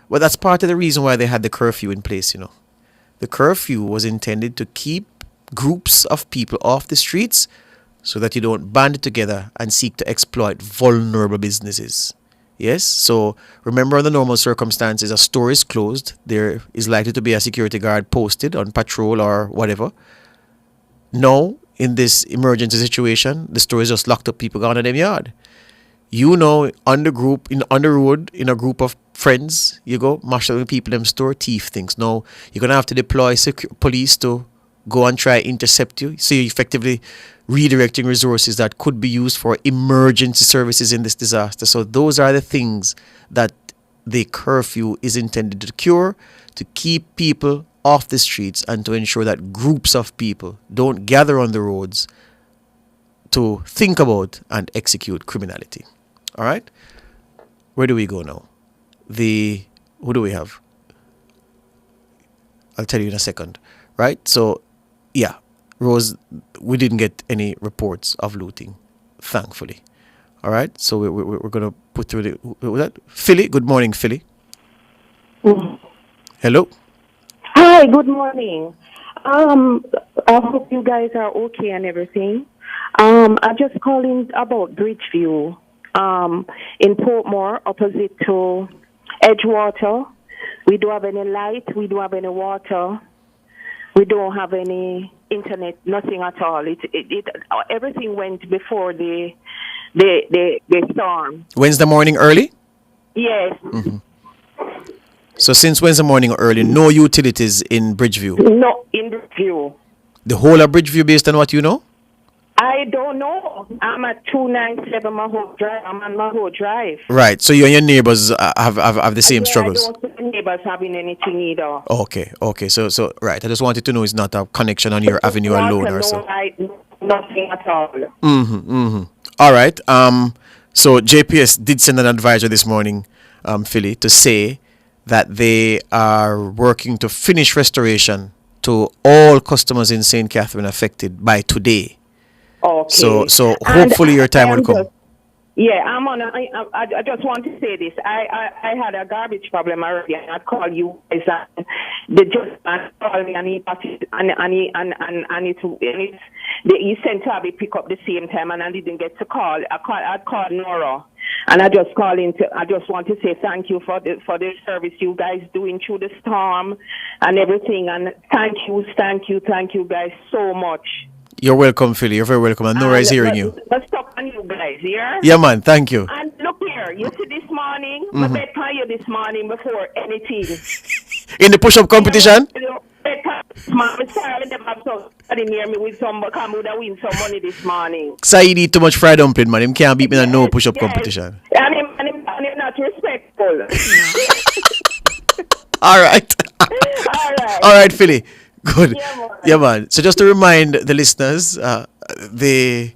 But that's part of the reason why they had the curfew in place. The curfew was intended to keep groups of people off the streets so that you don't band together and seek to exploit vulnerable businesses. Yes, so remember, under normal circumstances, a store is closed. There is likely to be a security guard posted on patrol or whatever. Now, in this emergency situation, the store is just locked up, people gone in them yard. On the road, in a group of friends, you go, mash up the people in them store, thief things. Now, you're going to have to deploy police to go and try intercept you. So you're effectively redirecting resources that could be used for emergency services in this disaster. So those are the things that the curfew is intended to cure, to keep people off the streets and to ensure that groups of people don't gather on the roads to think about and execute criminality. All right? Where do we go now? Who do we have? I'll tell you in a second. Right? So, yeah. Rose, we didn't get any reports of looting, thankfully. All right, so we're going to put through that. Philly, good morning, Philly. Hello.
Hi, good morning. I hope you guys are okay and everything. I'm just calling about Bridgeview in Portmore, opposite to Edgewater. We don't have any light, we don't have any water. We don't have any internet, nothing at all. Everything went before the storm.
Wednesday morning early?
Yes.
Mm-hmm. So since Wednesday morning early, no utilities in Bridgeview?
No, in Bridgeview.
The whole of Bridgeview based on what you know?
I don't know. I'm at 297 Maho Drive. I'm on Maho Drive.
Right. So you and your neighbors have the same struggles?
I don't see the neighbors having anything either.
Okay. So right. I just wanted to know it's not a connection on your avenue alone or so.
Nothing at all.
All right. So JPS did send an advisor this morning, Philly, to say that they are working to finish restoration to all customers in St. Catherine affected by today.
Okay.
So hopefully your time will come.
I'm on. I just want to say this. I had a garbage problem already, and I called you guys. The gentleman called me, and he sent to Abby pick up the same time, and I didn't get to call. I called Nora, and I just called in. I just want to say thank you for the service you guys doing through the storm and everything, and thank you guys so much.
You're welcome, Philly. You're very welcome. And Nora is hearing you.
Let's talk on you guys, yeah?
Yeah, man. Thank you.
And look here. You see this morning? I bet on you this morning before anything.
In the push-up competition?
I'm sorry, them have somebody near me with some, but I would have win some money this morning.
Said eat too much fried dumpling, man. Him can't beat me in no push-up competition.
And him not respectful.
All right. All right, Philly. Good. Yeah, man. So just to remind the listeners, the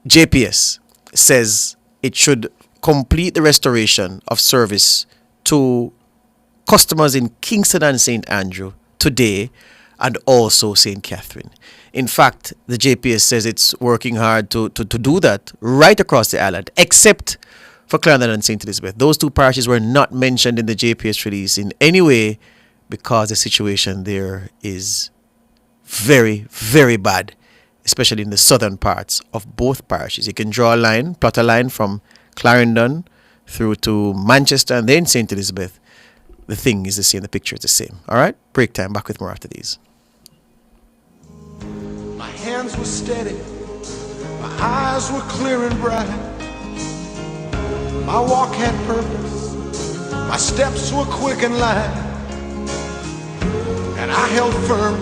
JPS says it should complete the restoration of service to customers in Kingston and St. Andrew today and also St. Catherine. In fact, the JPS says it's working hard to do that right across the island, except for Clarendon and St. Elizabeth. Those two parishes were not mentioned in the JPS release in any way, because the situation there is very, very bad, especially in the southern parts of both parishes. You can draw a line, plot a line from Clarendon through to Manchester and then St. Elizabeth. The thing is the same, the picture is the same. All right, break time, back with more after these.
My hands
hands were steady, my eyes were clear and bright. My walk had purpose, my steps were quick and light, and I held firm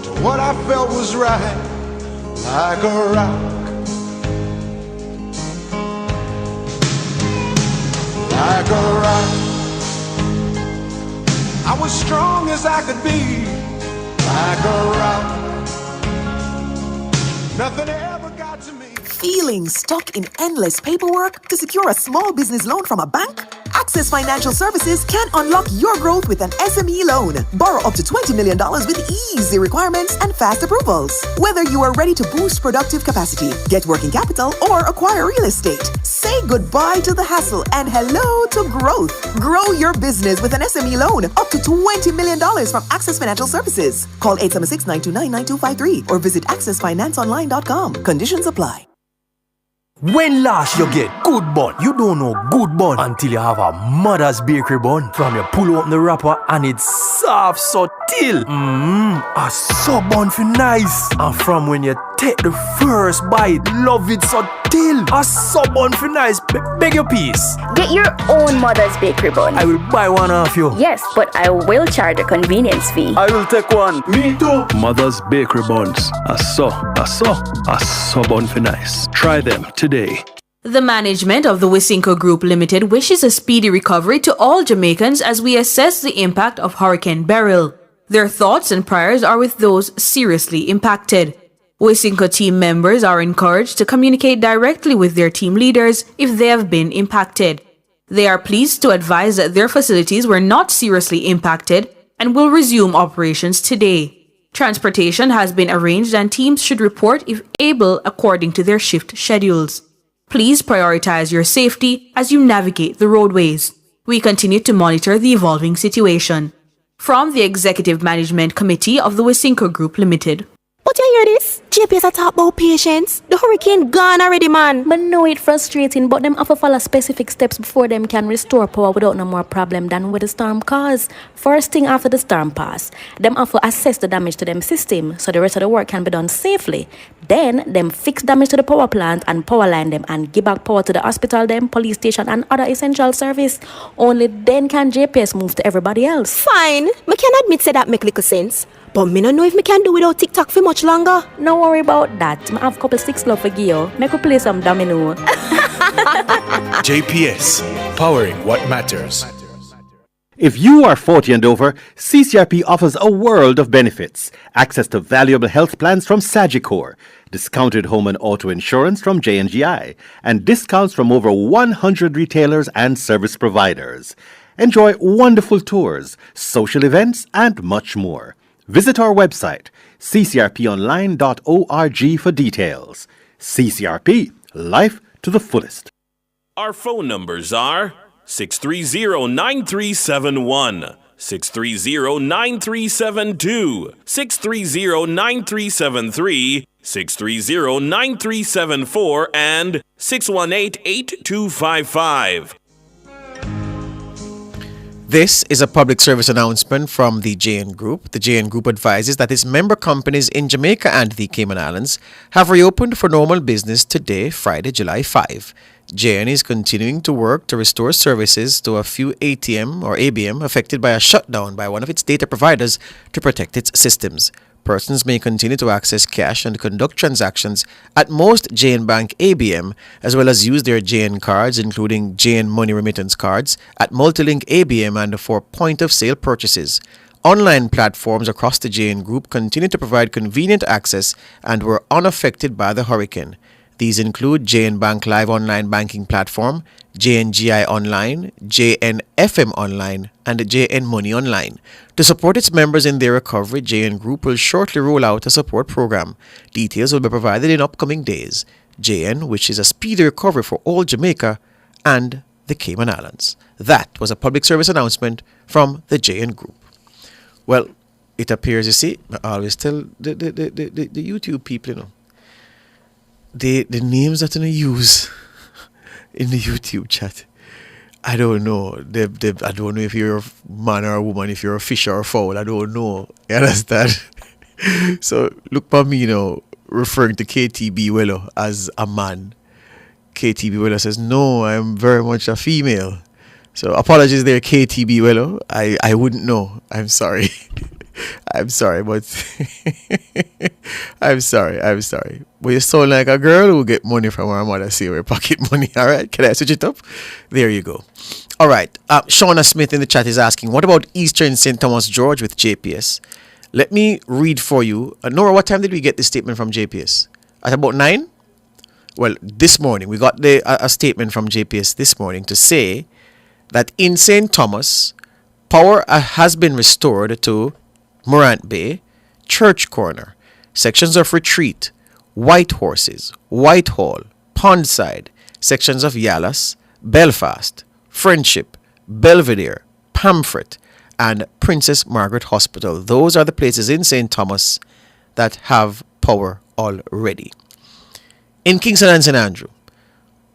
to what I felt was right, like a rock, like a rock. I was strong as I could be, like a rock. Nothing ever got to me.
Feeling stuck in endless paperwork to secure a small business loan from a bank? Access Financial Services can unlock your growth with an SME loan. Borrow up to $20 million with easy requirements and fast approvals. Whether you are ready to boost productive capacity, get working capital, or acquire real estate, say goodbye to the hassle and hello to growth. Grow your business with an SME loan up to $20 million from Access Financial Services. Call 876-929-9253 or visit accessfinanceonline.com. Conditions apply.
When last you get good bun, you don't know good bun until you have a mother's bakery bun. From you pull open the wrapper and it's soft so till. A sub bun for nice. And from when you take the first bite, love it so till. A sub bun for nice. Beg your piece.
Get your own mother's bakery bun.
I will buy one off you.
Yes, but I will charge a convenience fee.
I will take one. Me too. Mother's bakery buns. A sub bun for nice. Try them today.
The management of the Wisynco Group Limited wishes a speedy recovery to all Jamaicans as we assess the impact of Hurricane Beryl. Their thoughts and prayers are with those seriously impacted. Wisynco team members are encouraged to communicate directly with their team leaders if they have been impacted. They are pleased to advise that their facilities were not seriously impacted and will resume operations today. Transportation has been arranged and teams should report if able according to their shift schedules. Please prioritize your safety as you navigate the roadways. We continue to monitor the evolving situation. From the Executive Management Committee of the Wisynco Group Limited.
But you hear this? JPS a talk about patience. The hurricane gone already, man.
But know it's frustrating, but them have to follow specific steps before them can restore power without no more problem than what the storm caused. First thing after the storm pass, them have to assess the damage to them system so the rest of the work can be done safely. Then, them fix damage to the power plant and power line them and give back power to the hospital them, police station and other essential service. Only then can JPS move to everybody else.
Fine. Me can admit say that make little sense. But me don't know if me can do without TikTok for much longer.
No worry about that. I have a couple sticks love for you. Make we play some domino.
JPS, powering what matters.
If you are 40 and over, CCRP offers a world of benefits. Access to valuable health plans from Sagicor, discounted home and auto insurance from J&GI, and discounts from over 100 retailers and service providers. Enjoy wonderful tours, social events, and much more. Visit our website, ccrponline.org for details. CCRP, life to the fullest.
Our phone numbers are 630-9371, 630-9372, 630-9373, 630-9374, and 618-8255.
This is a public service announcement from the JN Group. The JN Group advises that its member companies in Jamaica and the Cayman Islands have reopened for normal business today, Friday, July 5. JN is continuing to work to restore services to a few ATM or ABM affected by a shutdown by one of its data providers to protect its systems. Persons may continue to access cash and conduct transactions at most JN Bank ABM, as well as use their JN cards, including JN Money Remittance cards, at Multilink ABM and for point-of-sale purchases. Online platforms across the JN Group continue to provide convenient access and were unaffected by the hurricane. These include JN Bank Live Online Banking Platform, JNGI Online, JN FM Online, and JN Money Online. To support its members in their recovery, JN Group will shortly roll out a support program. Details will be provided in upcoming days. JN wishes a speedy recovery for all Jamaica and the Cayman Islands. That was a public service announcement from the JN Group. Well, it appears, you see, I always tell the YouTube people, you know, the names that they use in the YouTube chat, I don't know. I don't know if you're a man or a woman, if you're a fish or a fowl. I don't know. You understand? So look for me, referring to KTB Wello as a man. KTB Wello says, no, I'm very much a female. So apologies there, KTB Wello. I wouldn't know. I'm sorry. I'm sorry, but I'm sorry. But you sound like a girl who get money from her mother, see her pocket money. All right, can I switch it up? There you go. All right. Shauna Smith in the chat is asking, what about Eastern St. Thomas George with JPS? Let me read for you. Nora, what time did we get this statement from JPS? At about 9? Well, this morning we got a statement from JPS this morning to say that in St. Thomas, power has been restored to Morant Bay, Church Corner, sections of Retreat, White Horses, Whitehall, Pondside, sections of Yallas, Belfast, Friendship, Belvedere, Pamphret, and Princess Margaret Hospital. Those are the places in St. Thomas that have power already. In Kingston and St. Andrew,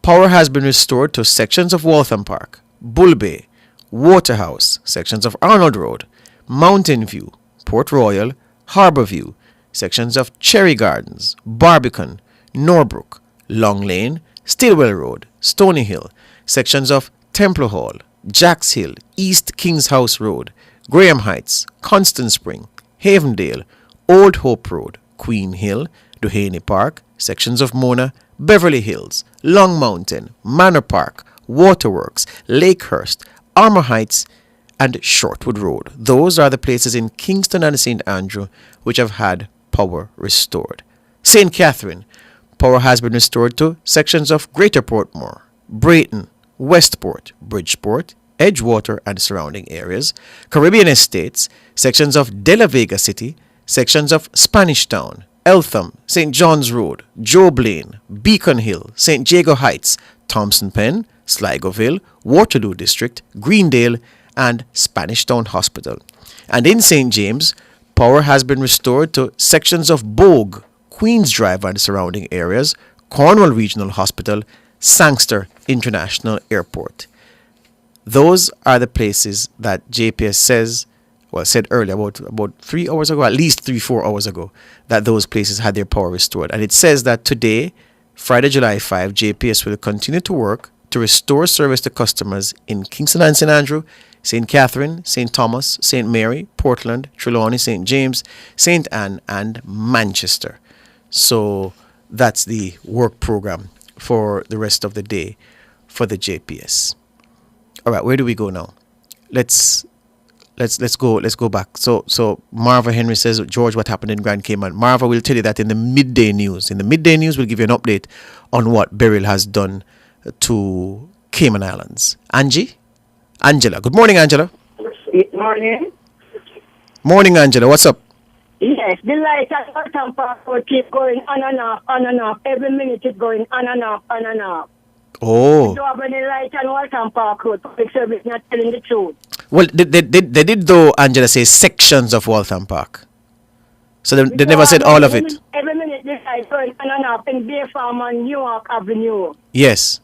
power has been restored to sections of Waltham Park, Bull Bay, Waterhouse, sections of Arnold Road, Mountain View, Port Royal, Harbour View, sections of Cherry Gardens, Barbican, Norbrook, Long Lane, Stillwell Road, Stony Hill, sections of Temple Hall, Jacks Hill, East Kings House Road, Graham Heights, Constant Spring, Havendale, Old Hope Road, Queen Hill, Duhaney Park, sections of Mona, Beverly Hills, Long Mountain, Manor Park, Waterworks, Lakehurst, Armour Heights, and Shortwood Road. Those are the places in Kingston and St. Andrew which have had power restored. St. Catherine, power has been restored to sections of Greater Portmore, Brayton, Westport, Bridgeport, Edgewater and surrounding areas, Caribbean Estates, sections of De La Vega City, sections of Spanish Town, Eltham, St. John's Road, Job Lane, Beacon Hill, St. Jago Heights, Thompson Pen, Sligoville, Waterloo District, Greendale, and Spanish Town Hospital. And in St. James, power has been restored to sections of Bogue, Queens Drive and surrounding areas, Cornwall Regional Hospital, Sangster International Airport. Those are the places that JPS said earlier, about 3 hours ago, at least 3-4 hours ago, that those places had their power restored. And it says that today, Friday, July 5, JPS will continue to work to restore service to customers in Kingston and St. Andrew, St. Catherine, St. Thomas, St. Mary, Portland, Trelawney, St. James, St. Anne, and Manchester. So that's the work program for the rest of the day for the JPS. All right, where do we go now? Let's go back. So Marva Henry says, George, what happened in Grand Cayman? Marva will tell you that in the midday news. In the midday news, we'll give you an update on what Beryl has done to Cayman Islands. Angela. Good morning, Angela.
Good morning.
Morning, Angela. What's up?
Yes, the light at Waltham Park will keep going on and off, on and off. Every minute it's going on and off, on and off.
Oh.
You don't have any light on Waltham Park Road. Public service not telling the truth.
Well, they did though, Angela, say sections of Waltham Park. So they never said all of it.
Every minute the light going on and off in Bay Farm on New York Avenue.
Yes.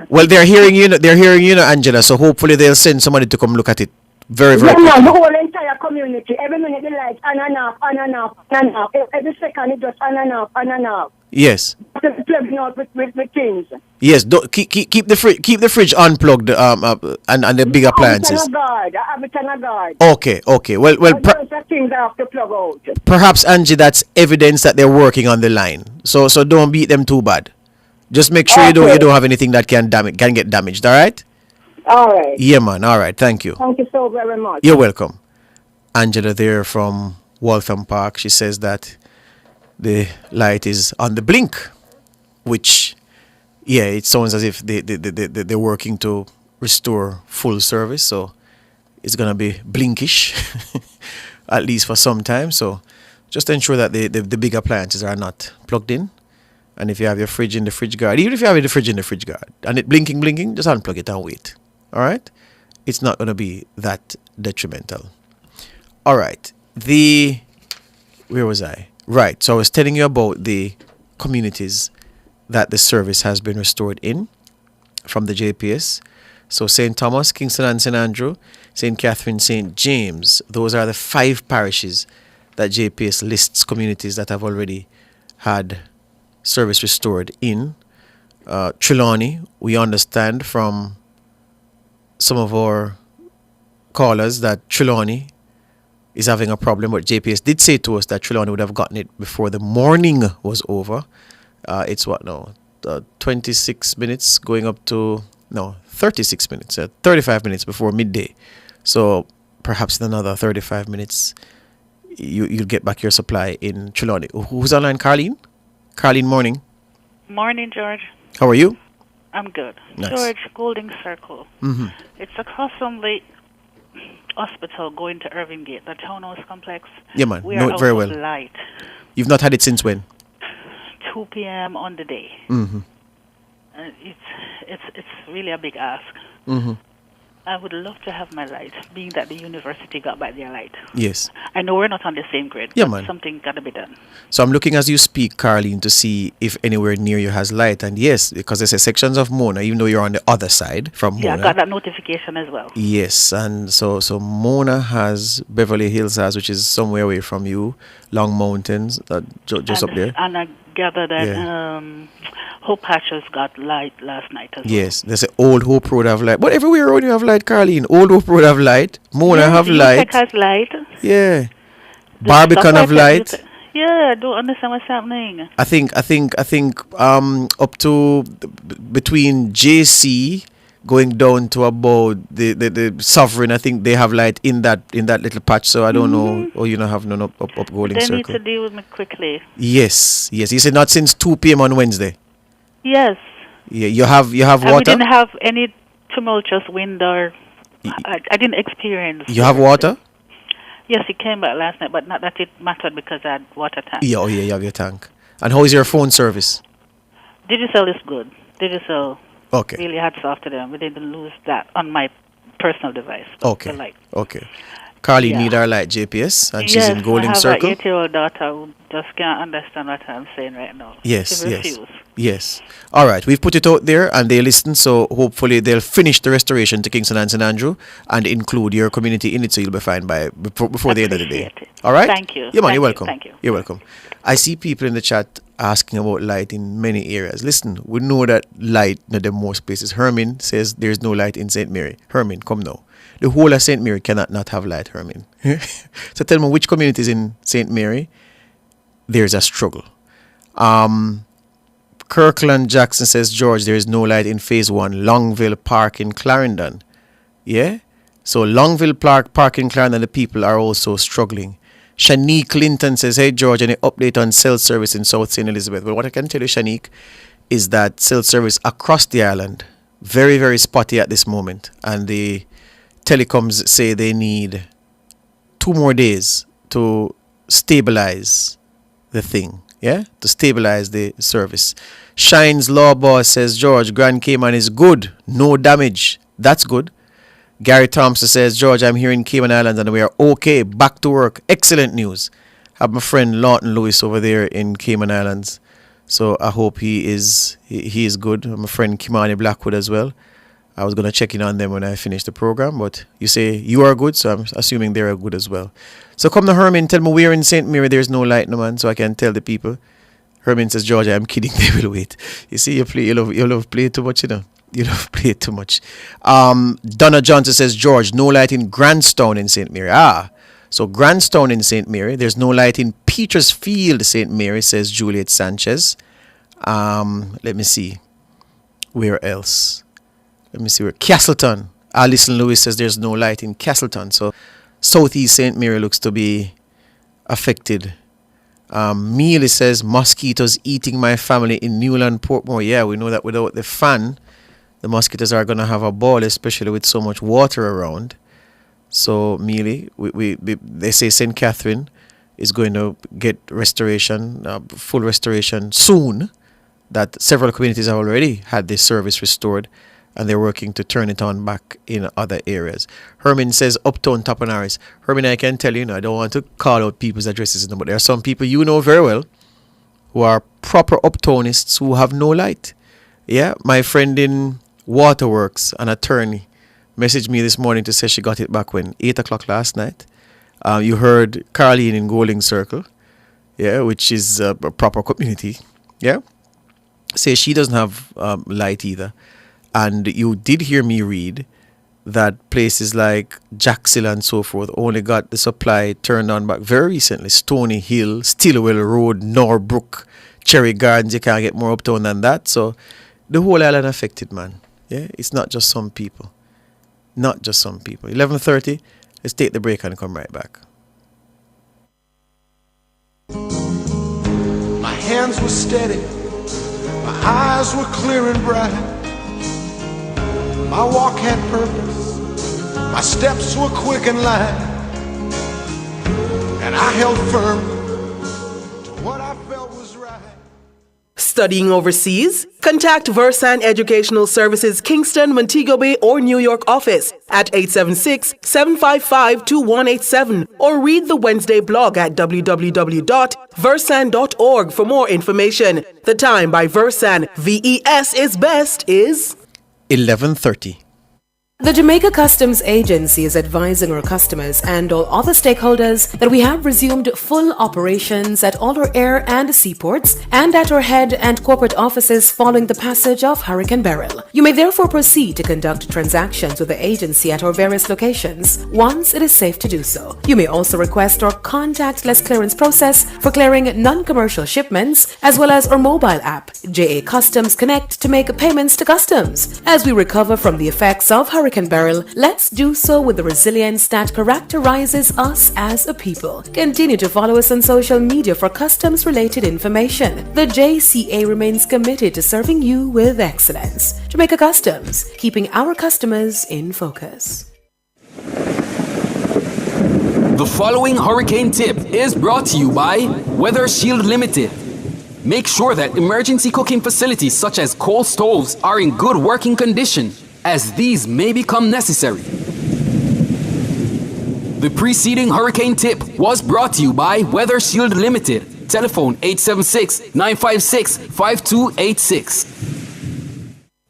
Well, they're hearing you, Angela, so hopefully they'll send somebody to come look at it very, very quickly.
The whole entire community. Every minute the light on and off, on and off, on and off. Every second it just on and off, on and off.
Yes.
Plugging out with things.
Yes, keep the fridge unplugged and the big appliances.
I have it on a guard.
Okay. Well,
things I have to plug out.
Perhaps, Angie, that's evidence that they're working on the line. So don't beat them too bad. Just make sure you don't have anything that can get damaged. All right.
All right.
Yeah, man. All right. Thank you.
Thank you so very much.
You're welcome. Angela there from Waltham Park. She says that the light is on the blink, which, yeah, it sounds as if they're working to restore full service. So it's going to be blinkish, at least for some time. So just ensure that the big appliances are not plugged in. And if you have your fridge in the fridge guard, even if you have the fridge in the fridge guard and it blinking, just unplug it and wait. All right? It's not going to be that detrimental. All right. Where was I? Right. So I was telling you about the communities that the service has been restored in from the JPS. So St. Thomas, Kingston and St. Andrew, St. Catherine, St. James. Those are the 5 parishes that JPS lists communities that have already had service restored in. Trelawney, we understand from some of our callers that Trelawney is having a problem, but JPS did say to us that Trelawney would have gotten it before the morning was over. It's what now? 26 minutes going up to, 36 minutes, 35 minutes before midday. So perhaps in another 35 minutes, you'll get back your supply in Trelawney. Who's online? Carlene? Carlene, morning.
Morning, George.
How are you?
I'm good.
Nice.
George, Golding Circle.
Mm-hmm.
It's across from the hospital going to Irving Gate, the townhouse complex.
Yeah, man.
We
Know
are
it very
out
well.
of light.
You've not had it since when?
2 p.m. on the day.
Mm-hmm.
It's really a big ask.
Mm-hmm.
I would love to have my light, being that the university got back their light.
Yes.
I know we're not on the same grid,
Yeah,
but
man.
something got to be done.
So I'm looking as you speak, Carlene, to see if anywhere near you has light. And yes, because there's sections of Mona, even though you're on the other side from Mona.
Yeah, I got that notification as well.
Yes, and so Mona has, Beverly Hills has, which is somewhere away from you, Long Mountains, just up there.
And I gather that
Yeah.
Hope Patches got light last night as
Yes, there's an Old Hope Road have light. But everywhere around you have light, Carlene. Old Hope Road have light. Mona
well.
have
The
light.
UTEC has light.
Yeah. Barbican have light.
Yeah, I don't understand what's happening.
I think up to between JC going down to about the Sovereign, I think they have light in that little patch. So I don't know, or you don't have none up Golding
They
Circle.
need to deal with me quickly.
Yes. You said not since 2 p.m. on Wednesday.
Yes.
Yeah, you have
And
water.
we didn't have any tumultuous wind or I didn't experience.
You have water.
Yes, it came back last night, but not that it mattered because I had water tank.
Yeah, you have your tank. And how is your phone service?
Digicel is good. Digicel.
Okay.
Really hats off to them. We didn't lose that on my personal device.
Okay.
The light.
Okay. Carly
Yeah.
need our light GPS, and
yes,
she's in Golding
I have
Circle.
an 8-year-old daughter who just can't understand what I'm saying right now.
Yes,
She
yes,
refuse.
yes. All right, we've put it out there, and they listen. So hopefully they'll finish the restoration to Kingston and St Andrew, and include your community in it, so you'll be fine by before the end of the day. All right.
Thank you.
Yeah, man.
Thank
You're
you.
welcome.
Thank you.
You're welcome. I see people in the chat asking about light in many areas. Listen, we know that light in the most places. Hermin says there's no light in St. Mary. Hermin, come now. The whole of St. Mary cannot not have light, Hermin. So tell me which communities in St. Mary there's a struggle. Kirkland Jackson says, George, there is no light in phase 1, Longville Park in Clarendon. Yeah? So Longville Park in Clarendon, the people are also struggling. Shanique Clinton says, hey, George, any update on cell service in South St. Elizabeth? Well, what I can tell you, Shanique, is that cell service across the island, very, very spotty at this moment. And the telecoms say they need 2 more days to stabilize the thing. Yeah? To stabilize the service. Shines Law Boss says, George, Grand Cayman is good. No damage. That's good. Gary Thompson says, George, I'm here in Cayman Islands and we are okay. Back to work. Excellent news. I have my friend Lawton Lewis over there in Cayman Islands. So I hope he is good. My friend Kimani Blackwood as well. I was going to check in on them when I finish the program, but you say you are good, so I'm assuming they are good as well. So come to Herman, tell me where in St. Mary there's no light, no man, so I can tell the people. Herman says, George, I'm kidding, they will wait. You see, you love play too much, you know. You love play too much. Donna Johnson says, George, no light in Grandstown in St. Mary. So Grandstown in St. Mary. There's no light in Petersfield, St. Mary, says Juliet Sanchez. Let me see. Where else? Let me see where. Castleton. Alison Lewis says there's no light in Castleton. So Southeast St. Mary looks to be affected. Mealy says mosquitoes eating my family in Newland, Portmore. Yeah, we know that without the fan, the mosquitoes are going to have a ball, especially with so much water around. So Mealy, they say St. Catherine is going to get restoration, full restoration soon. That several communities have already had this service restored, and they're working to turn it on back in other areas. Herman says Uptown Tappanaris. Herman, I can tell you, I don't want to call out people's addresses, but there are some people you know very well who are proper uptownists who have no light. Yeah, my friend in Waterworks, an attorney, messaged me this morning to say she got it back when 8 o'clock last night, You heard Caroline in Golding Circle, yeah, which is a proper community, yeah. Say she doesn't have light either. And you did hear me read that places like Jacksonville and so forth only got the supply turned on back very recently. Stony Hill, Stillwell Road, Norbrook, Cherry Gardens, you can't get more uptown than that. So the whole island affected, man. Yeah, it's not just some people. Not just some people. 11:30, let's take the break and come right back.
My hands were steady, my eyes were clear and bright. My walk had purpose, my steps were quick and light, and I held firm to what I felt was right.
Studying overseas? Contact Versan Educational Services Kingston, Montego Bay, or New York office at 876-755-2187 or read the Wednesday blog at www.versan.org for more information. The time by Versan, VES is best, is
11:30.
The Jamaica Customs Agency is advising our customers and all other stakeholders that we have resumed full operations at all our air and seaports and at our head and corporate offices following the passage of Hurricane Beryl. You may therefore proceed to conduct transactions with the agency at our various locations once it is safe to do so. You may also request our contactless clearance process for clearing non-commercial shipments, as well as our mobile app, JA Customs Connect, to make payments to customs. As we recover from the effects of Hurricane Beryl, let's do so with the resilience that characterizes us as a people. Continue to follow us on social media for customs-related information. The JCA remains committed to serving you with excellence. Jamaica Customs, keeping our customers in focus.
The following hurricane tip is brought to you by Weather Shield Limited. Make sure that emergency cooking facilities such as coal stoves are in good working condition, as these may become necessary. The preceding hurricane tip was brought to you by Weather Shield Limited. Telephone 876-956-5286.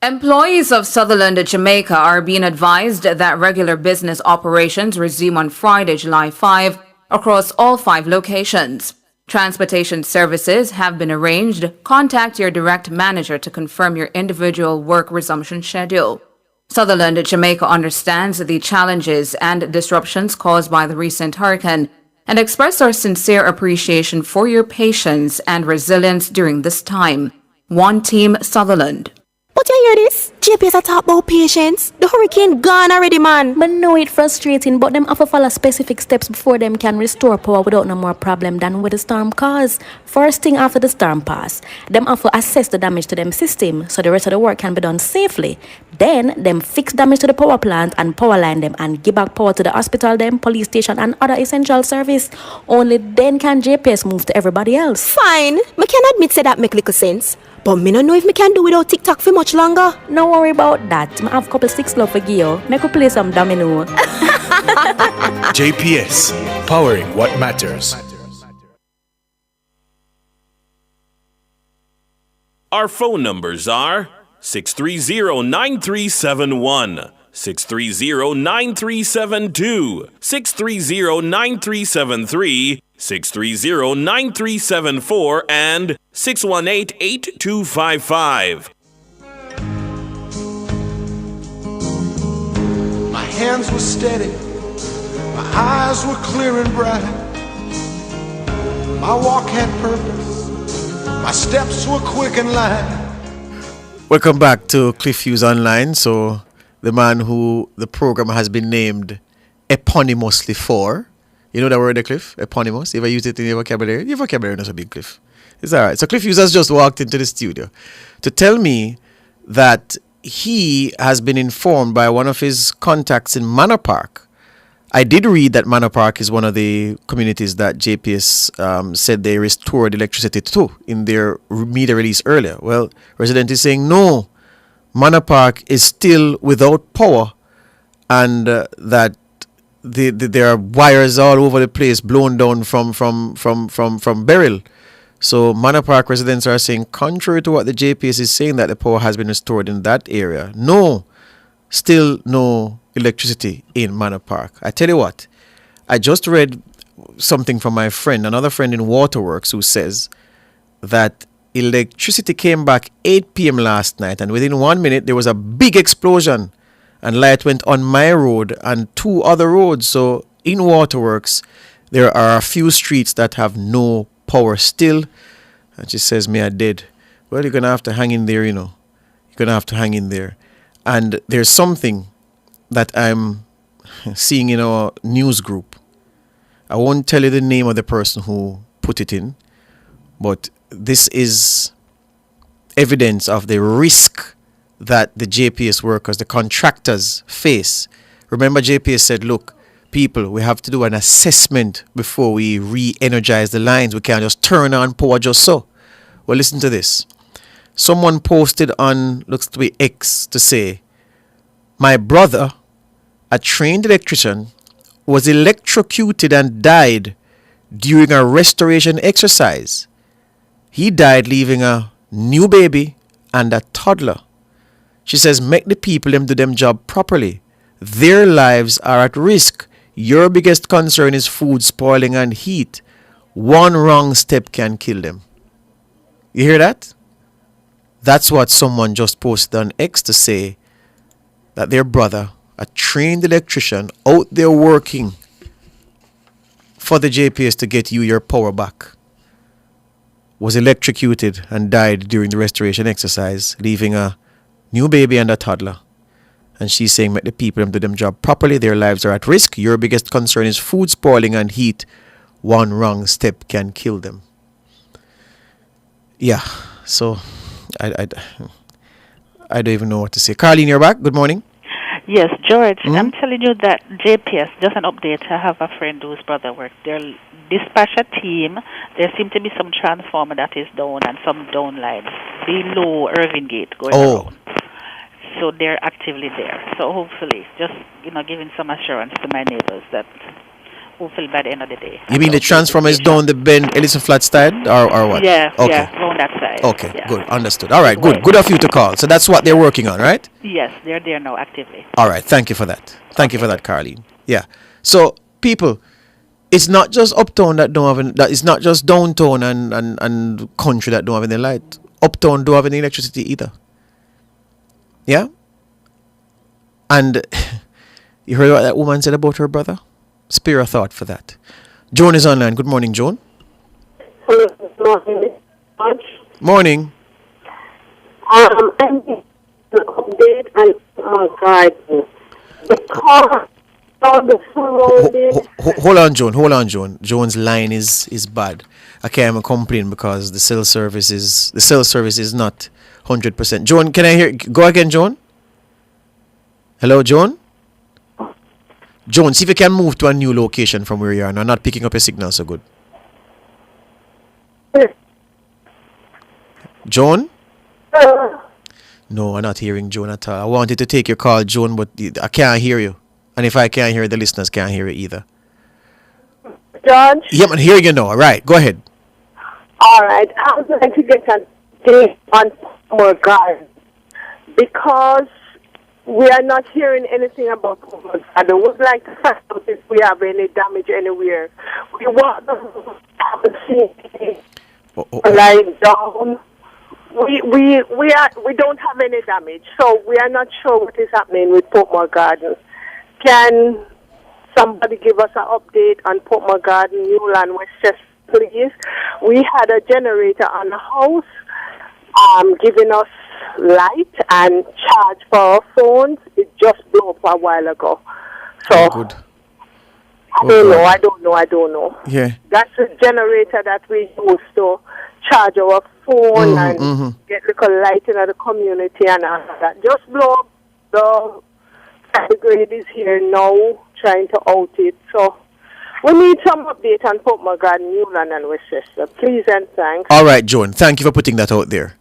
Employees of Sutherland, Jamaica are being advised that regular business operations resume on Friday, July 5, across all 5 locations. Transportation services have been arranged. Contact your direct manager to confirm your individual work resumption schedule. Sutherland, Jamaica understands the challenges and disruptions caused by the recent hurricane and express our sincere appreciation for your patience and resilience during this time. One Team Sutherland.
But you hear this? JPS talk about patience. The hurricane gone already, man.
But know it frustrating, but them have to follow specific steps before them can restore power without no more problem than what the storm caused. First thing after the storm pass, them have to assess the damage to them system so the rest of the work can be done safely. Then them fix damage to the power plant and power line them and give back power to the hospital them, police station and other essential service. Only then can JPS move to everybody else.
Fine. Me can admit say that make little sense. But me don't know if me can do without TikTok for much longer.
No worry about that. I have a couple 6 love for you. Make we play some domino.
JPS, powering what matters.
Our phone numbers are 630-9371, 630-9372, 630-9373, 630-9374, and 618-8255.
My hands were steady, my eyes were clear and bright. My walk had purpose, my steps were quick and light.
Welcome back to Cliff Hughes Online. So the man who the program has been named eponymously for. You know that word, Cliff? Eponymous? You ever used it in your vocabulary? Your vocabulary is a big, Cliff. It's all right. So Cliff Hughes has just walked into the studio to tell me that he has been informed by one of his contacts in Manor Park. I did read that Manor Park is one of the communities that JPS said they restored electricity to in their media release earlier. Well, resident is saying no, Manor Park is still without power, and that there are wires all over the place blown down from Beryl. So Manor Park residents are saying, contrary to what the JPS is saying, that the power has been restored in that area. No, still no electricity in Manor Park. I tell you what, I just read something from my friend, another friend in Waterworks, who says that electricity came back 8 p.m. last night, and within 1 minute there was a big explosion, and light went on my road and 2 other roads. So in Waterworks, there are a few streets that have no power still. And she says, "Me, I dead." Well, you're gonna have to hang in there, you know. You're gonna have to hang in there. And there's something that I'm seeing in our news group. I won't tell you the name of the person who put it in, but this is evidence of the risk that the JPS workers, the contractors, face. Remember, JPS said, look, people, we have to do an assessment before we re-energize the lines. We can't just turn on power just so. Well, listen to this. Someone posted on, looks to be X, to say, my brother, a trained electrician, was electrocuted and died during a restoration exercise. He died leaving a new baby and a toddler. She says, make the people them do them job properly. Their lives are at risk. Your biggest concern is food spoiling and heat. One wrong step can kill them. You hear that? That's what someone just posted on X to say that their brother, a trained electrician out there working for the JPS to get you your power back, was electrocuted and died during the restoration exercise, leaving a new baby and a toddler. And she's saying, make the people do them job properly. Their lives are at risk. Your biggest concern is food spoiling and heat. One wrong step can kill them. Yeah, so I don't even know what to say. Carlene, you're back. Good morning.
Yes, George, I'm telling you that JPS, just an update, I have a friend whose brother works. Their dispatcher team, there seem to be some transformer that is down and some down lines below Irving Gate going around. So they're actively there. So hopefully, just, giving some assurance to my neighbors that hopefully by the end of the day.
You mean the transformer is down the Ben Ellison flat side or what?
Yeah,
okay.
Around that side.
Okay,
yeah.
Good, understood. All right, good. Good of you to call. So that's what they're working on, right?
Yes, they're there now actively.
All right, thank you for that. Thank you for that, Carlene. Yeah. So people, it's not just uptown that don't have that. It's not just downtown and country that don't have any light. Uptown don't have any electricity either. Yeah. And you heard what that woman said about her brother? Spare a thought for that. Joan is online. Good morning, Joan. Morning.
I'm an update and garden. Because all the surrounding.
Hold on, Joan. Joan's line is bad. I can't even complain because the cell service is not 100%. Joan, can I hear? Go again, Joan. Hello, Joan. Joan, see if you can move to a new location from where you are. Now, not picking up your signal so good. Joan? No, I'm not hearing Joan at all. I wanted to take your call, Joan, but I can't hear you. And if I can't hear, the listeners can't hear you either.
George?
Yep, I'm hearing you now. All right, go ahead.
All right. I would like to get a date on more garden because we are not hearing anything about Homer. I would like to find out if we have any damage anywhere. We want them to see lying down. We don't have any damage, so we are not sure what is happening with Portmore Gardens. Can somebody give us an update on Portmore Garden, Newland, Westchester, please? We had a generator on the house, giving us light and charge for our phones. It just blew up a while ago. So
good.
I don't know.
Yeah.
That's the generator that we use to charge our phone and get little light in the community and all that. Just blow up. The grade is here now, trying to out it. So we need some update on Portmore Garden, Newland and Westchester. Please and thanks.
All right, Joan. Thank you for putting that out there.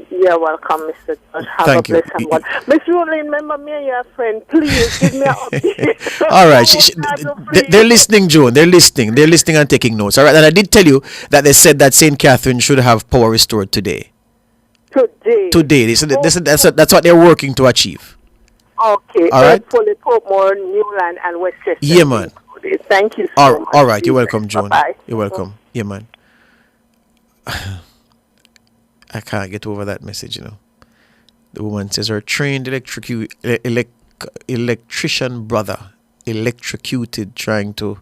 You're welcome, Mr. George. Have
Thank
a
you.
blessed one. Miss Rowland, remember me and your friend. Please give me an update.
All right. They're listening, Joan. They're listening. They're listening and taking notes. All right. And I did tell you that they said that St. Catherine should have power restored today. Today. They said that's what they're working to achieve.
Okay.
All right.
Hopefully Portmore, Newland, and Westchester.
Yeah, man.
Thank you so
All,
much.
all right, you're welcome, Joan.
Bye-bye.
You're welcome. Yeah, man. I can't get over that message, you know. The woman says her trained electrician brother electrocuted trying to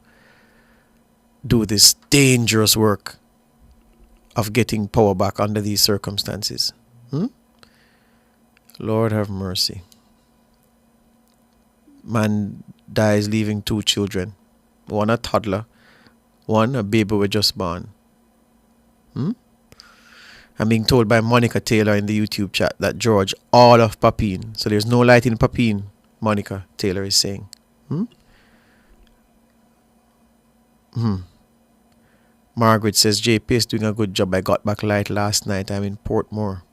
do this dangerous work of getting power back under these circumstances. Lord have mercy. Man dies leaving 2 children. One a toddler, one a baby we just born. I'm being told by Monica Taylor in the YouTube chat that George all of Papine. So there's no light in Papine, Monica Taylor is saying. Margaret says JP is doing a good job. I got back light last night. I'm in Portmore.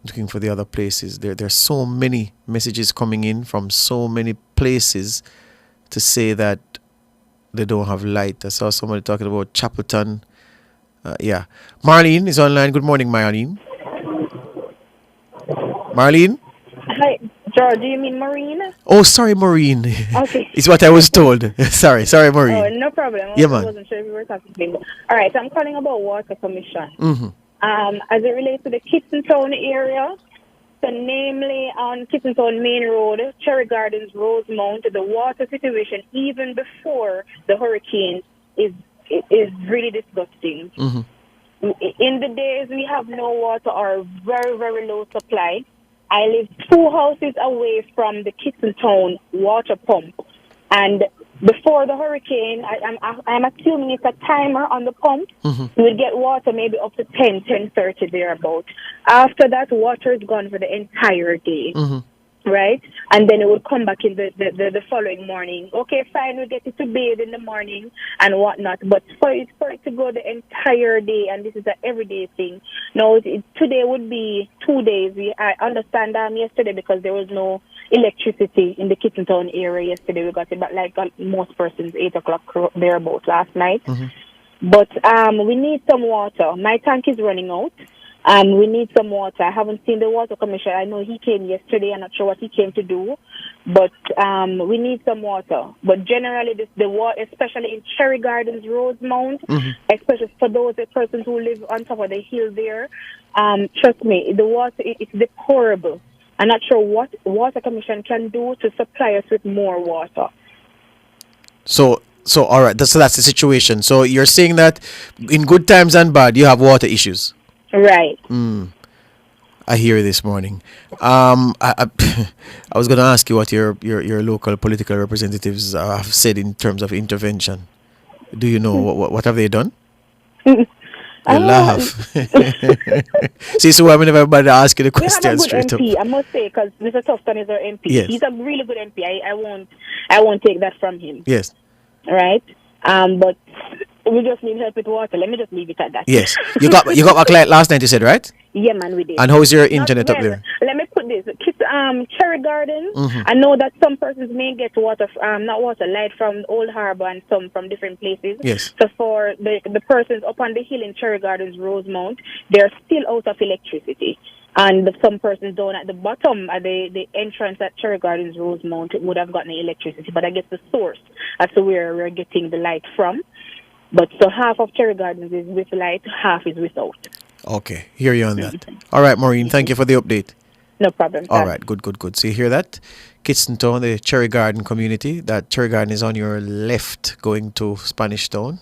Looking for the other places. There's so many messages coming in from so many places to say that they don't have light. I saw somebody talking about Chapelton. Yeah. Marlene is online. Good morning, Marlene. Marlene?
Hi, George, do you mean Maureen?
Oh, sorry, Maureen.
Okay.
It's what I was told. sorry, Maureen.
Oh, no problem.
Yeah,
I
man.
wasn't sure if you were talking to me. All right, so I'm calling about water commission.
Mm-hmm.
As it relates to the Kitson Town area, so namely on Kitson Town Main Road, Cherry Gardens, Rosemount, the water situation even before the hurricane is really disgusting.
Mm-hmm.
In the days we have no water or very, very low supply, I live 2 houses away from the Kitson Town water pump. And before the hurricane, I'm assuming it's a timer on the pump.
Mm-hmm.
You would get water maybe up to 10:30 thereabout. After that, water is gone for the entire day.
Mm-hmm.
Right? And then it would come back in the following morning. Okay, fine, we get it to bathe in the morning and whatnot. But for it to go the entire day, and this is an everyday thing. Now, today would be 2 days. I understand yesterday because there was no electricity in the Kitson Town area yesterday. We got it back like most persons, 8 o'clock thereabout last night.
Mm-hmm.
But we need some water. My tank is running out. We need some water. I haven't seen the water commissioner. I know he came yesterday. I'm not sure what he came to do. But we need some water. But generally, the water, especially in Cherry Gardens, Rosemount, especially for those persons who live on top of the hill there, trust me, the water, it's deplorable. I'm not sure what Water Commission can do to supply us with more water.
So all right. So that's the situation. So you're saying that in good times and bad, you have water issues.
Right.
I hear you this morning. I was going to ask you what your local political representatives have said in terms of intervention. Do you know what have they done? You laugh. See, so I'm never about to ask you the question
we have a
straight
good MP,
up.
I must say, because Mr. Tufton is our MP.
Yes.
He's a really good MP. I won't take that from him.
Yes.
Right. But we just need help with water. Let me just leave it at that.
Yes. You got my client last night, you said, right?
Yeah, man, we did.
And how's your internet up there?
Let me put this. Cherry Garden.
Mhm.
I know that some persons may get water, light from Old Harbor and some from different places.
Yes.
So for the persons up on the hill in Cherry Gardens, Rosemount, they're still out of electricity. And some persons down at the bottom, at the entrance at Cherry Gardens, Rosemount, would have gotten electricity. But I guess the source as to where we're getting the light from. But so half of Cherry Gardens is with light, half is without.
Okay. Hear you on that. All right, Maureen. Thank you for the update.
No problem.
All right. Good. So you hear that? Kitson Town, the Cherry Garden community. That Cherry Garden is on your left going to Spanish Town.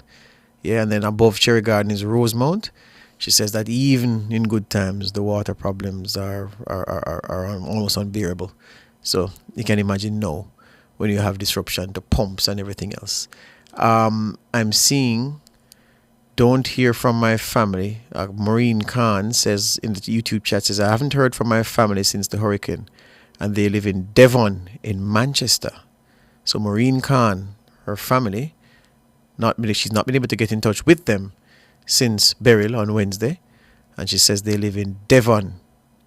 Yeah, and then above Cherry Garden is Rosemount. She says that even in good times, the water problems are almost unbearable. So you can imagine now when you have disruption to pumps and everything else. I'm seeing, don't hear from my family. Maureen Khan says in the YouTube chat, says, I haven't heard from my family since the hurricane. And they live in Devon in Manchester. So Maureen Khan, her family, she's not been able to get in touch with them since burial on Wednesday. And she says they live in Devon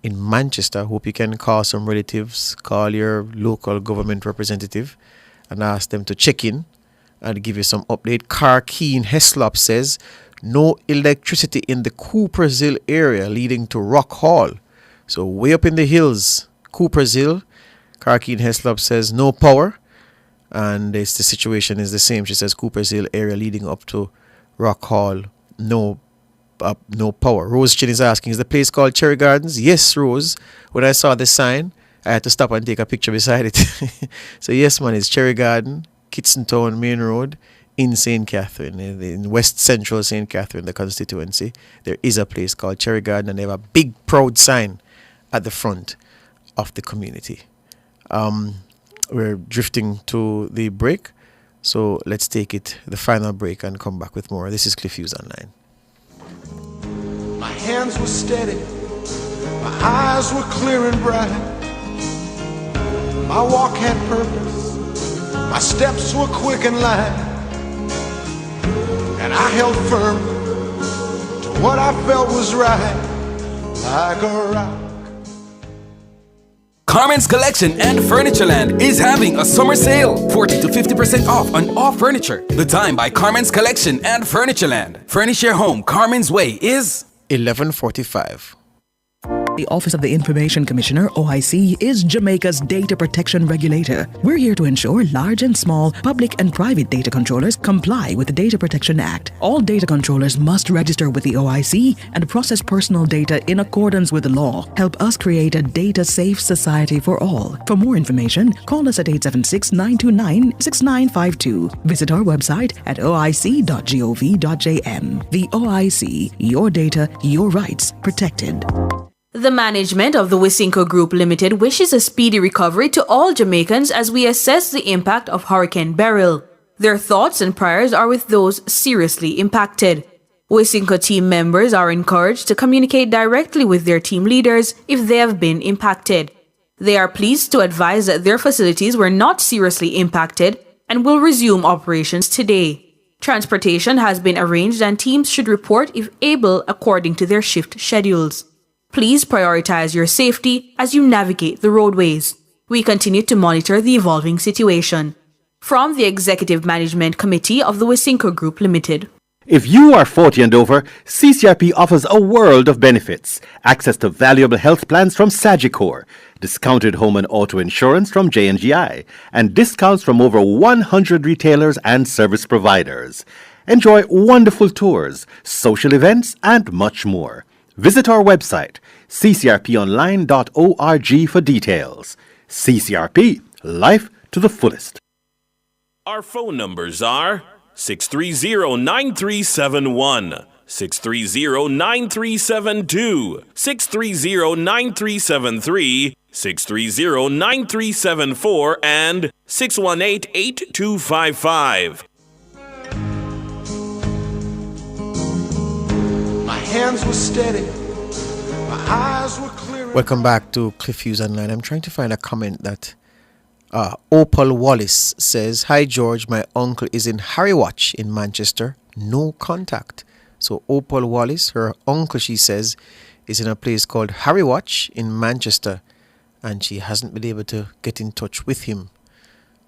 in Manchester. Hope you can call some relatives, call your local government representative and ask them to check in and give you some update. Carkeen Heslop says no electricity in the Cooper's Hill area leading to Rock Hall. So way up in the hills, Cooper's Hill, Carkeen Heslop says no power. and the situation is the same. She says Cooper's Hill area leading up to Rock Hall, no power. Rose Chin is asking, is the place called Cherry Gardens? Yes, Rose. When I saw the sign, I had to stop and take a picture beside it. So yes, man, it's Cherry Garden, Kitson Town Main Road, in St. Catherine, in West Central St. Catherine, the constituency. There is a place called Cherry Garden, and they have a big proud sign at the front of the community. We're drifting to the break, so let's take it, the final break, and come back with more. This is Cliff Hughes Online.
My hands were steady, my eyes were clear and bright. My walk had purpose, my steps were quick and light. And I held firm to what I felt was right, like a rock.
Carmen's Collection and Furnitureland is having a summer sale. 40 to 50% off on all furniture. The time by Carmen's Collection and Furnitureland. Furnish your home Carmen's way is
11:45.
The Office of the Information Commissioner, OIC, is Jamaica's data protection regulator. We're here to ensure large and small, public and private data controllers comply with the Data Protection Act. All data controllers must register with the OIC and process personal data in accordance with the law. Help us create a data-safe society for all. For more information, call us at 876-929-6952. Visit our website at oic.gov.jm. The OIC, your data, your rights protected.
The management of the Wisynco Group Limited wishes a speedy recovery to all Jamaicans as we assess the impact of Hurricane Beryl. Their thoughts and prayers are with those seriously impacted. Wisynco team members are encouraged to communicate directly with their team leaders if they have been impacted. They are pleased to advise that their facilities were not seriously impacted and will resume operations today. Transportation has been arranged and teams should report if able according to their shift schedules. Please prioritize your safety as you navigate the roadways. We continue to monitor the evolving situation. From the Executive Management Committee of the Wisynco Group Limited.
If you are 40 and over, CCRP offers a world of benefits. Access to valuable health plans from Sagicor, discounted home and auto insurance from J&GI, and discounts from over 100 retailers and service providers. Enjoy wonderful tours, social events, and much more. Visit our website, ccrponline.org for details. CCRP, life to the fullest.
Our phone numbers are 630-9371, 630-9372, 630-9373, 630-9374, and 618-8255.
My hands were steady, my eyes were clear.
Welcome back to Cliff Hughes Online. I'm trying to find a comment that Opal Wallace says, "Hi George, my uncle is in Harrywatch in Manchester. No contact." So Opal Wallace, her uncle, she says, is in a place called Harrywatch in Manchester, and she hasn't been able to get in touch with him.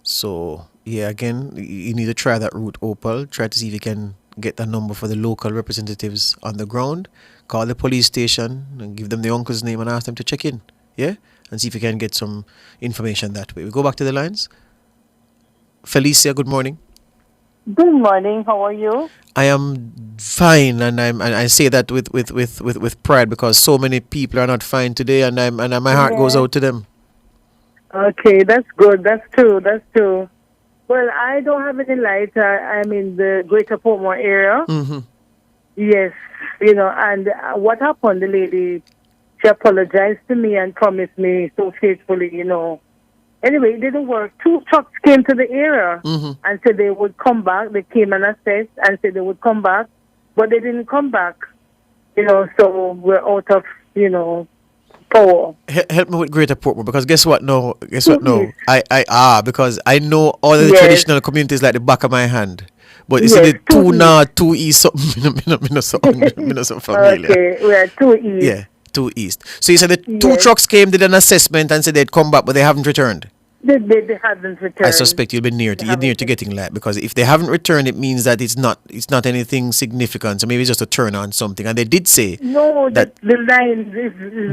So yeah, again, you need to try that route, Opal. Try to see if you can get the number for the local representatives on the ground. Call the police station and give them the uncle's name and ask them to check in. Yeah? And see if you can get some information that way. We go back to the lines. Felicia, good morning.
Good morning. How are you?
I am fine, and I say that with pride because so many people are not fine today, and my heart goes out to them.
Okay, that's good. That's true. That's true. Well, I don't have any light. I'm in the Greater Portmore area.
Mm-hmm.
Yes, and what happened, the lady, she apologized to me and promised me so faithfully, Anyway, it didn't work. 2 trucks came to the area and said they would come back. They came and assessed and said they would come back, but they didn't come back. So we're out of, power.
Help me with Greater Portmore, because guess what? No, because I know all the traditional communities like the back of my hand. But you see the 2 North, 2 East, something, me no so familiar.
Okay, we're 2 East.
Yeah, 2 East. So you said the 2 trucks came, did an assessment and said they'd come back, but they haven't returned.
They haven't returned.
I suspect you'll be near to getting light, because if they haven't returned, it means that it's not anything significant. So maybe it's just a turn on something. And they did say
no,
that
the lines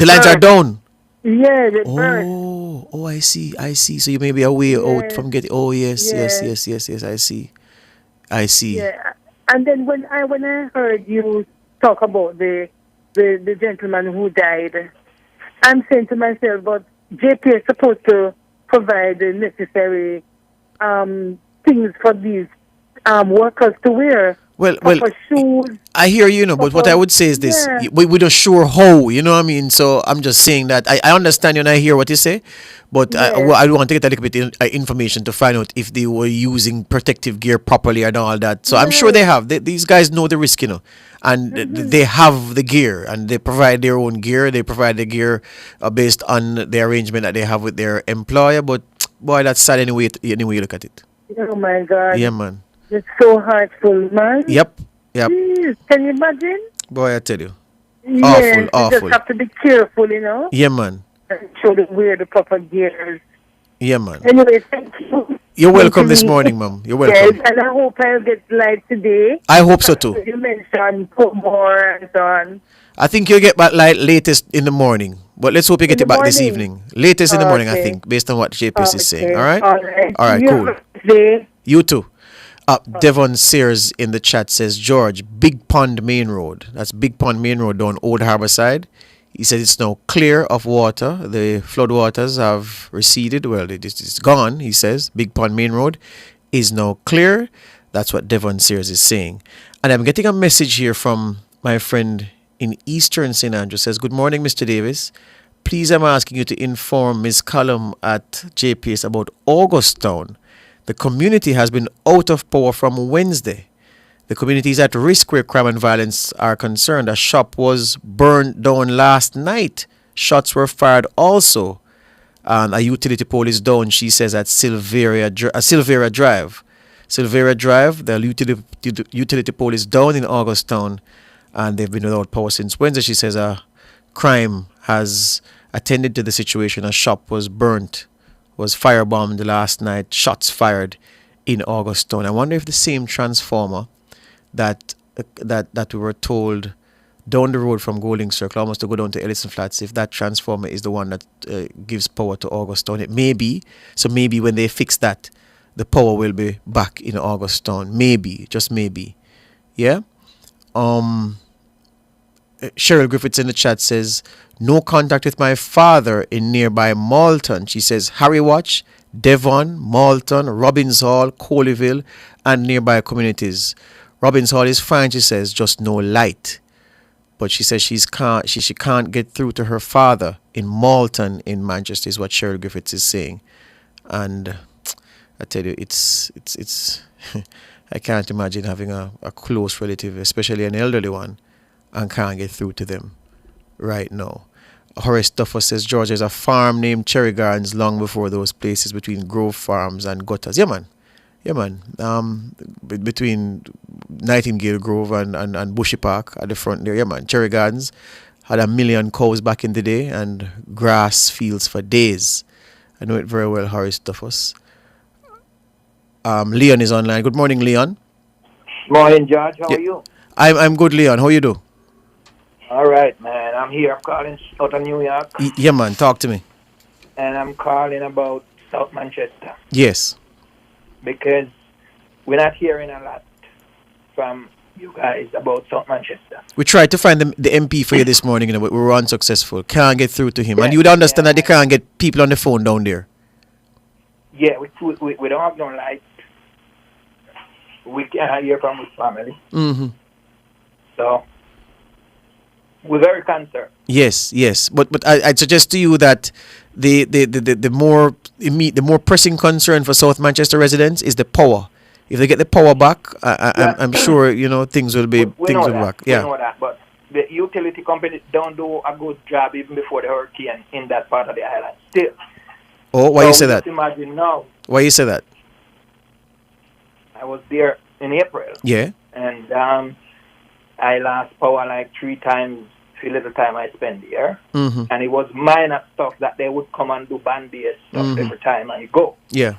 the lines are down.
Yeah, the bird.
Oh, I see. So you may be away out from getting. Oh, yes. I see.
Yeah, and then when I heard you talk about the gentleman who died, I'm saying to myself, but JP is supposed to provide the necessary things for these workers to wear.
Well,
shoes.
I hear you, but what I would say is this: we're not sure how. You know what I mean? So I'm just saying that I understand you and I hear what you say, but I want to get a little bit information to find out if they were using protective gear properly and all that. So I'm sure they have. These guys know the risk, and they have the gear, and they provide their own gear. They provide the gear based on the arrangement that they have with their employer. But boy, that's sad anyway you look at it.
Oh my God.
Yeah, man.
It's so hurtful, man.
Yep.
Jeez, can you imagine?
Boy, I tell you.
Yes,
Awful.
You just have to be careful,
Yeah, man.
And show them wear the proper gears.
Yeah, man.
Anyway, thank you.
You're welcome this morning, Mom. You're welcome.
Yes, and I hope I'll get live today.
I hope so too.
You mentioned put more and so on.
I think you'll get back light latest in the morning. But let's hope you get it back this evening. Latest in the morning, I think, based on what JPS is saying. All right? All right, cool. You too. Devon Sears in the chat says, George, Big Pond Main Road. That's Big Pond Main Road down Old Harbour side. He said it's now clear of water. The flood waters have receded. Well, it's gone, he says. Big Pond Main Road is now clear. That's what Devon Sears is saying. And I'm getting a message here from my friend in Eastern St. Andrew. Says, good morning, Mr. Davis. Please, I'm asking you to inform Ms. Cullum at JPS about Augustown. The community has been out of power from Wednesday. The community is at risk where crime and violence are concerned. A shop was burned down last night. Shots were fired also. And a utility pole is down, she says, at Silveria Drive. Silveria Drive, the utility pole is down in Augustown. And they've been without power since Wednesday. She says a crime has attended to the situation. A shop was burnt, was firebombed last night, shots fired in Augustown. I wonder if the same transformer that we were told down the road from Golding Circle, almost to go down to Ellison Flats, if that transformer is the one that gives power to Augustown. It may be. So maybe when they fix that, the power will be back in Augustown. Maybe, just maybe. Yeah? Cheryl Griffiths in the chat says, no contact with my father in nearby Malton. She says, Harry Watch, Devon, Malton, Robbins Hall, Coleyville, and nearby communities. Robbins Hall is fine, she says, just no light. But she says she can't get through to her father in Malton in Manchester, is what Cheryl Griffiths is saying. And I tell you, it's I can't imagine having a close relative, especially an elderly one, and can't get through to them right now. Horace Duffer says, George, there's a farm named Cherry Gardens long before those places between Grove Farms and Gutters. Yeah, man. Between Nightingale Grove and Bushy Park at the front there. Yeah, man. Cherry Gardens had 1 million cows back in the day and grass fields for days. I know it very well, Horace Duffus. Leon is online. Good morning, Leon.
Morning, George. How are you?
I'm good, Leon. How you do?
All right, man. I'm here. I'm calling out of New York.
Yeah, man. Talk to me.
And I'm calling about South Manchester.
Yes.
Because we're not hearing a lot from you guys about South Manchester.
We tried to find the MP for you this morning, but we were unsuccessful. Can't get through to him. And you would understand that they can't get people on the phone down there.
Yeah, we don't have no light. We can't hear from his family.
Mm-hmm.
So we're very concerned.
Yes. But I'd suggest to you that the more pressing concern for South Manchester residents is the power. If they get the power back, I'm sure things will be back. Yeah.
We know that, but the utility companies don't do a good job even before the hurricane in that part of the island. Still.
Oh, why you say that?
Imagine now.
Why you say that?
I was there in April.
Yeah.
And I lost power like 3 times for the little time I spent there.
Mm-hmm.
And it was minor stuff that they would come and do band-aid stuff every time I go.
Yeah.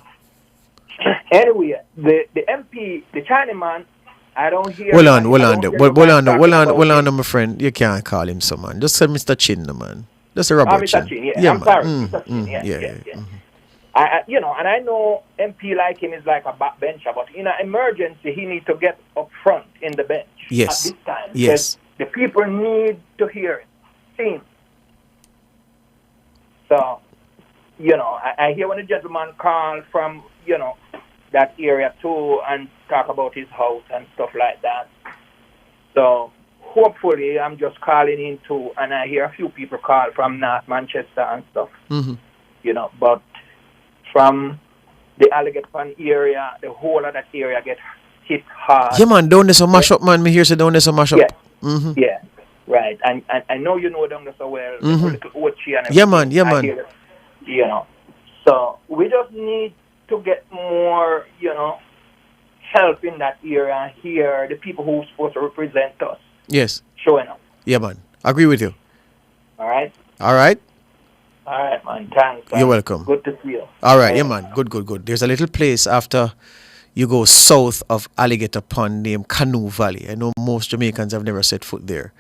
Anyway, the MP, the Chinaman, I don't hear...
Hold on, my friend. You can't call him so, man. Just say Mr. Chin, man. That's a Robert
Mr.
Chin.
Chin, yeah.
Yeah,
I'm
man.
sorry, Mr. Chin, yeah.
Mm-hmm.
You know, and I know MP like him is like a backbencher, but in an emergency, he needs to get up front in the bench
Yes.
at this time.
Yes.
The people need to hear it, see him. So, you know, I hear when the gentleman call from, you know, that area too and talk about his house and stuff like that. So, hopefully, I'm just calling in too, and I hear a few people call from North Manchester and stuff.
Mm-hmm.
You know, but from the Alligator Pond area, the whole of that area get hit hard.
Yeah, man, down there some mash up, man. Me hear say down there some mash up.
Yeah.
Mm-hmm.
Yeah, right. And I know you know down there so well.
Mm-hmm.
Little Ochi and
Yeah, man. Yeah,
I
man.
hear it, you know. So we just need to get more, you know, help in that area here. The people who are supposed to represent us
Yes.
showing up.
Yeah, man. Agree with you.
All right.
All right.
All right, man. Thanks.
You're welcome.
Good to see you.
All right, yeah, man. Good. There's a little place after you go south of Alligator Pond named Canoe Valley. I know most Jamaicans have never set foot there.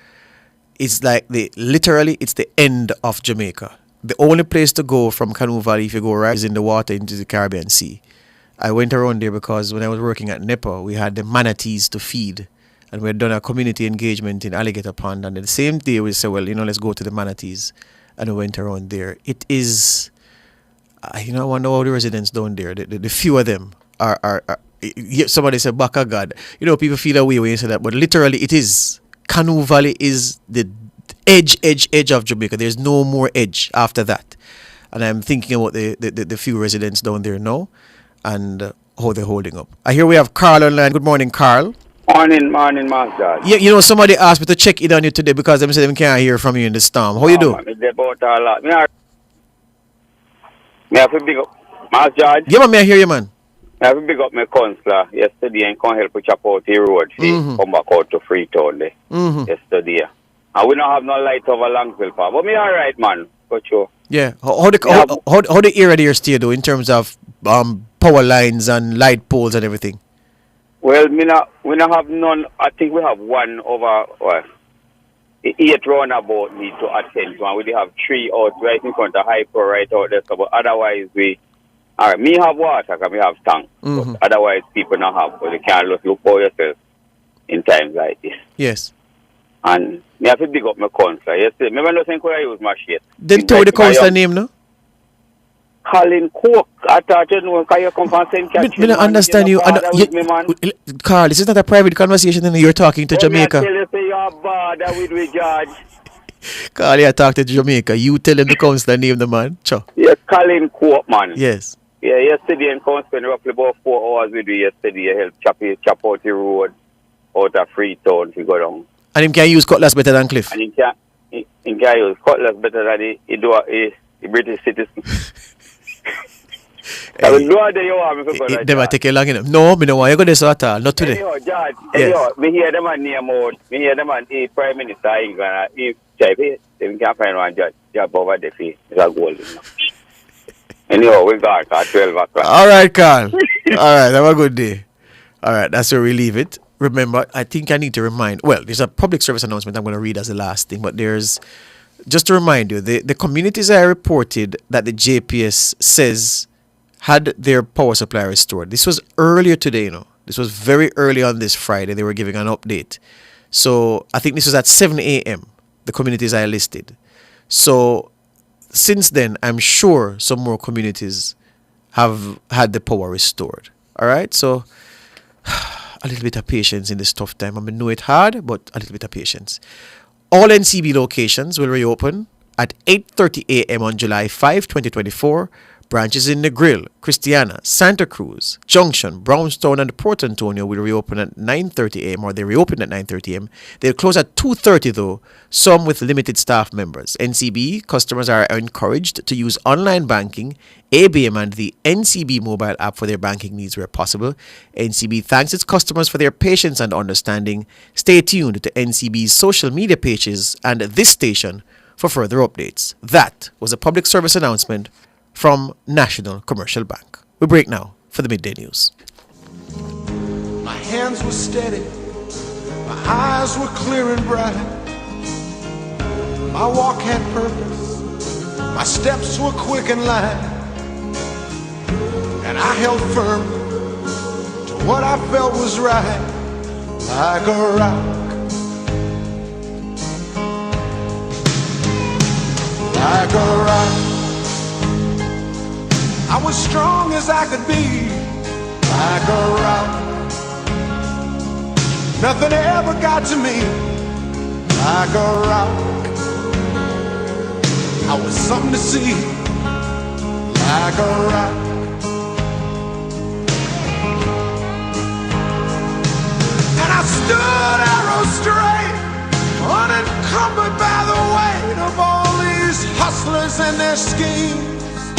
It's like it's the end of Jamaica. The only place to go from Canoe Valley if you go right is in the water into the Caribbean Sea. I went around there because when I was working at NEPA, we had the manatees to feed. And we had done a community engagement in Alligator Pond. And the same day we said, well, you know, let's go to the manatees. And we went around there. It is, you know, I wonder how the residents down there, the few of them are somebody said, back of God. You know, people feel away when you say that, but literally it is. Canoe Valley is the edge of Jamaica. There's no more edge after that. And I'm thinking about the few residents down there now and how they're holding up. I hear we have Carl online. Good morning, Carl.
Morning, Master.
Yeah, you know, somebody asked me to check in on you today because they said they can't hear from you in the storm. How you do?
Me have to big up, Master George.
Yeah, man, may I hear you, man?
I have to big up my counselor yesterday and come help with chop out the road. Come back out to Freetown there yesterday. And we don't have no light over Longville Park. But me all right, man. For sure.
Yeah. How the area there stay though in terms of power lines and light poles and everything?
Well, we not have none. I think we have one over 8 roundabout need to attend to, and we have 3 out right in front of Hyper right out there. So, but otherwise me have water because we have tank. But otherwise people not have. But you can't just look for yourself in times like this.
Yes.
And me have to dig up my counselor. Yesterday, remember nothing could I use my shit.
Then tell the counselor name, no?
Colin Cook. I thought you know, can you come from St. Catherine?
I don't understand you. Carl, this is not a private conversation. You're talking to Jamaica.
I tell you, say you're bad with me, George.
Carl, you talk to Jamaica. You tell him the counselor name, the man. Sure.
Yeah, Colin Cook, man.
Yes.
Yeah, yesterday and come spend roughly about 4 hours with you yesterday. Help chop out the road out of Freetown to go down.
And him can use cutlass better than Cliff.
And he can use cutlass better than the British citizen. I will know that you want me to go like
They might take you long enough. No, me don't want you go this at all. Not today.
Anyhow, George, me hear them on name out. Me hear them on the Prime Minister of England. If they can't find one job over the fee, it's a goal. Anyhow, we got at 12 o'clock.
All right, Carl. All right, have a good day. All right, that's where we leave it. Remember, I think I need to remind, well, there's a public service announcement I'm going to read as the last thing, but there's, just to remind you, the communities I reported that the JPS says had their power supply restored. This was earlier today, you know. This was very early on this Friday. They were giving an update. So I think this was at 7 a.m., the communities I listed. So since then, I'm sure some more communities have had the power restored. All right? So a little bit of patience in this tough time. I mean, know it hard, but a little bit of patience. All NCB locations will reopen at 8:30 a.m. on July 5, 2024. Branches in Negril, Christiana, Santa Cruz, Junction, Brownstown, and Port Antonio will reopen at 9:30 a.m. or they reopen at 9:30 a.m. They'll close at 2:30 though, some with limited staff members. NCB customers are encouraged to use online banking, ABM, and the NCB mobile app for their banking needs where possible. NCB thanks its customers for their patience and understanding. Stay tuned to NCB's social media pages and this station for further updates. That was a public service announcement from National Commercial Bank. We break now for the Midday News.
My hands were steady, my eyes were clear and bright. My walk had purpose, My steps were quick and light, and I held firm to what I felt was right, like a rock. Like a rock. I was strong as I could be, like a rock. Nothing ever got to me, like a rock. I was something to see, like a rock. And I stood arrow straight, unencumbered by the weight of all these hustlers and their schemes.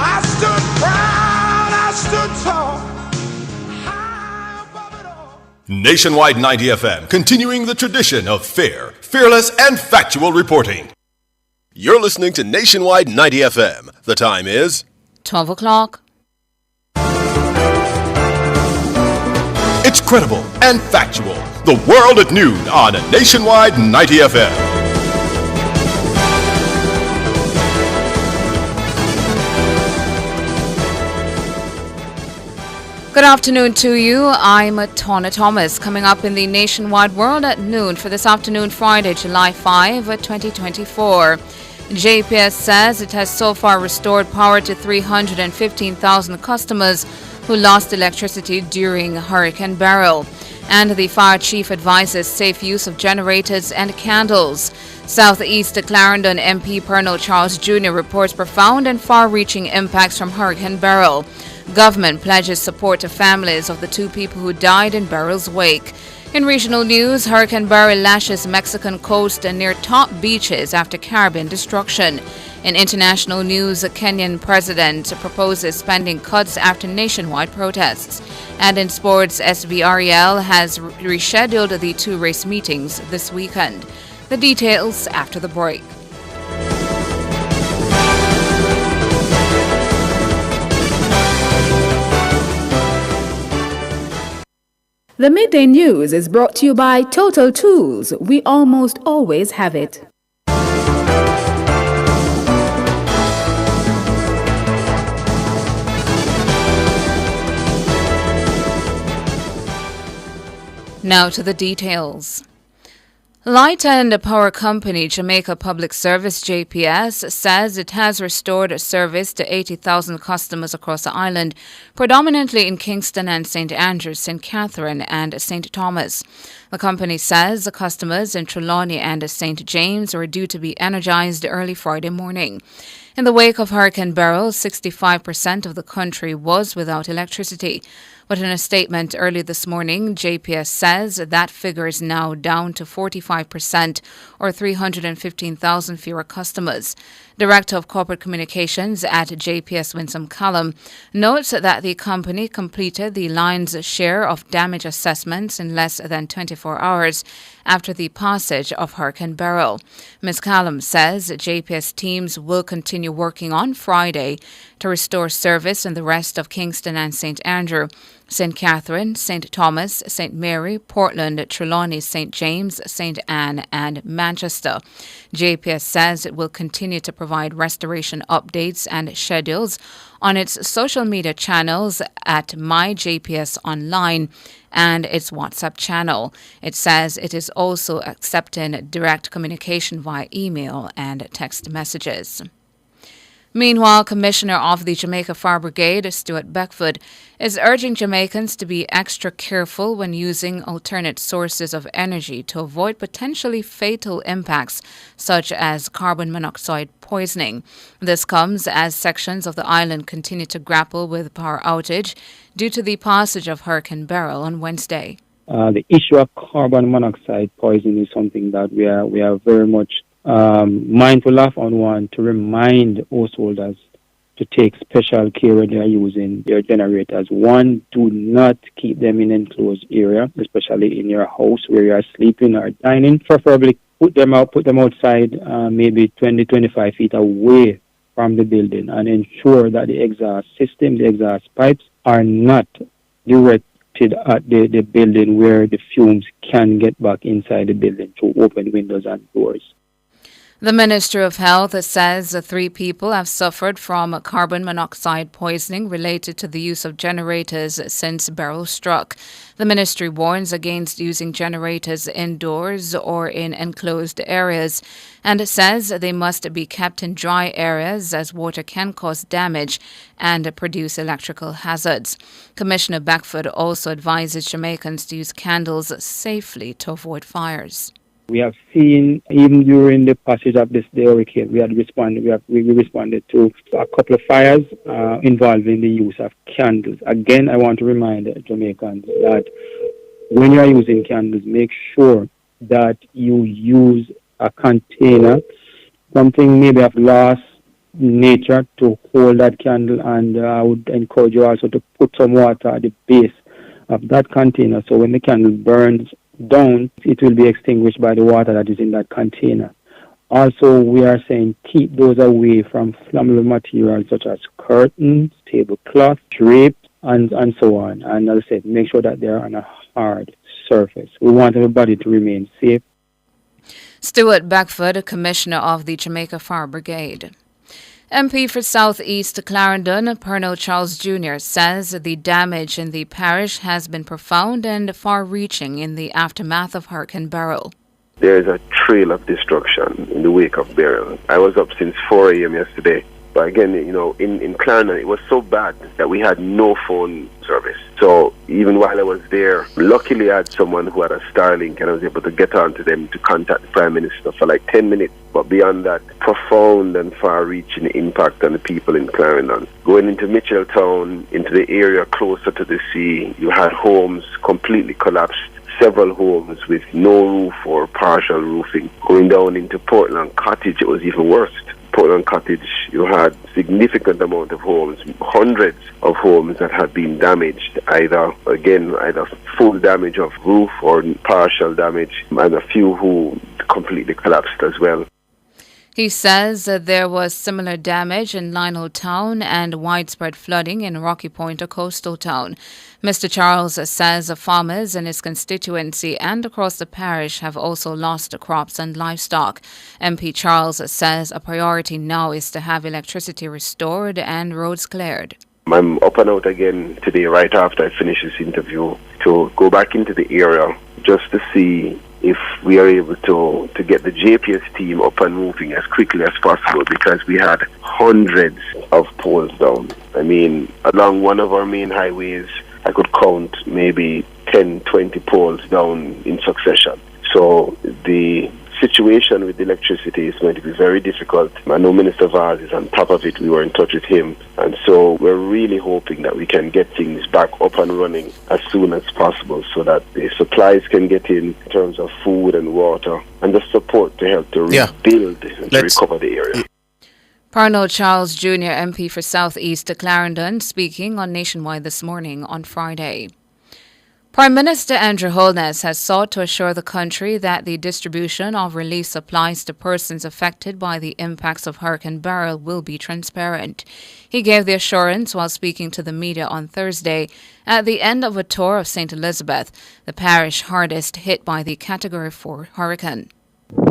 I stood proud, I stood tall.
Nationwide 90 FM, continuing the tradition of fair, fearless, and factual reporting. You're listening to Nationwide 90 FM. The time is
12 o'clock.
It's credible and factual. The World at Noon on Nationwide 90 FM.
Good afternoon to you. I'm Tawna Thomas. Coming up in the Nationwide World at Noon for this afternoon, Friday, July 5, 2024. JPS says it has so far restored power to 315,000 customers who lost electricity during Hurricane Beryl. And the fire chief advises safe use of generators and candles. Southeast Clarendon MP Pernell Charles Jr. reports profound and far-reaching impacts from Hurricane Beryl. Government pledges support to families of the two people who died in Beryl's wake. In regional news, Hurricane Beryl lashes Mexican coast and near top beaches after Caribbean destruction. In international news, a Kenyan president proposes spending cuts after nationwide protests. And in sports, SVREL has rescheduled the two race meetings this weekend. The details after the break.
The Midday News is brought to you by Total Tools. We almost always have it.
Now to the details. Light and Power Company Jamaica Public Service JPS says it has restored service to 80,000 customers across the island, predominantly in Kingston and St. Andrews, St. Catherine and St. Thomas. The company says the customers in Trelawney and St. James were due to be energized early Friday morning. In the wake of Hurricane Beryl, 65% of the country was without electricity. But in a statement early this morning, JPS says that figure is now down to 45%, or 315,000 fewer customers. Director of Corporate Communications at JPS, Winsome Callum, notes that the company completed the line's share of damage assessments in less than 24 hours after the passage of Hurricane Beryl. Ms. Callum says JPS teams will continue working on Friday to restore service in the rest of Kingston and St. Andrew, St. Catherine, St. Thomas, St. Mary, Portland, Trelawney, St. James, St. Anne, and Manchester. JPS says it will continue to provide restoration updates and schedules on its social media channels at MyJPS Online and its WhatsApp channel. It says it is also accepting direct communication via email and text messages. Meanwhile, Commissioner of the Jamaica Fire Brigade, Stuart Beckford, is urging Jamaicans to be extra careful when using alternate sources of energy to avoid potentially fatal impacts such as carbon monoxide poisoning. This comes as sections of the island continue to grapple with power outage due to the passage of Hurricane Beryl on Wednesday.
The issue of carbon monoxide poisoning is something that we are very much mindful of, and want to remind householders to take special care when they are using their generators. One, do not keep them in enclosed area, especially in your house where you are sleeping or dining. Preferably put them outside, maybe 20-25 feet away from the building, and ensure that the exhaust system, the exhaust pipes, are not directed at the building where the fumes can get back inside the building through open windows and doors.
The Ministry of Health says 3 people have suffered from carbon monoxide poisoning related to the use of generators since Beryl struck. The ministry warns against using generators indoors or in enclosed areas and says they must be kept in dry areas as water can cause damage and produce electrical hazards. Commissioner Beckford also advises Jamaicans to use candles safely to avoid fires.
We have seen, even during the passage of this hurricane, we responded to a couple of fires involving the use of candles. Again, I want to remind Jamaicans that when you are using candles, make sure that you use a container, something maybe of glass nature to hold that candle, and I would encourage you also to put some water at the base of that container, so when the candle burns down, it will be extinguished by the water that is in that container. Also, we are saying keep those away from flammable materials such as curtains, tablecloth, drapes, and so on. And as I said, make sure that they're on a hard surface. We want everybody to remain safe.
Stuart Beckford, Commissioner of the Jamaica Fire Brigade. MP for South East Clarendon, Pernell Charles Jr., says the damage in the parish has been profound and far-reaching in the aftermath of Hurricane Beryl.
There is a trail of destruction in the wake of Beryl. I was up since 4 a.m. yesterday. But again, in Clarendon, it was so bad that we had no phone service. So even while I was there, luckily I had someone who had a Starlink, and I was able to get on to them to contact the Prime Minister for like 10 minutes. But beyond that, profound and far-reaching impact on the people in Clarendon. Going into Mitchelltown, into the area closer to the sea, you had homes completely collapsed. Several homes with no roof or partial roofing. Going down into Portland Cottage, it was even worse. Portland Cottage, you had significant amount of homes, hundreds of homes that had been damaged, either full damage of roof or partial damage, and a few who completely collapsed as well.
He says that there was similar damage in Lionel Town and widespread flooding in Rocky Point, a coastal town. Mr. Charles says farmers in his constituency and across the parish have also lost crops and livestock. MP Charles says a priority now is to have electricity restored and roads cleared.
I'm up and out again today, right after I finish this interview, to go back into the area just to see if we are able to get the JPS team up and moving as quickly as possible, because we had hundreds of poles down. I mean, along one of our main highways, I could count maybe 10, 20 poles down in succession. So the situation with the electricity is going to be very difficult. I know Minister Vaz is on top of it. We were in touch with him. And so we're really hoping that we can get things back up and running as soon as possible so that the supplies can get in terms of food and water and the support to help to rebuild and to recover the area.
Pernell Charles Jr., MP for South East Clarendon, speaking on Nationwide this morning on Friday. Prime Minister Andrew Holness has sought to assure the country that the distribution of relief supplies to persons affected by the impacts of Hurricane Beryl will be transparent. He gave the assurance while speaking to the media on Thursday at the end of a tour of St. Elizabeth, the parish hardest hit by the Category 4 hurricane.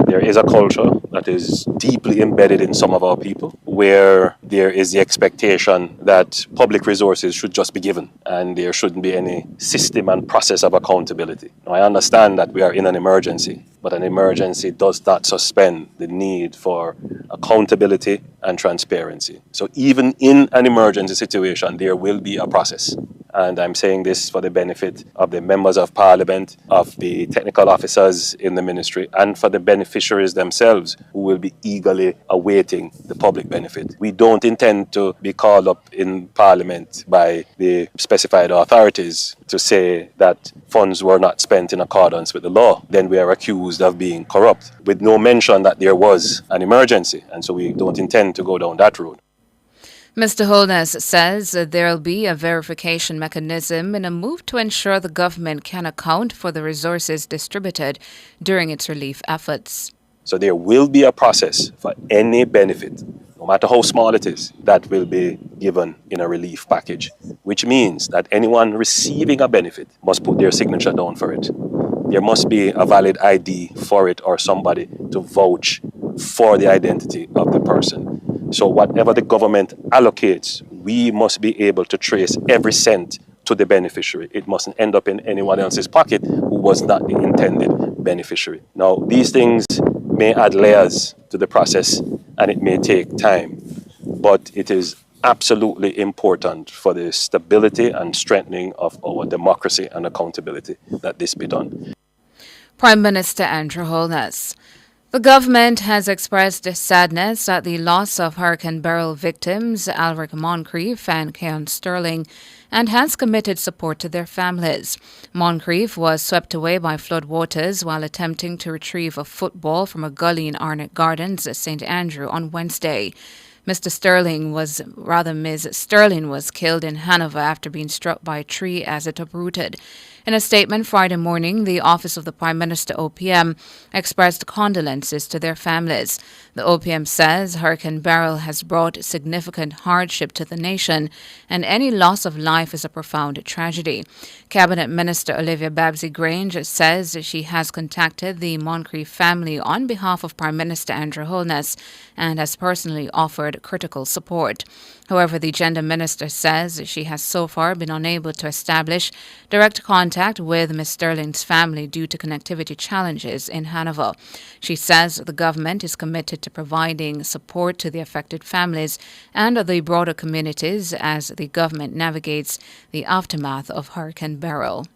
There is a culture that is deeply embedded in some of our people where there is the expectation that public resources should just be given and there shouldn't be any system and process of accountability. Now, I understand that we are in an emergency, but an emergency does not suspend the need for accountability and transparency. So even in an emergency situation, there will be a process. And I'm saying this for the benefit of the members of Parliament, of the technical officers in the ministry, and for the beneficiaries themselves who will be eagerly awaiting the public benefit. We don't intend to be called up in Parliament by the specified authorities to say that funds were not spent in accordance with the law. Then we are accused of being corrupt, with no mention that there was an emergency. And so we don't intend to go down that road.
Mr. Holness says there will be a verification mechanism in a move to ensure the government can account for the resources distributed during its relief efforts.
So there will be a process for any benefit, no matter how small it is, that will be given in a relief package, which means that anyone receiving a benefit must put their signature down for it. There must be a valid ID for it or somebody to vouch for the identity of the person. So whatever the government allocates, we must be able to trace every cent to the beneficiary. It mustn't end up in anyone else's pocket who was not the intended beneficiary. Now, these things may add layers to the process and it may take time, but it is absolutely important for the stability and strengthening of our democracy and accountability that this be done.
Prime Minister Andrew Holness. The government has expressed sadness at the loss of Hurricane Beryl victims Alric Moncrief and Keon Sterling and has committed support to their families. Moncrief was swept away by floodwaters while attempting to retrieve a football from a gully in Arnott Gardens, St. Andrew, on Wednesday. Ms. Sterling was killed in Hanover after being struck by a tree as it uprooted. In a statement Friday morning, the Office of the Prime Minister OPM expressed condolences to their families. The OPM says Hurricane Beryl has brought significant hardship to the nation, and any loss of life is a profound tragedy. Cabinet Minister Olivia Babsy-Grange says she has contacted the Moncrief family on behalf of Prime Minister Andrew Holness and has personally offered critical support. However, the Gender Minister says she has so far been unable to establish direct contact with Ms. Sterling's family due to connectivity challenges in Hanover. She says the government is committed to providing support to the affected families and the broader communities as the government navigates the aftermath of Hurricane Beryl.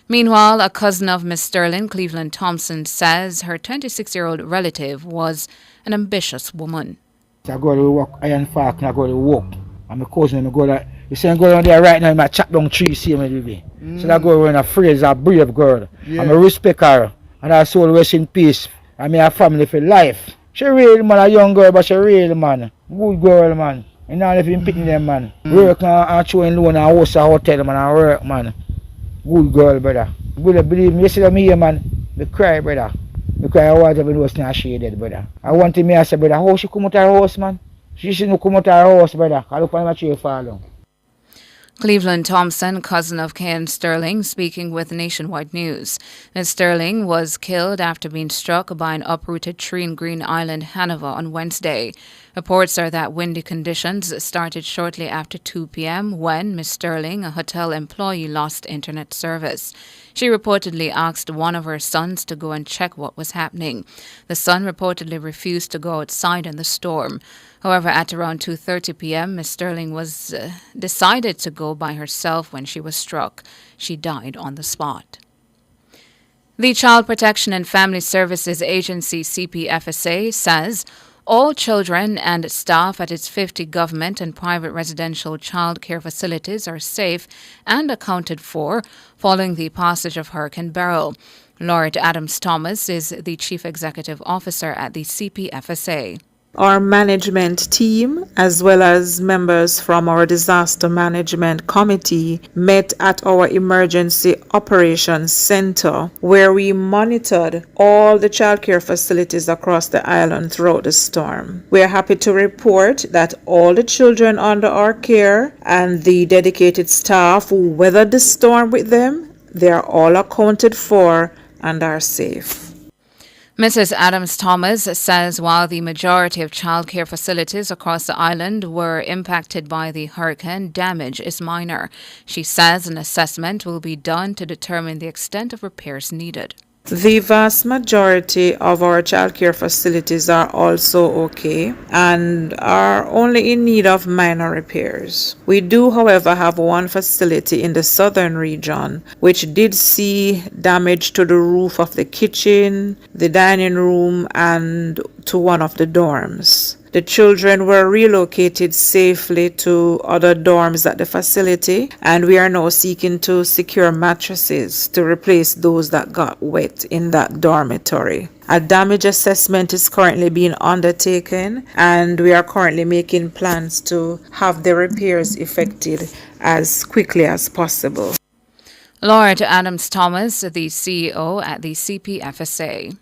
Meanwhile, a cousin of Ms. Sterling, Cleveland Thompson, says her 26-year-old relative was an ambitious woman.
I go to work, Iron Park, and I go to work. And my cousin, I go there. You see, I go down there right now, I chop down trees, see me, baby. So I go around a phrase, a brave girl. Yeah. And I respect her. And I soul rest in peace. I mean, a family for life. She real, man, a young girl, but she real, man. Good girl, man. And now if you picking them, man. Work and showing loan and host a hotel, man, and work, man. Good girl, brother. Good, believe me, you see them here, man. They cry, brother. Because I was having was not shaded, brother. I wanted me, I said, brother, how she come out of her house, man? She shouldn't come out of her house, brother. I look on my tree fall down.
Cleveland Thompson, cousin of Keon Sterling, speaking with Nationwide News. Ms. Sterling was killed after being struck by an uprooted tree in Green Island, Hanover, on Wednesday. Reports are that windy conditions started shortly after 2 p.m. when Ms. Sterling, a hotel employee, lost internet service. She reportedly asked one of her sons to go and check what was happening. The son reportedly refused to go outside in the storm. However, at around 2:30 p.m., Ms. Sterling was decided to go by herself when she was struck. She died on the spot. The Child Protection and Family Services Agency, CPFSA, says all children and staff at its 50 government and private residential child care facilities are safe and accounted for following the passage of Hurricane Beryl. Lord Adams Thomas is the Chief Executive Officer at the CPFSA.
Our management team, as well as members from our disaster management committee, met at our emergency operations center where we monitored all the childcare facilities across the island throughout the storm. We are happy to report that all the children under our care and the dedicated staff who weathered the storm with them, they are all accounted for and are safe.
Mrs. Adams Thomas says while the majority of childcare facilities across the island were impacted by the hurricane, damage is minor. She says an assessment will be done to determine the extent of repairs needed.
The vast majority of our childcare facilities are also okay and are only in need of minor repairs. We do, however, have one facility in the southern region which did see damage to the roof of the kitchen, the dining room, and to one of the dorms. The children were relocated safely to other dorms at the facility, and we are now seeking to secure mattresses to replace those that got wet in that dormitory. A damage assessment is currently being undertaken, and we are currently making plans to have the repairs effected as quickly as possible.
Lord Adams Thomas, the CEO at the CPFSA.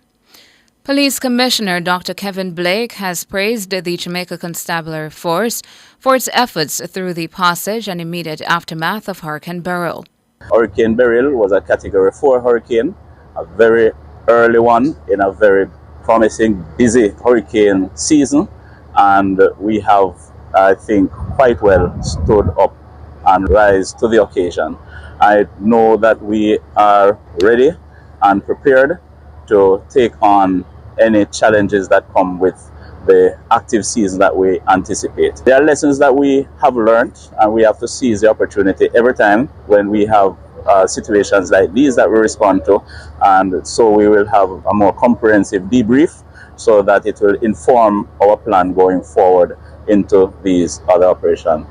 Police Commissioner Dr. Kevin Blake has praised the Jamaica Constabulary Force for its efforts through the passage and immediate aftermath of Hurricane Beryl.
Hurricane Beryl was a Category 4 hurricane, a very early one in a very
promising busy hurricane season, and we have, I think, quite well stood up and rise to the occasion. I know that we are ready and prepared to take on any challenges that come with the active season that we anticipate. There are lessons that we have learned, and we have to seize the opportunity every time when we have situations like these that we respond to, and so we will have a more comprehensive debrief so that it will inform our plan going forward into these other operations.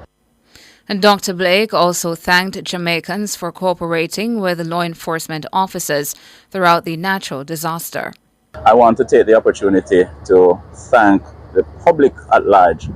And Dr. Blake also thanked Jamaicans for cooperating with law enforcement officers throughout the natural disaster.
I want to take the opportunity to thank the public at large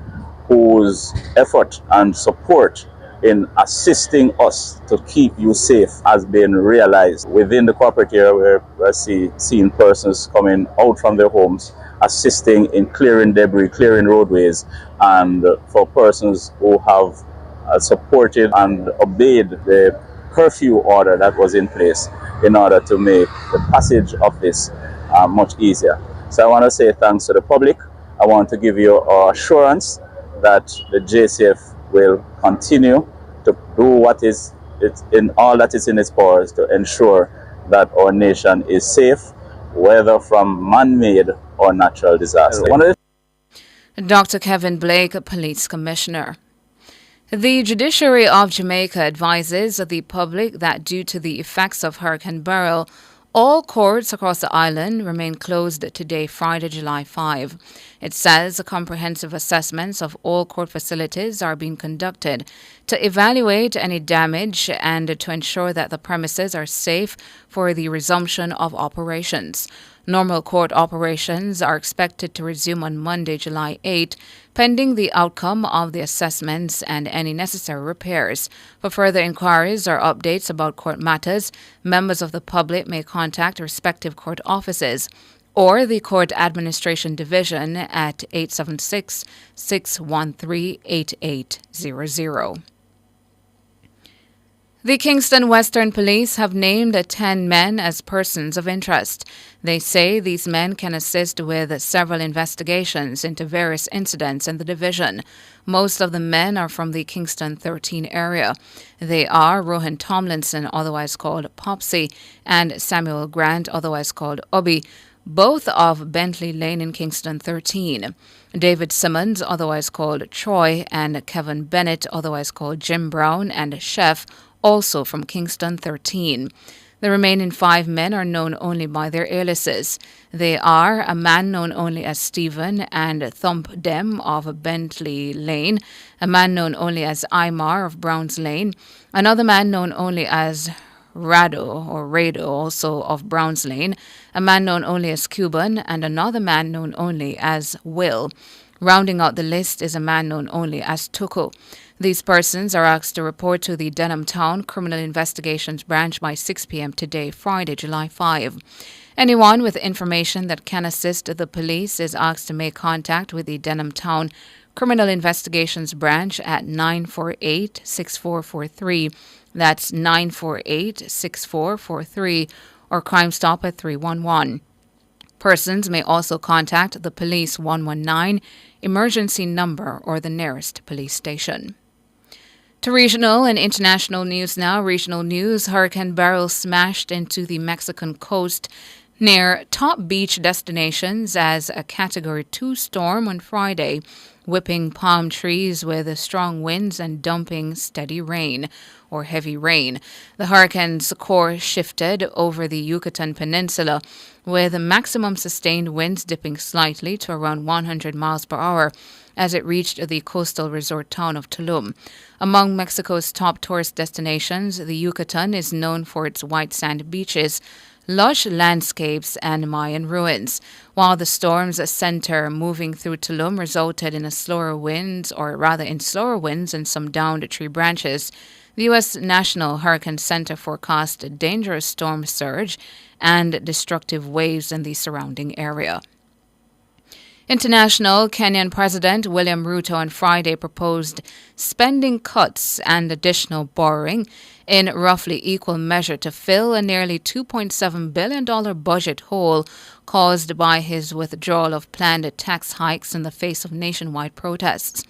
whose effort and support in assisting us to keep you safe has been realized. Within the corporate area, we're seeing persons coming out from their homes, assisting in clearing debris, clearing roadways, and for persons who have supported and obeyed the curfew order that was in place in order to make the passage of this much easier. So I want to say thanks to the public. I want to give you assurance that the JCF will continue to do what is in all that is in its powers to ensure that our nation is safe, whether from man-made or natural disaster.
Dr. Kevin Blake, Police Commissioner. The judiciary of Jamaica advises the public that due to the effects of Hurricane Beryl, all courts across the island remain closed today, Friday, July 5. It says comprehensive assessments of all court facilities are being conducted to evaluate any damage and to ensure that the premises are safe for the resumption of operations. Normal court operations are expected to resume on Monday, July 8, pending the outcome of the assessments and any necessary repairs. For further inquiries or updates about court matters, members of the public may contact respective court offices or the Court Administration Division at 876-613-8800. The Kingston Western Police have named 10 men as persons of interest. They say these men can assist with several investigations into various incidents in the division. Most of the men are from the Kingston 13 area. They are Rohan Tomlinson, otherwise called Popsy, and Samuel Grant, otherwise called Obi, both of Bentley Lane in Kingston 13. David Simmons, otherwise called Troy, and Kevin Bennett, otherwise called Jim Brown, and Chef, also from Kingston 13. The remaining 5 men are known only by their aliases. They are a man known only as Stephen and Thump Dem of Bentley Lane, a man known only as Imar of Browns Lane, another man known only as Rado, also of Browns Lane, a man known only as Cuban, and another man known only as Will. Rounding out the list is a man known only as Tuku. These persons are asked to report to the Denham Town Criminal Investigations Branch by 6 p.m. today, Friday, July 5. Anyone with information that can assist the police is asked to make contact with the Denham Town Criminal Investigations Branch at 948-6443. That's 948-6443, or Crime Stop at 311. Persons may also contact the Police 119 emergency number or the nearest police station. To regional and international news now. Regional news: Hurricane Beryl smashed into the Mexican coast near top beach destinations as a Category 2 storm on Friday, whipping palm trees with strong winds and dumping steady rain or heavy rain. The hurricane's course shifted over the Yucatan Peninsula, with maximum sustained winds dipping slightly to around 100 miles per hour as it reached the coastal resort town of Tulum. Among Mexico's top tourist destinations, the Yucatan is known for its white sand beaches, lush landscapes, and Mayan ruins. While the storm's center moving through Tulum resulted in slower winds and some downed tree branches, the U.S. National Hurricane Center forecast a dangerous storm surge and destructive waves in the surrounding area. International: Kenyan President William Ruto on Friday proposed spending cuts and additional borrowing in roughly equal measure to fill a nearly $2.7 billion budget hole caused by his withdrawal of planned tax hikes in the face of nationwide protests.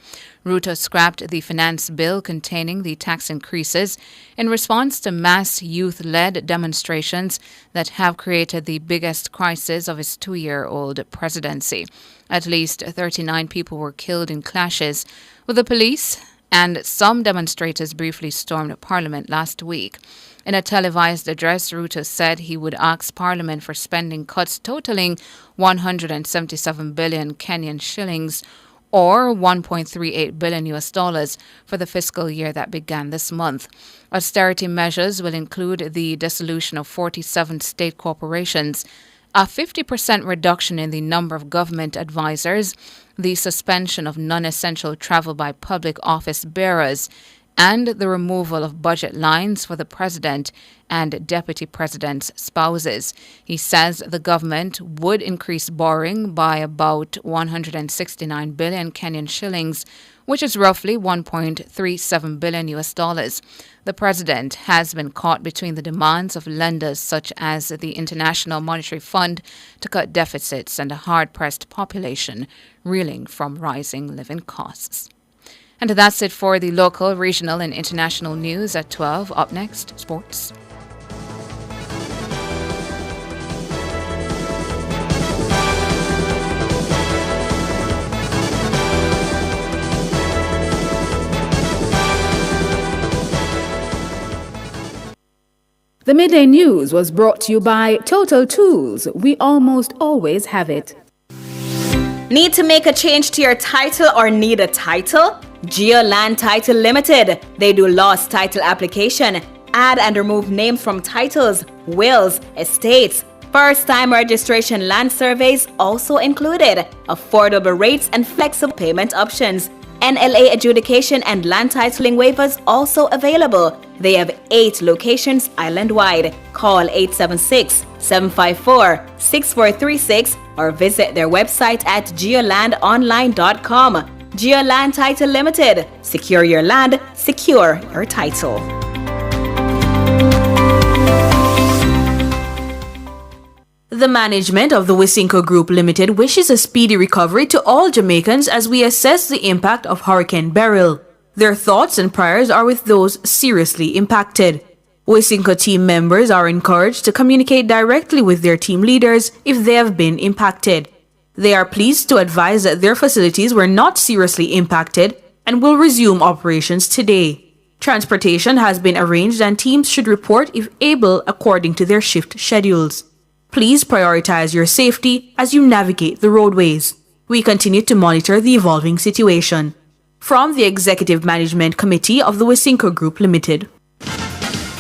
Ruto scrapped the finance bill containing the tax increases in response to mass youth-led demonstrations that have created the biggest crisis of his 2-year-old presidency. At least 39 people were killed in clashes with the police, and some demonstrators briefly stormed Parliament last week. In a televised address, Ruto said he would ask Parliament for spending cuts totaling 177 billion Kenyan shillings, or $1.38 billion US for the fiscal year that began this month. Austerity measures will include the dissolution of 47 state corporations, a 50% reduction in the number of government advisors, the suspension of non-essential travel by public office bearers, and the removal of budget lines for the president and deputy president's spouses. He says the government would increase borrowing by about 169 billion Kenyan shillings, which is roughly $1.37 billion US. The president has been caught between the demands of lenders such as the International Monetary Fund to cut deficits and a hard-pressed population reeling from rising living costs. And that's it for the local, regional, and international news at 12. Up next, sports.
The Midday News was brought to you by Total Tools. We almost always have it.
Need to make a change to your title or need a title? Geoland Title Limited. They do lost title application, add and remove names from titles, wills, estates. First-time registration land surveys also included. Affordable rates and flexible payment options. NLA adjudication and land titling waivers also available. They have 8 locations island-wide. Call 876-754-6436 or visit their website at geolandonline.com. Geoland Title Limited. Secure your land, secure your title.
The management of the Wisynco Group Limited wishes a speedy recovery to all Jamaicans as we assess the impact of Hurricane Beryl. Their thoughts and prayers are with those seriously impacted. Wisynco team members are encouraged to communicate directly with their team leaders if they have been impacted. They are pleased to advise that their facilities were not seriously impacted and will resume operations today. Transportation has been arranged and teams should report if able according to their shift schedules. Please prioritize your safety as you navigate the roadways. We continue to monitor the evolving situation. From the Executive Management Committee of the Wisynco Group Limited.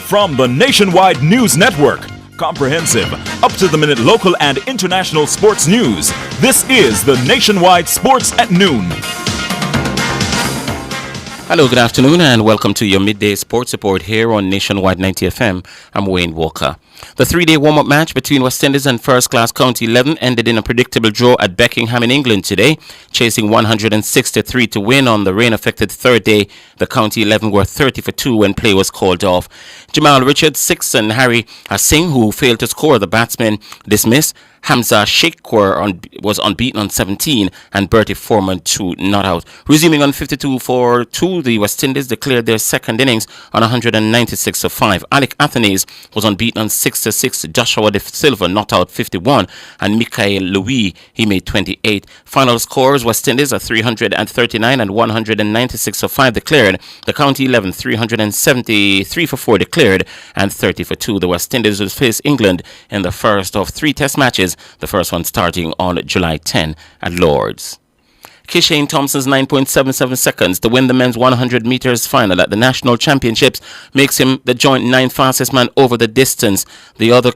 From the Nationwide News Network, comprehensive, up-to-the-minute local and international sports news, this is the Nationwide Sports at Noon.
Hello, good afternoon, and welcome to your midday sports report here on Nationwide 90 FM. I'm Wayne Walker. The 3-day warm-up match between West Indies and first-class County 11 ended in a predictable draw at Beckingham in England today, chasing 163 to win. On the rain-affected third day, the County 11 were 30 for 2 when play was called off. Jamal Richards, 6, and Harry Singh, who failed to score, the batsmen dismissed. Hamza Sheikh was unbeaten on 17 and Bertie Foreman 2 not out. Resuming on 52 for 2, the West Indies declared their second innings on 196 for 5. Alec Athanaze was unbeaten on 6-6. Joshua De Silva not out 51 and Mikael Louis, he made 28. Final scores: West Indies are 339 and 196 for 5 declared. The County 11 373 for 4 declared and 30 for 2. The West Indies will face England in the first of 3 test matches, the first one starting on July 10 at Lord's. Kishane Thompson's 9.77 seconds to win the men's 100 meters final at the National Championships makes him the joint 9th fastest man over the distance. The other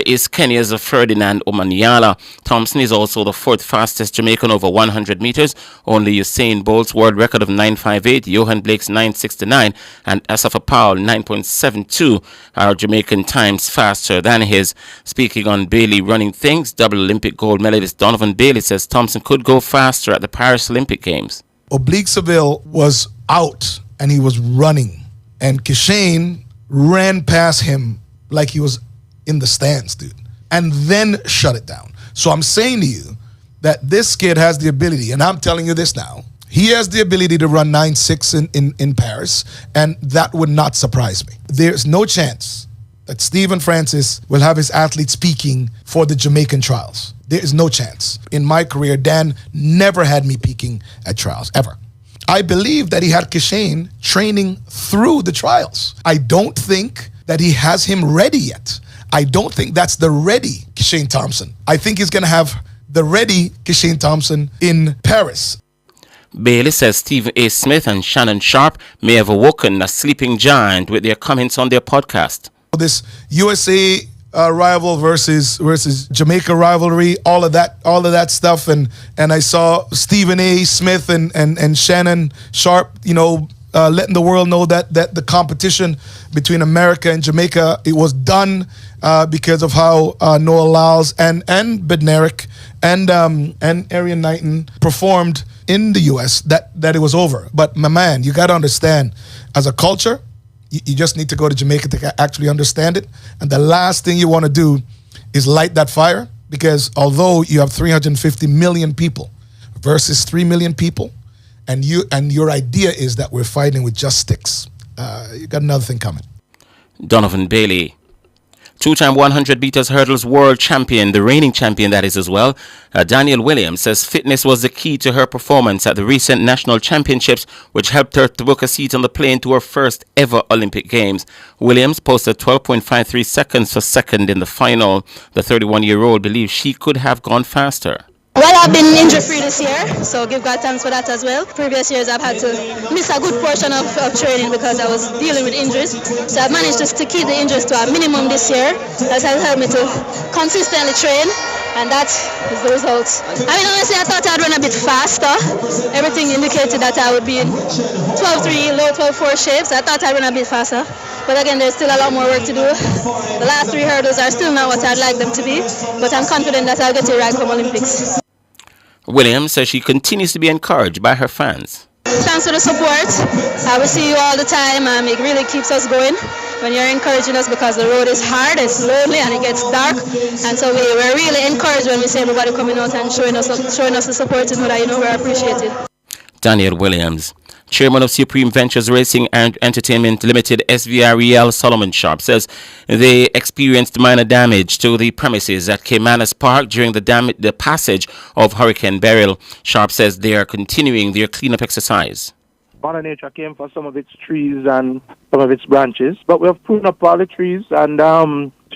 is Kenya's Ferdinand Omanyala. Thompson is also the 4th fastest Jamaican over 100 meters. Only Usain Bolt's world record of 9.58, Johan Blake's 9.69, and Asafa Powell 9.72 are Jamaican times faster than his. Speaking on Bailey running things, double Olympic gold medalist Donovan Bailey says Thompson could go faster at the Paris Olympic Games.
Oblique Seville was out and he was running.
And Kishane ran past him like he was in the stands, dude, and then shut it down. So I'm saying to you that this kid has the ability, and I'm telling you this now, he has the ability to run 9.6 in Paris, and that would not surprise me. There's no chance that Stephen Francis will have his athletes peaking for the Jamaican trials. There is no chance. In my career, Dan never had me peaking at trials, ever. I believe that he had Kishane training through the trials. I don't think that he has him ready yet. I don't think that's the ready Kishane Thompson. I think he's going to have the ready Kishane Thompson in Paris.
Bailey says Stephen A. Smith and Shannon Sharp may have awoken a sleeping giant with their comments on their podcast.
This USA rival versus Jamaica rivalry, all of that stuff, and I saw Stephen A. Smith and Shannon Sharp, letting the world know that the competition between America and Jamaica, it was done because of how Noah Lyles and Bednarik and Arian Knighton performed in the U.S. that it was over. But my man, you got to understand, as a culture, you just need to go to Jamaica to actually understand it. And the last thing you want to do is light that fire, because although you have 350 million people versus 3 million people, and your idea is that we're fighting with just sticks, you got another thing coming.
Donovan Bailey. Two-time 100 meters hurdles world champion, the reigning champion that is as well, Danielle Williams says fitness was the key to her performance at the recent national championships, which helped her to book a seat on the plane to her first ever Olympic Games. Williams posted 12.53 seconds for second in the final. The 31-year-old believes she could have gone faster.
Well, I've been injury-free this year, so give God thanks for that as well. Previous years I've had to miss a good portion of training because I was dealing with injuries. So I've managed to keep the injuries to a minimum this year. That has helped me to consistently train, and that is the result. I mean, honestly, I thought I'd run a bit faster. Everything indicated that I would be in 12.3, low 12.4 shapes. I thought I'd run a bit faster. But again, there's still a lot more work to do. The last 3 hurdles are still not what I'd like them to be, but I'm confident that I'll get it right come Olympics.
Williams says she continues to be encouraged by her fans.
Thanks for the support. I will see you all the time. It really keeps us going when you're encouraging us, because the road is hard, it's lonely, and it gets dark. And so we're really encouraged when we see everybody coming out and showing us the support, and that we're appreciated.
Daniel Williams. Chairman of Supreme Ventures Racing and Entertainment Limited, SVREL, Solomon Sharp, says they experienced minor damage to the premises at Caymanas Park during the passage of Hurricane Beryl. Sharp says they are continuing their cleanup exercise.
Mother Nature came for some of its trees and some of its branches, but we have pruned up all the trees and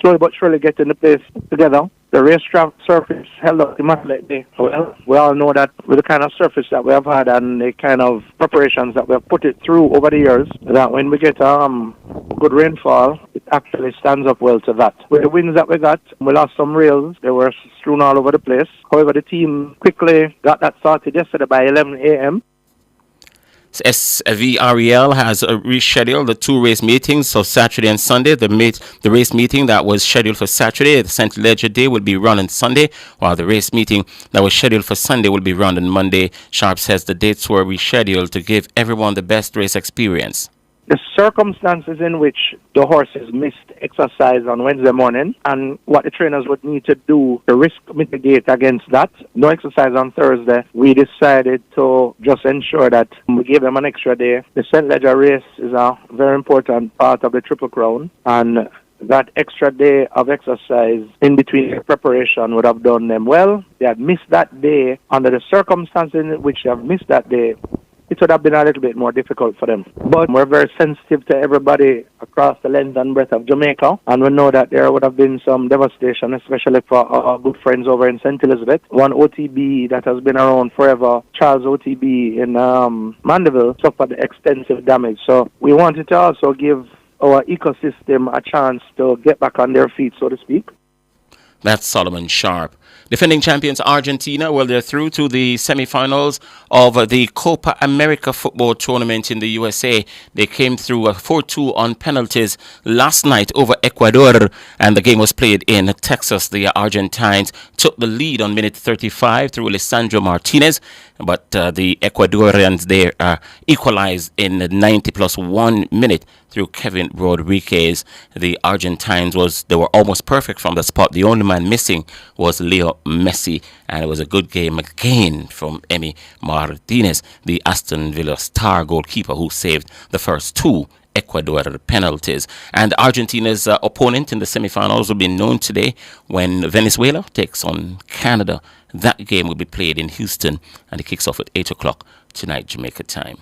slowly but surely getting the place together. The racetrack surface held up immaculately. Well, we all know that with the kind of surface that we have had and the kind of preparations that we have put it through over the years, that when we get good rainfall, it actually stands up well to that. With the winds that we got, we lost some rails. They were strewn all over the place. However, the team quickly got that started yesterday by 11 a.m.
SVREL has rescheduled the 2 race meetings, so Saturday and Sunday. The race meeting that was scheduled for Saturday, the St. Ledger Day, will be run on Sunday, while the race meeting that was scheduled for Sunday will be run on Monday. Sharp says the dates were rescheduled to give everyone the best race experience.
The circumstances in which the horses missed exercise on Wednesday morning and what the trainers would need to do to risk mitigate against that. No exercise on Thursday. We decided to just ensure that we gave them an extra day. The St. Ledger race is a very important part of the Triple Crown, and that extra day of exercise in between the preparation would have done them well. They had missed that day. Under the circumstances in which they have missed that day, it would have been a little bit more difficult for them. But we're very sensitive to everybody across the length and breadth of Jamaica, and we know that there would have been some devastation, especially for our good friends over in St. Elizabeth. One OTB that has been around forever, Charles OTB in Mandeville, suffered extensive damage. So we wanted to also give our ecosystem a chance to get back on their feet, so to speak.
That's Solomon Sharp. Defending champions Argentina, well, they're through to the semi-finals of the Copa America football tournament in the USA. They came through a 4-2 on penalties last night over Ecuador, and the game was played in Texas. The Argentines took the lead on minute 35 through Lisandro Martinez, but the Ecuadorians there equalized in the 90 plus 1 minute through Kevin Rodriguez. The Argentines they were almost perfect from the spot. The only man missing was Leo Messi, and it was a good game again from Emi Martinez, the Aston Villa star goalkeeper who saved the first two Ecuador penalties. And Argentina's opponent in the semi-finals will be known today when Venezuela takes on Canada. That game will be played in Houston, and it kicks off at 8 o'clock tonight, Jamaica time.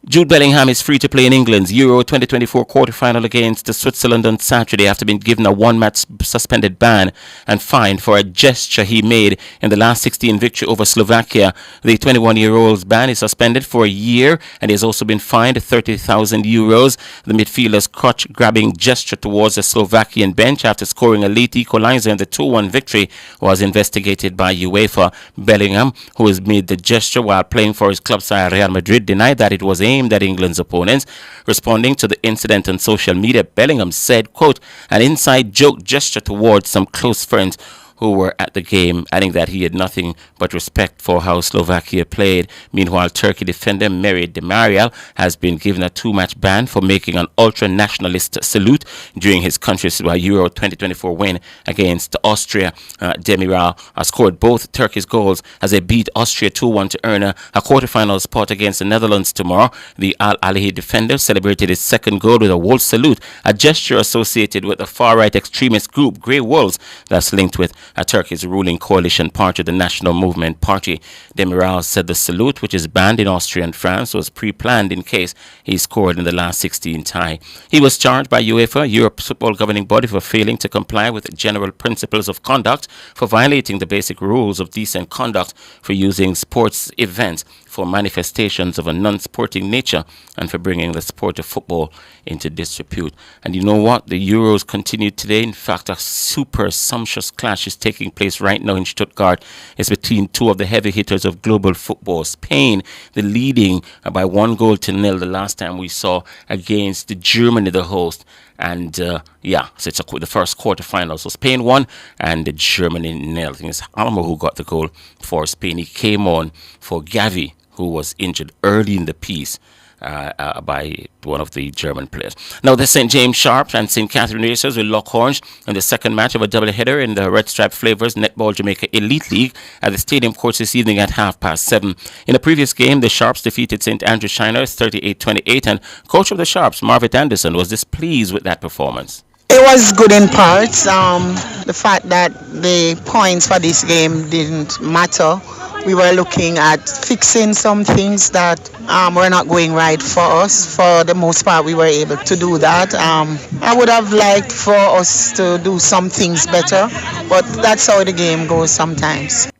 Jude Bellingham is free to play in England's Euro 2024 quarter-final against Switzerland on Saturday after being given a one-match suspended ban and fined for a gesture he made in the last 16 victory over Slovakia. The 21-year-old's ban is suspended for a year, and he has also been fined 30,000 euros. The midfielder's crotch-grabbing gesture towards the Slovakian bench after scoring a late equalizer in the 2-1 victory was investigated by UEFA. Bellingham, who has made the gesture while playing for his club side Real Madrid, denied that it was aimed at England's opponents. Responding to the incident on social media, Bellingham said, quote, an inside joke gesture towards some close friends who were at the game, adding that he had nothing but respect for how Slovakia played. Meanwhile, Turkey defender Meri Demiral has been given a 2-match ban for making an ultra-nationalist salute during his country's Euro 2024 win against Austria. Demiral scored both Turkey's goals as they beat Austria 2-1 to earn a quarter-final spot against the Netherlands tomorrow. The Al Ahly defender celebrated his second goal with a wolf salute, a gesture associated with the far-right extremist group Grey Wolves that's linked with Turkey's ruling coalition party, the National Movement Party. Demiral said the salute, which is banned in Austria and France, was pre-planned in case he scored in the last 16 tie. He was charged by UEFA, Europe's football governing body, for failing to comply with general principles of conduct, for violating the basic rules of decent conduct, for using sports events for manifestations of a non-sporting nature, and for bringing the sport of football into disrepute. And you know what? The Euros continue today. In fact, a super sumptuous clash is taking place right now in Stuttgart. It's between two of the heavy hitters of global football. Spain, the leading by 1-0 the last time we saw against Germany, the host. And so it's the first quarterfinal. So Spain won and Germany nil. I think it's Almo who got the goal for Spain. He came on for Gavi, who was injured early in the piece by one of the German players. Now, the St. James Sharps and St. Catherine Racers will lock horns in the second match of a doubleheader in the Red Stripe Flavors Netball Jamaica Elite League at the Stadium Courts this evening at 7:30. In a previous game, the Sharps defeated St. Andrew Shiners 38-28, and coach of the Sharps, Marvin Anderson, was displeased with that performance.
It was good in parts. The fact that the points for this game didn't matter. We were looking at fixing some things that were not going right for us. For the most part, we were able to do that. I would have liked for us to do some things better, but that's how the game goes sometimes.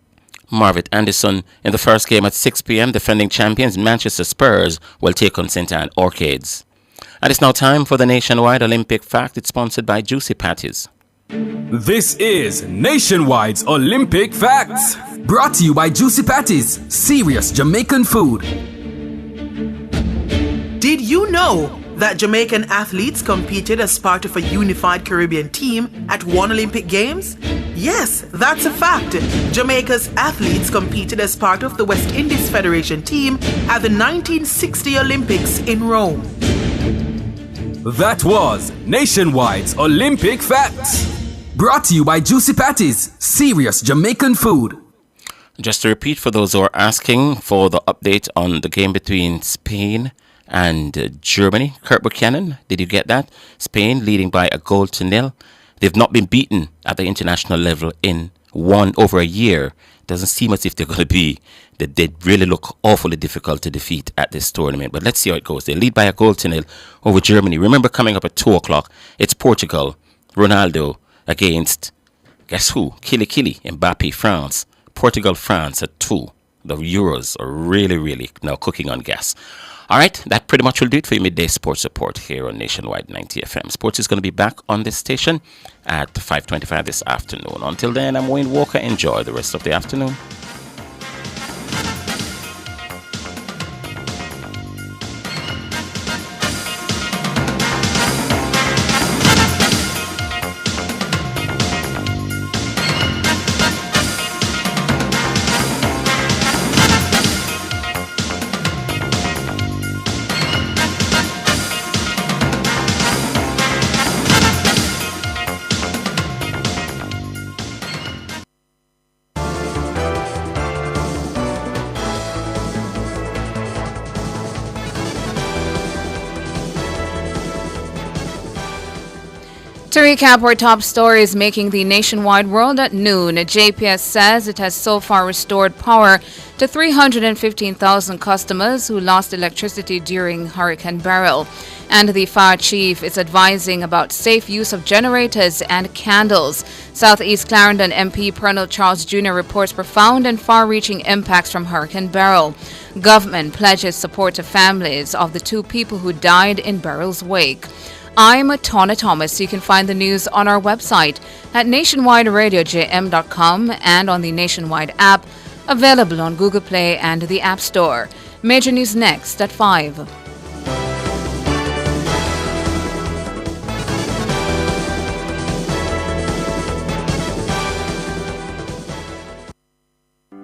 Marvin Anderson in the first game at 6 p.m. Defending champions Manchester Spurs will take on St. Anne Orchids. And it's now time for the Nationwide Olympic Fact. It's sponsored by Juicy Patties.
This is Nationwide's Olympic Facts, brought to you by Juicy Patties, serious Jamaican food.
Did you know that Jamaican athletes competed as part of a unified Caribbean team at one Olympic Games? Yes, that's a fact. Jamaica's athletes competed as part of the West Indies Federation team at the 1960 Olympics in Rome.
That was Nationwide's Olympic Facts, brought to you by Juicy Patties, serious Jamaican food.
Just to repeat for those who are asking for the update on the game between Spain and Germany. Kurt Buchanan, did you get that? Spain leading by 1-0. They've not been beaten at the international level in over a year. Doesn't seem as if they're going to be. They really look awfully difficult to defeat at this tournament. But let's see how it goes. They lead by 1-0 over Germany. Remember, coming up at 2 o'clock, it's Portugal, Ronaldo against, guess who? Kili, Mbappe, France. Portugal, France at 2. The Euros are really, really now cooking on gas. All right, that pretty much will do it for your midday sports report here on Nationwide 90 FM. Sports is going to be back on this station at 5:25 this afternoon. Until then, I'm Wayne Walker. Enjoy the rest of the afternoon.
To recap our top stories making the nationwide world at noon, JPS says it has so far restored power to 315,000 customers who lost electricity during Hurricane Beryl. And the fire chief is advising about safe use of generators and candles. Southeast Clarendon MP Colonel Charles Jr. reports profound and far-reaching impacts from Hurricane Beryl. Government pledges support to families of the two people who died in Beryl's wake. I'm Tawna Thomas. You can find the news on our website at nationwideradiojm.com and on the Nationwide app, available on Google Play and the App Store. Major news next at 5.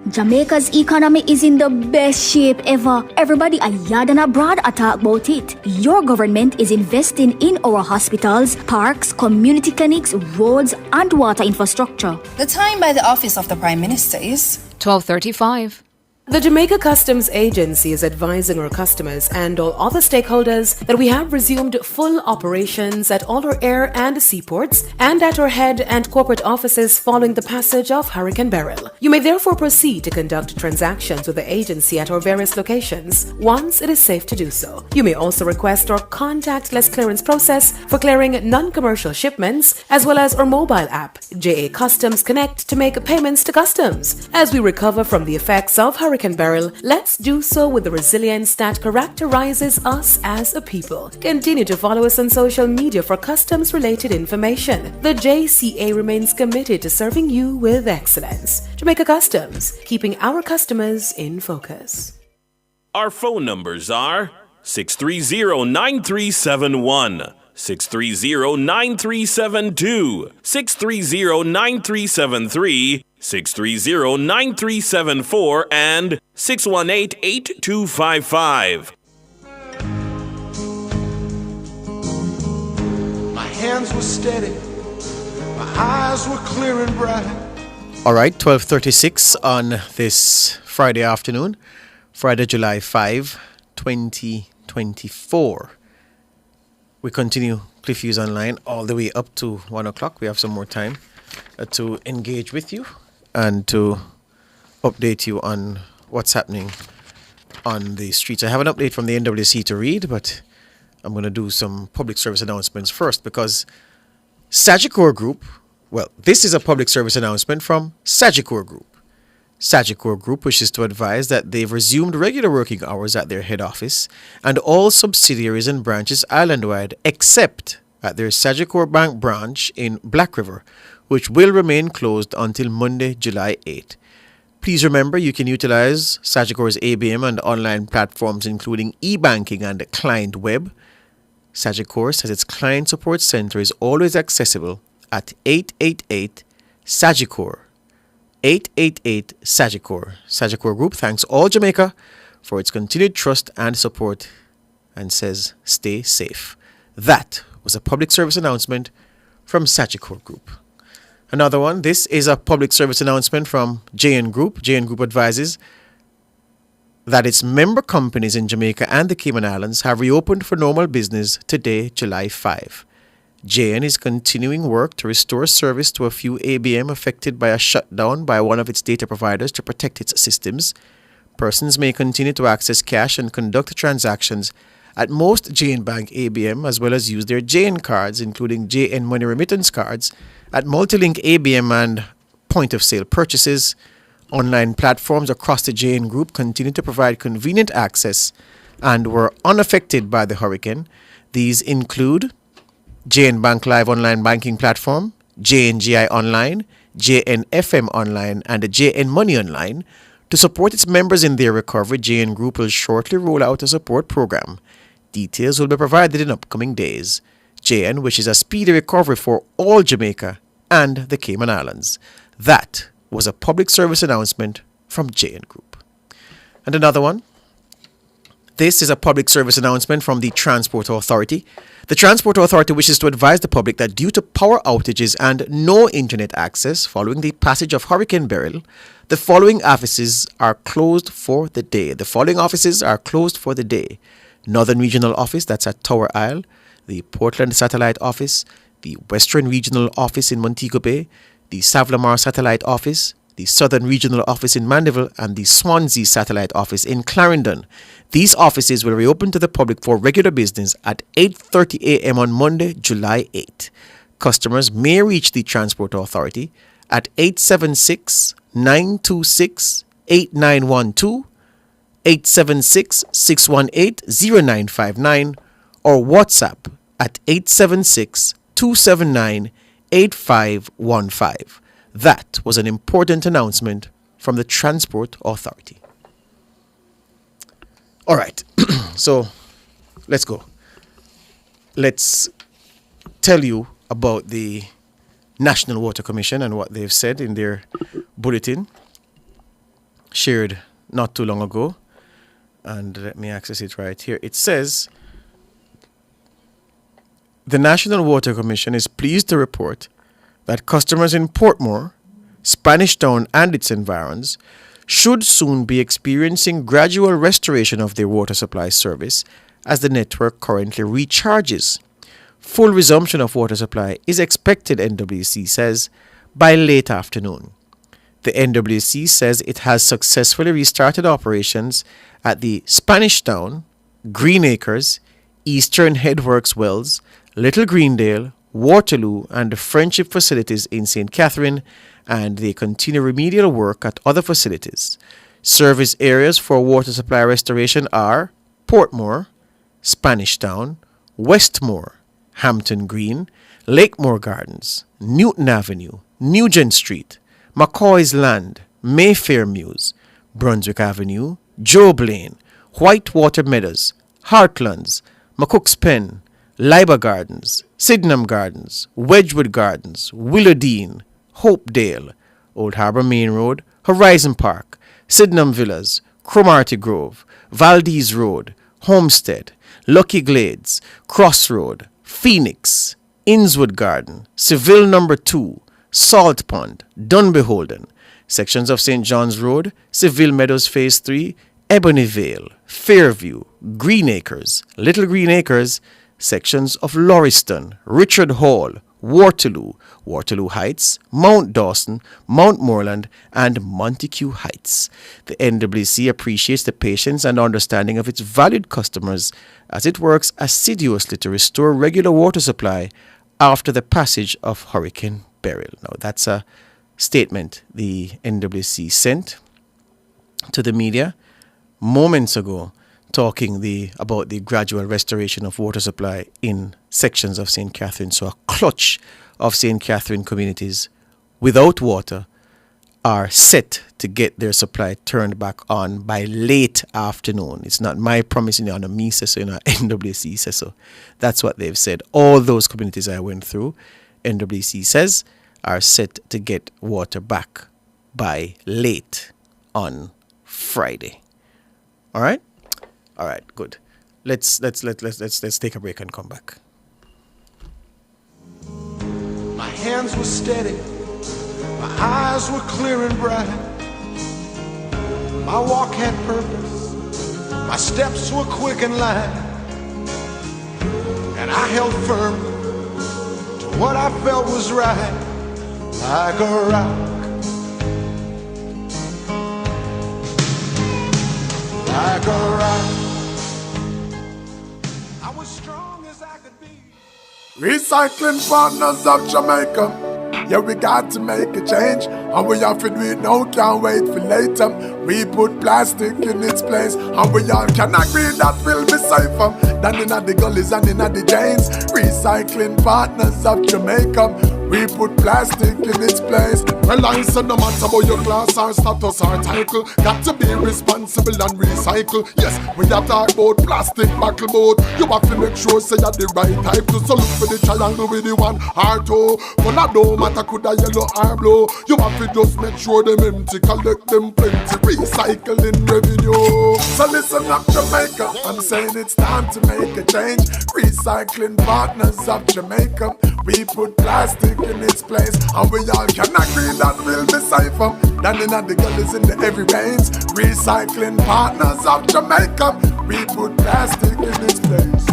Jamaica's economy is in the best shape ever. Everybody yard and abroad talk about it. Your government is investing in our hospitals, parks, community clinics, roads, and water infrastructure.
The time by the Office of the Prime Minister is
12:35.
The Jamaica Customs Agency is advising our customers and all other stakeholders that we have resumed full operations at all our air and seaports and at our head and corporate offices following the passage of Hurricane Beryl. You may therefore proceed to conduct transactions with the agency at our various locations once it is safe to do so. You may also request our contactless clearance process for clearing non-commercial shipments, as well as our mobile app, JA Customs Connect, to make payments to customs. As we recover from the effects of Hurricane Beryl, let's do so with the resilience that characterizes us as a people. Continue to follow us on social media for customs-related information. The JCA remains committed to serving you with excellence. Jamaica Customs, keeping our customers in focus.
Our phone numbers are 630-9371, 630-9372, 630-9373, 630-9374, and 618-8255.
My hands were steady, my eyes were clear and bright.
All right, 12:36 on this Friday afternoon, Friday, July 5, 2024. We continue Cliff Hughes Online all the way up to 1 o'clock. We have some more time to engage with you and to update you on what's happening on the streets. I have an update from the NWC to read, but I'm going to do some public service announcements first because Sagicor Group, well, this is a public service announcement from Sagicor Group. Sagicor Group wishes to advise that they've resumed regular working hours at their head office and all subsidiaries and branches island-wide except at their Sagicor Bank branch in Black River, which will remain closed until Monday, July 8. Please remember you can utilize Sagicor's ABM and online platforms including e-banking and client web. Sagicor says its client support center is always accessible at 888 Sagicor. 888 Sagicor. Sagicor Group thanks all Jamaica for its continued trust and support and says stay safe. That was a public service announcement from Sagicor Group. Another one, this is a public service announcement from JN Group. JN Group advises that its member companies in Jamaica and the Cayman Islands have reopened for normal business today, July 5. JN is continuing work to restore service to a few ABM affected by a shutdown by one of its data providers to protect its systems. Persons may continue to access cash and conduct transactions at most JN Bank ABM as well as use their JN cards, including JN Money Remittance cards, at Multilink ABM and point-of-sale purchases. Online platforms across the JN Group continue to provide convenient access and were unaffected by the hurricane. These include JN Bank Live online banking platform, JNGI Online, JNFM Online, and the JN Money Online. To support its members in their recovery, JN Group will shortly roll out a support program. Details will be provided in upcoming days. JN wishes a speedy recovery for all Jamaica and the Cayman Islands. That was a public service announcement from JN Group. And another one. This is a public service announcement from the Transport Authority. The Transport Authority wishes to advise the public that due to power outages and no internet access following the passage of Hurricane Beryl, the following offices are closed for the day. Northern Regional Office, that's at Tower Isle, the Portland Satellite Office, the Western Regional Office in Montego Bay, the Savlamar Satellite Office, the Southern Regional Office in Mandeville, and the Swansea Satellite Office in Clarendon. These offices will reopen to the public for regular business at 8:30 a.m. on Monday, July 8. Customers may reach the Transport Authority at 876-926-8912, 876-618-0959, or WhatsApp at 876-279-8515. That was an important announcement from the Transport Authority. All right, so let's go. Let's tell you about the National Water Commission and what they've said in their bulletin shared not too long ago. And let me access it right here. It says, the National Water Commission is pleased to report that customers in Portmore, Spanish Town and its environs should soon be experiencing gradual restoration of their water supply service as the network currently recharges. Full resumption of water supply is expected, NWC says, by late afternoon. The NWC says it has successfully restarted operations at the Spanish Town, Green Acres, Eastern Headworks Wells, Little Greendale, Waterloo, and the Friendship facilities in St. Catherine, and they continue remedial work at other facilities. Service areas for water supply restoration are Portmore, Spanish Town, Westmore, Hampton Green, Lakemore Gardens, Newton Avenue, Nugent Street, McCoy's Land, Mayfair Mews, Brunswick Avenue, Job Lane, Whitewater Meadows, Heartlands, McCook's Pen, Liber Gardens, Sydenham Gardens, Wedgwood Gardens, Willowdean, Hopedale, Old Harbour Main Road, Horizon Park, Sydenham Villas, Cromarty Grove, Valdez Road, Homestead, Lucky Glades, Cross Road, Phoenix, Innswood Garden, Seville No. 2, Salt Pond, Dunbeholden, sections of St. John's Road, Seville Meadows Phase 3, Ebony Vale, Fairview, Green Acres, Little Green Acres, sections of Lauriston, Richard Hall, Waterloo, Waterloo Heights, Mount Dawson, Mount Moreland, and Montague Heights. The NWC appreciates the patience and understanding of its valued customers as it works assiduously to restore regular water supply after the passage of Hurricane Beryl. Now, that's a statement the NWC sent to the media moments ago, talking about the gradual restoration of water supply in sections of St. Catherine. So a clutch of St. Catherine communities without water are set to get their supply turned back on by late afternoon. It's not my promise, on me says so, NWC says so. That's what they've said. All those communities I went through, NWC says, are set to get water back by late on Friday. All right? All right, good. Let's take a break and come back.
My hands were steady, my eyes were clear and bright. My walk had purpose, my steps were quick and light. And I held firm to what I felt was right, like a rock, like a rock.
Recycling partners of Jamaica, yeah, we got to make a change.
and we have to do it now, can't wait for later. We put plastic in its place, and we all can agree that will be safer than in the gullies and in the drains. Recycling partners of Jamaica, we put plastic in its place. Well, I said no matter about your class or status or title, got to be responsible and recycle. Yes, we have talk about plastic buckle boat. You have to make sure say you're the right type to. So look for the triangle with the one or two. But that don't matter could a yellow or blue. You have to just make sure them empty, collect them plenty, recycling revenue. So listen up Jamaica, I'm saying it's time to make a change. Recycling partners of Jamaica, we put plastic in its place, and we all can agree that will be safer than in the gullies in the every veins. Recycling partners of Jamaica, we put plastic in its place.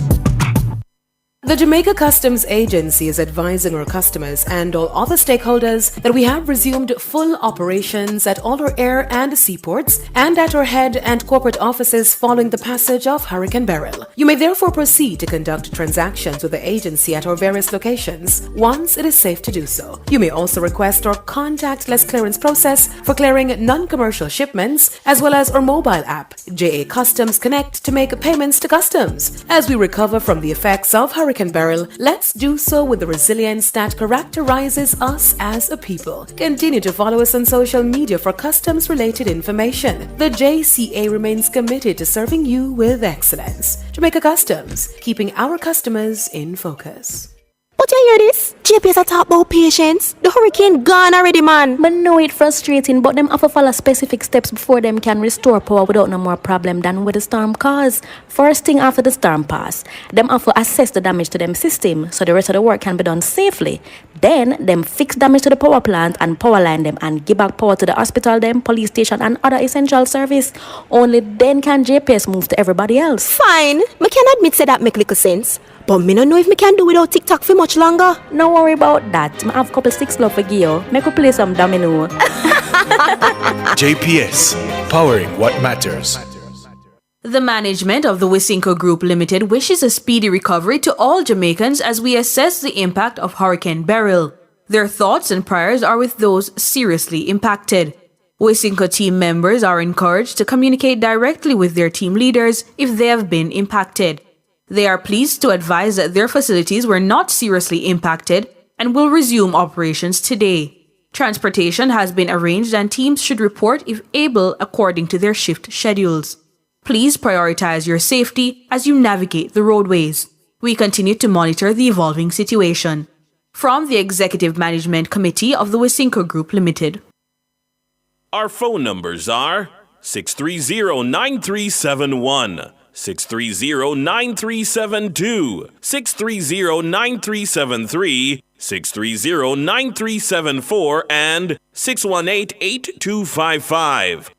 The Jamaica Customs Agency is advising our customers and all other stakeholders that we have resumed full operations at all our air and seaports and at our head and corporate offices following the passage of Hurricane Beryl. You may therefore proceed to conduct transactions with the agency at our various locations once it is safe to do so. You may also request our contactless clearance process for clearing non-commercial shipments, as well as our mobile app, JA Customs Connect, to make payments to customs. As we recover from the effects of Hurricane Beryl, let's do so with the resilience that characterizes us as a people. Continue to follow us on social media for customs-related information. The JCA remains committed to serving you with excellence. Jamaica Customs, keeping our customers in focus.
But you hear this? JPS a talk about patience. The hurricane gone already, man.
But know it frustrating, but them have to follow specific steps before them can restore power without no more problem than with the storm cause. First thing after the storm pass, them have to assess the damage to them system so the rest of the work can be done safely. Then them fix damage to the power plant and power line them and give back power to the hospital them, police station and other essential service. Only then can JPS move to everybody else.
Fine, me can admit say that make little sense. But me no know if me can do without TikTok for much longer.
No worry about that. I have a couple sticks love for you. Make we play some domino.
JPS, powering what matters.
The management of the Wisinko Group Limited wishes a speedy recovery to all Jamaicans as we assess the impact of Hurricane Beryl. Their thoughts and prayers are with those seriously impacted. Wisinko team members are encouraged to communicate directly with their team leaders if they have been impacted. They are pleased to advise that their facilities were not seriously impacted and will resume operations today. Transportation has been arranged and teams should report if able according to their shift schedules. Please prioritize your safety as you navigate the roadways. We continue to monitor the evolving situation. From the Executive Management Committee of the Wisinko Group Limited.
Our phone numbers are 630-9371, 630-9372, 630-9373, 630-9374, and 618-8255.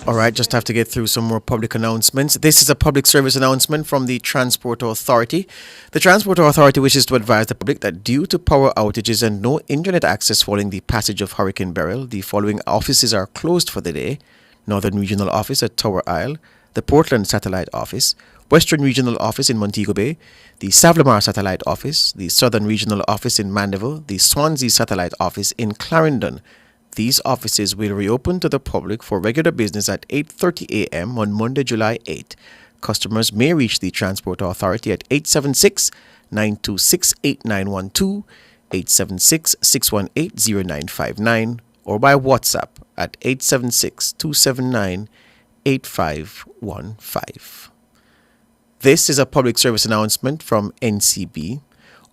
All right, just have to get through some more public announcements. This is a public service announcement from the Transport Authority. The Transport Authority wishes to advise the public that due to power outages and no internet access following the passage of Hurricane Beryl, the following offices are closed for the day: Northern Regional Office at Tower Isle, the Portland Satellite Office, Western Regional Office in Montego Bay, the Savlamar Satellite Office, the Southern Regional Office in Mandeville, the Swansea Satellite Office in Clarendon. These offices will reopen to the public for regular business at 8:30 a.m. on Monday, July 8. Customers may reach the Transport Authority at 876-926-8912, 876-618-0959, or by WhatsApp at 876-279-8515. This is a public service announcement from NCB.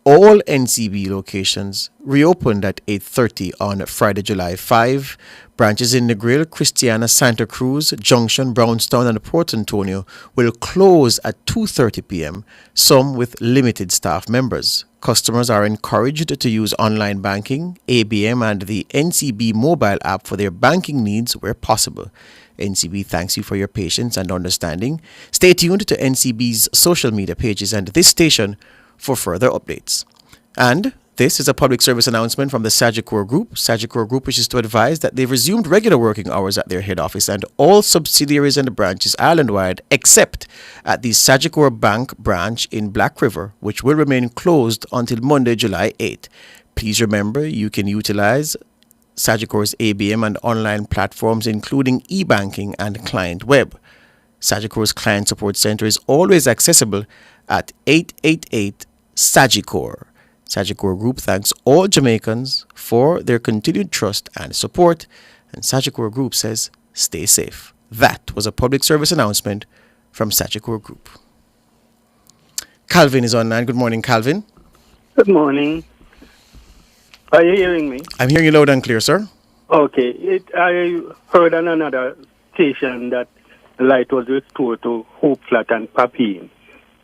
All NCB locations reopened at 8:30 on Friday, July 5. Branches in Negril, Christiana, Santa Cruz, Junction, Brownstown, and Port Antonio will close at 2:30 p.m., some with limited staff members. Customers are encouraged to use online banking, ABM, and the NCB mobile app for their banking needs where possible. NCB thanks you for your patience and understanding. Stay tuned to NCB's social media pages and this station for further updates. And This is a public service announcement from the Sagicor Group. Sagicor Group wishes to advise that they've resumed regular working hours at their head office and all subsidiaries and branches island-wide except at the Sagicor Bank branch in Black River, which will remain closed until Monday, July 8th. Please remember you can utilize Sagicor's ABM and online platforms including e-banking and client web. Sagicor's Client Support Center is always accessible at 888 Sagicor. Sagicor Group thanks all Jamaicans for their continued trust and support, and Sagicor Group says stay safe. That was a public service announcement from Sagicor Group. Calvin is online. Good morning, Calvin.
Good morning. Are you hearing me?
I'm hearing you loud and clear, sir.
Okay. I heard on another station that the light was restored to Hope Flat and Papine.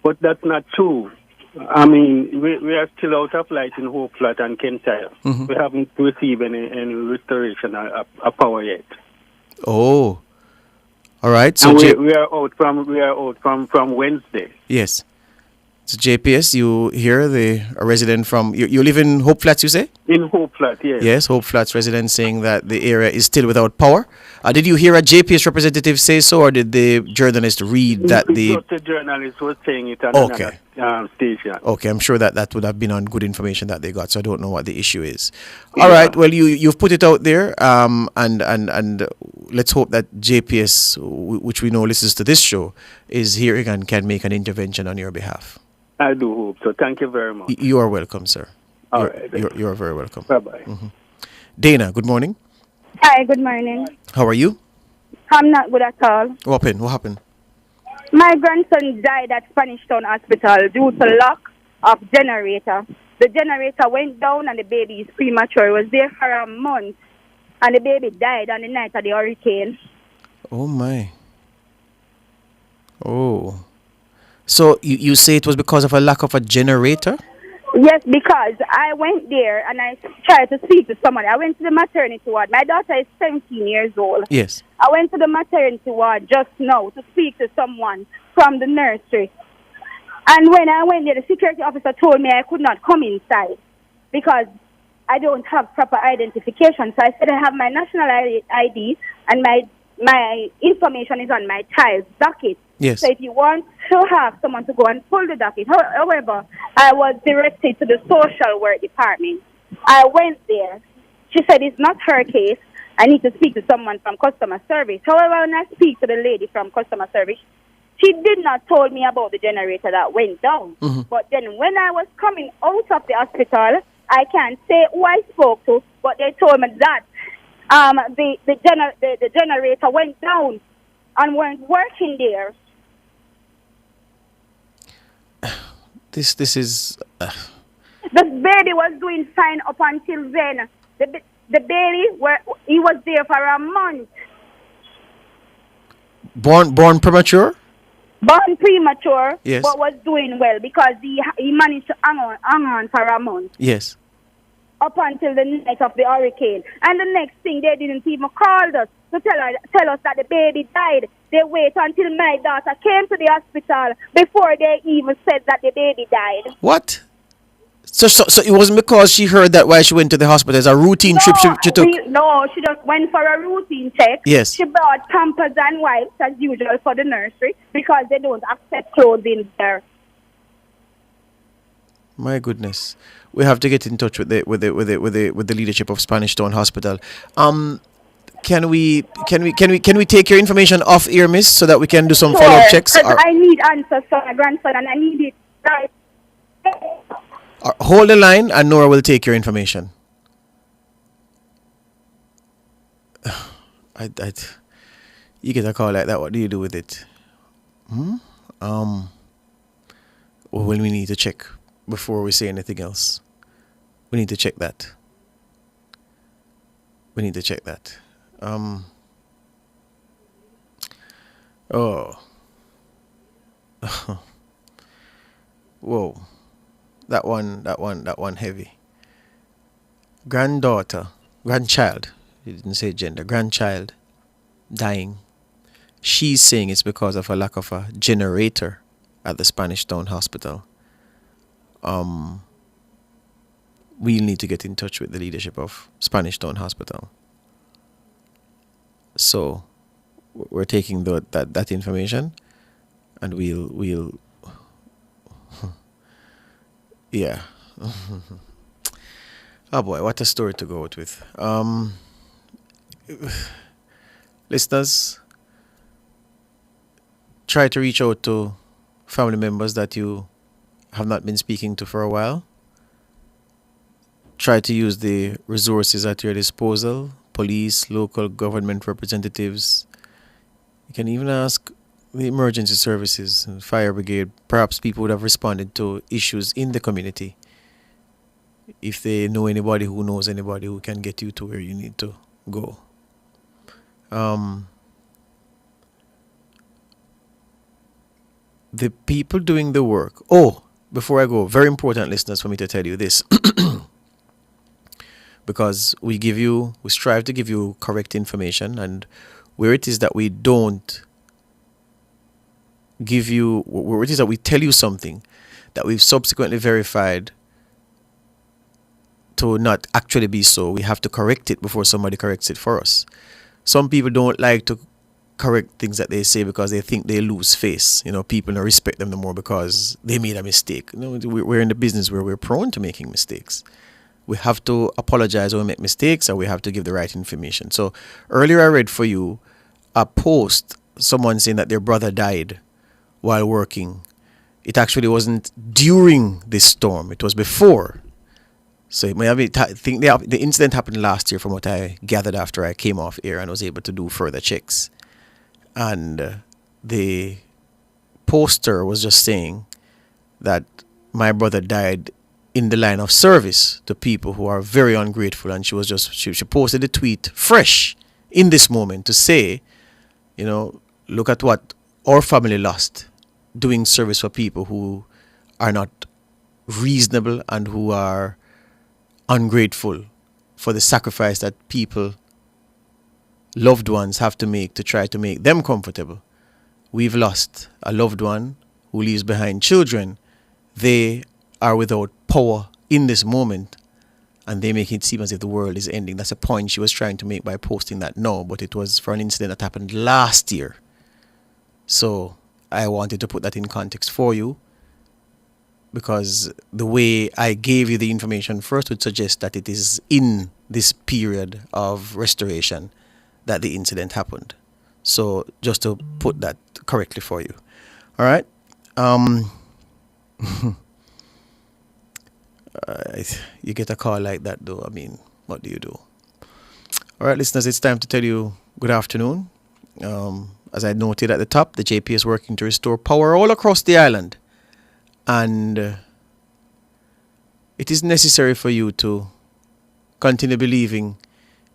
But that's not true. I mean, we are still out of light in Hope Flat and Kentire.
Mhm.
We haven't received any restoration of power yet.
Oh, all right. So
And we are out from Wednesday.
yes. So JPS, you hear a resident from you live in Hope Flats, you say?
In Hope Flat, yes.
Yes, Hope Flats resident saying that the area is still without power. Did you hear a JPS representative say so, or did the journalist read that the?
Just the journalist was saying it on
Okay.
another station.
Okay, I'm sure that would have been on good information that they got. So I don't know what the issue is. All right. Well, you've put it out there, and let's hope that JPS, which we know listens to this show, is hearing and can make an intervention on your behalf.
I do hope so. Thank you very much.
You are welcome, sir.
All
You're-
right.
You're very welcome.
Bye-bye.
Dana, good morning.
Hi, good morning.
How are you?
I'm not good at all.
What happened? What happened?
My grandson died at Spanish Town Hospital due to lack of generator. The generator went down and the baby is premature. It was there for a month and the baby died on the night of the hurricane.
Oh my. Oh. So you say it was because of a lack of a generator?
Yes, because I went there and I tried to speak to somebody. I went to the maternity ward. My daughter is 17 years old.
Yes.
I went to the maternity ward just now to speak to someone from the nursery. And when I went there, the security officer told me I could not come inside because I don't have proper identification. So I said I have my national ID and my information is on my child's docket.
Yes.
So if you want to have someone to go and pull the docket, however, I was directed to the social work department. I went there. She said it's not her case. I need to speak to someone from customer service. However, when I speak to the lady from customer service, she did not tell me about the generator that went down.
Mhm.
But then when I was coming out of the hospital, I can't say who I spoke to, but they told me that the generator went down and weren't working there.
This is
The baby was doing fine up until then. The baby, he was there for a month.
born premature?
Born premature,
Yes.
but was doing well because he managed to hang on for a month.
Yes.
Up until the night of the hurricane. And the next thing, they didn't even call us to tell us that the baby died. They wait until my daughter came to the hospital before they even said that the baby died.
What? So it wasn't because she heard that while she went to the hospital. It's a routine trip she took.
No, she just went for a routine check.
Yes.
She brought pampers and wipes as usual for the nursery because they don't accept clothes in there.
My goodness, we have to get in touch with the leadership of Spanish Town Hospital. Can we take your information off air, miss, so that we can do some follow up checks?
Because I need answers for my grandson and I need it right.
Hold the line, and Nora will take your information. You get a call like that. What do you do with it? Well, we need to check before we say anything else. We need to check that. Oh. Whoa. That one heavy. Grandchild. He didn't say gender. Grandchild dying. She's saying it's because of a lack of a generator at the Spanish Town Hospital. we'll need to get in touch with the leadership of Spanish Town Hospital. So we're taking that information, and we'll yeah. Oh boy, what a story to go out with. Listeners, try to reach out to family members that you have not been speaking to for a while. Try to use the resources at your disposal, police, local government representatives. You can even ask the emergency services, fire brigade. Perhaps people would have responded to issues in the community if they know anybody who knows anybody who can get you to where you need to go. The people doing the work. Oh, before I go, very important, listeners, for me to tell you this. Because we strive to give you correct information, and where it is that we don't give you, where it is that we tell you something that we've subsequently verified to not actually be so, we have to correct it before somebody corrects it for us. Some people don't like to correct things that they say because they think they lose face. People don't respect them no more because they made a mistake. We're in the business where we're prone to making mistakes. We have to apologize when we make mistakes, and we have to give the right information. So earlier I read for you a post, someone saying that their brother died while working. It actually wasn't during this storm, it was before. So I think the incident happened last year, from what I gathered after I came off air and was able to do further checks. And the poster was just saying that my brother died in the line of service to people who are very ungrateful. And she posted a tweet fresh in this moment to say, look at what our family lost doing service for people who are not reasonable and who are ungrateful for the sacrifice that people, loved ones, have to make to try to make them comfortable. We've lost a loved one who leaves behind children. They are without power in this moment, and they make it seem as if the world is ending. That's a point she was trying to make by posting that now, but it was for an incident that happened last year. So I wanted to put that in context for you, because the way I gave you the information first would suggest that it is in this period of restoration that the incident happened. So just to put that correctly for you. All right. You get a call like that, though. I mean, what do you do? All right, listeners, it's time to tell you good afternoon. As I noted at the top, the JP is working to restore power all across the island. And it is necessary for you to continue believing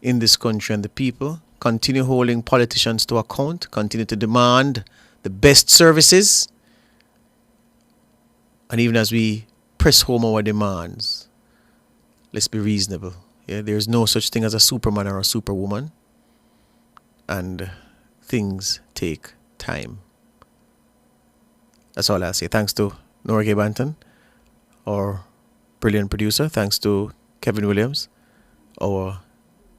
in this country and the people, continue holding politicians to account, continue to demand the best services. And even as we press home our demands, let's be reasonable. Yeah, there's no such thing as a superman or a superwoman, and things take time. That's all I'll say. Thanks to Norgay Banton, our brilliant producer. Thanks to Kevin Williams, our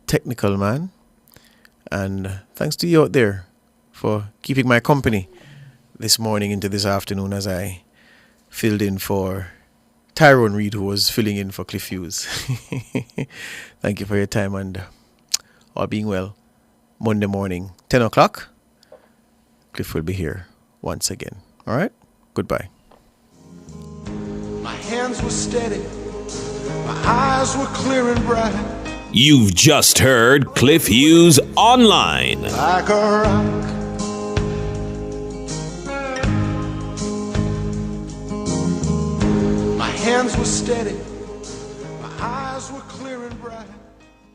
technical man. And thanks to you out there for keeping my company this morning into this afternoon as I filled in for Tyrone Reed, who was filling in for Cliff Hughes. Thank you for your time, and all being well, Monday morning, 10 o'clock, Cliff will be here once again. All right? Goodbye.
My hands were steady, my eyes were clear and bright.
You've just heard Cliff Hughes Online.
Like a rock. My hands were steady, my eyes were clear and bright.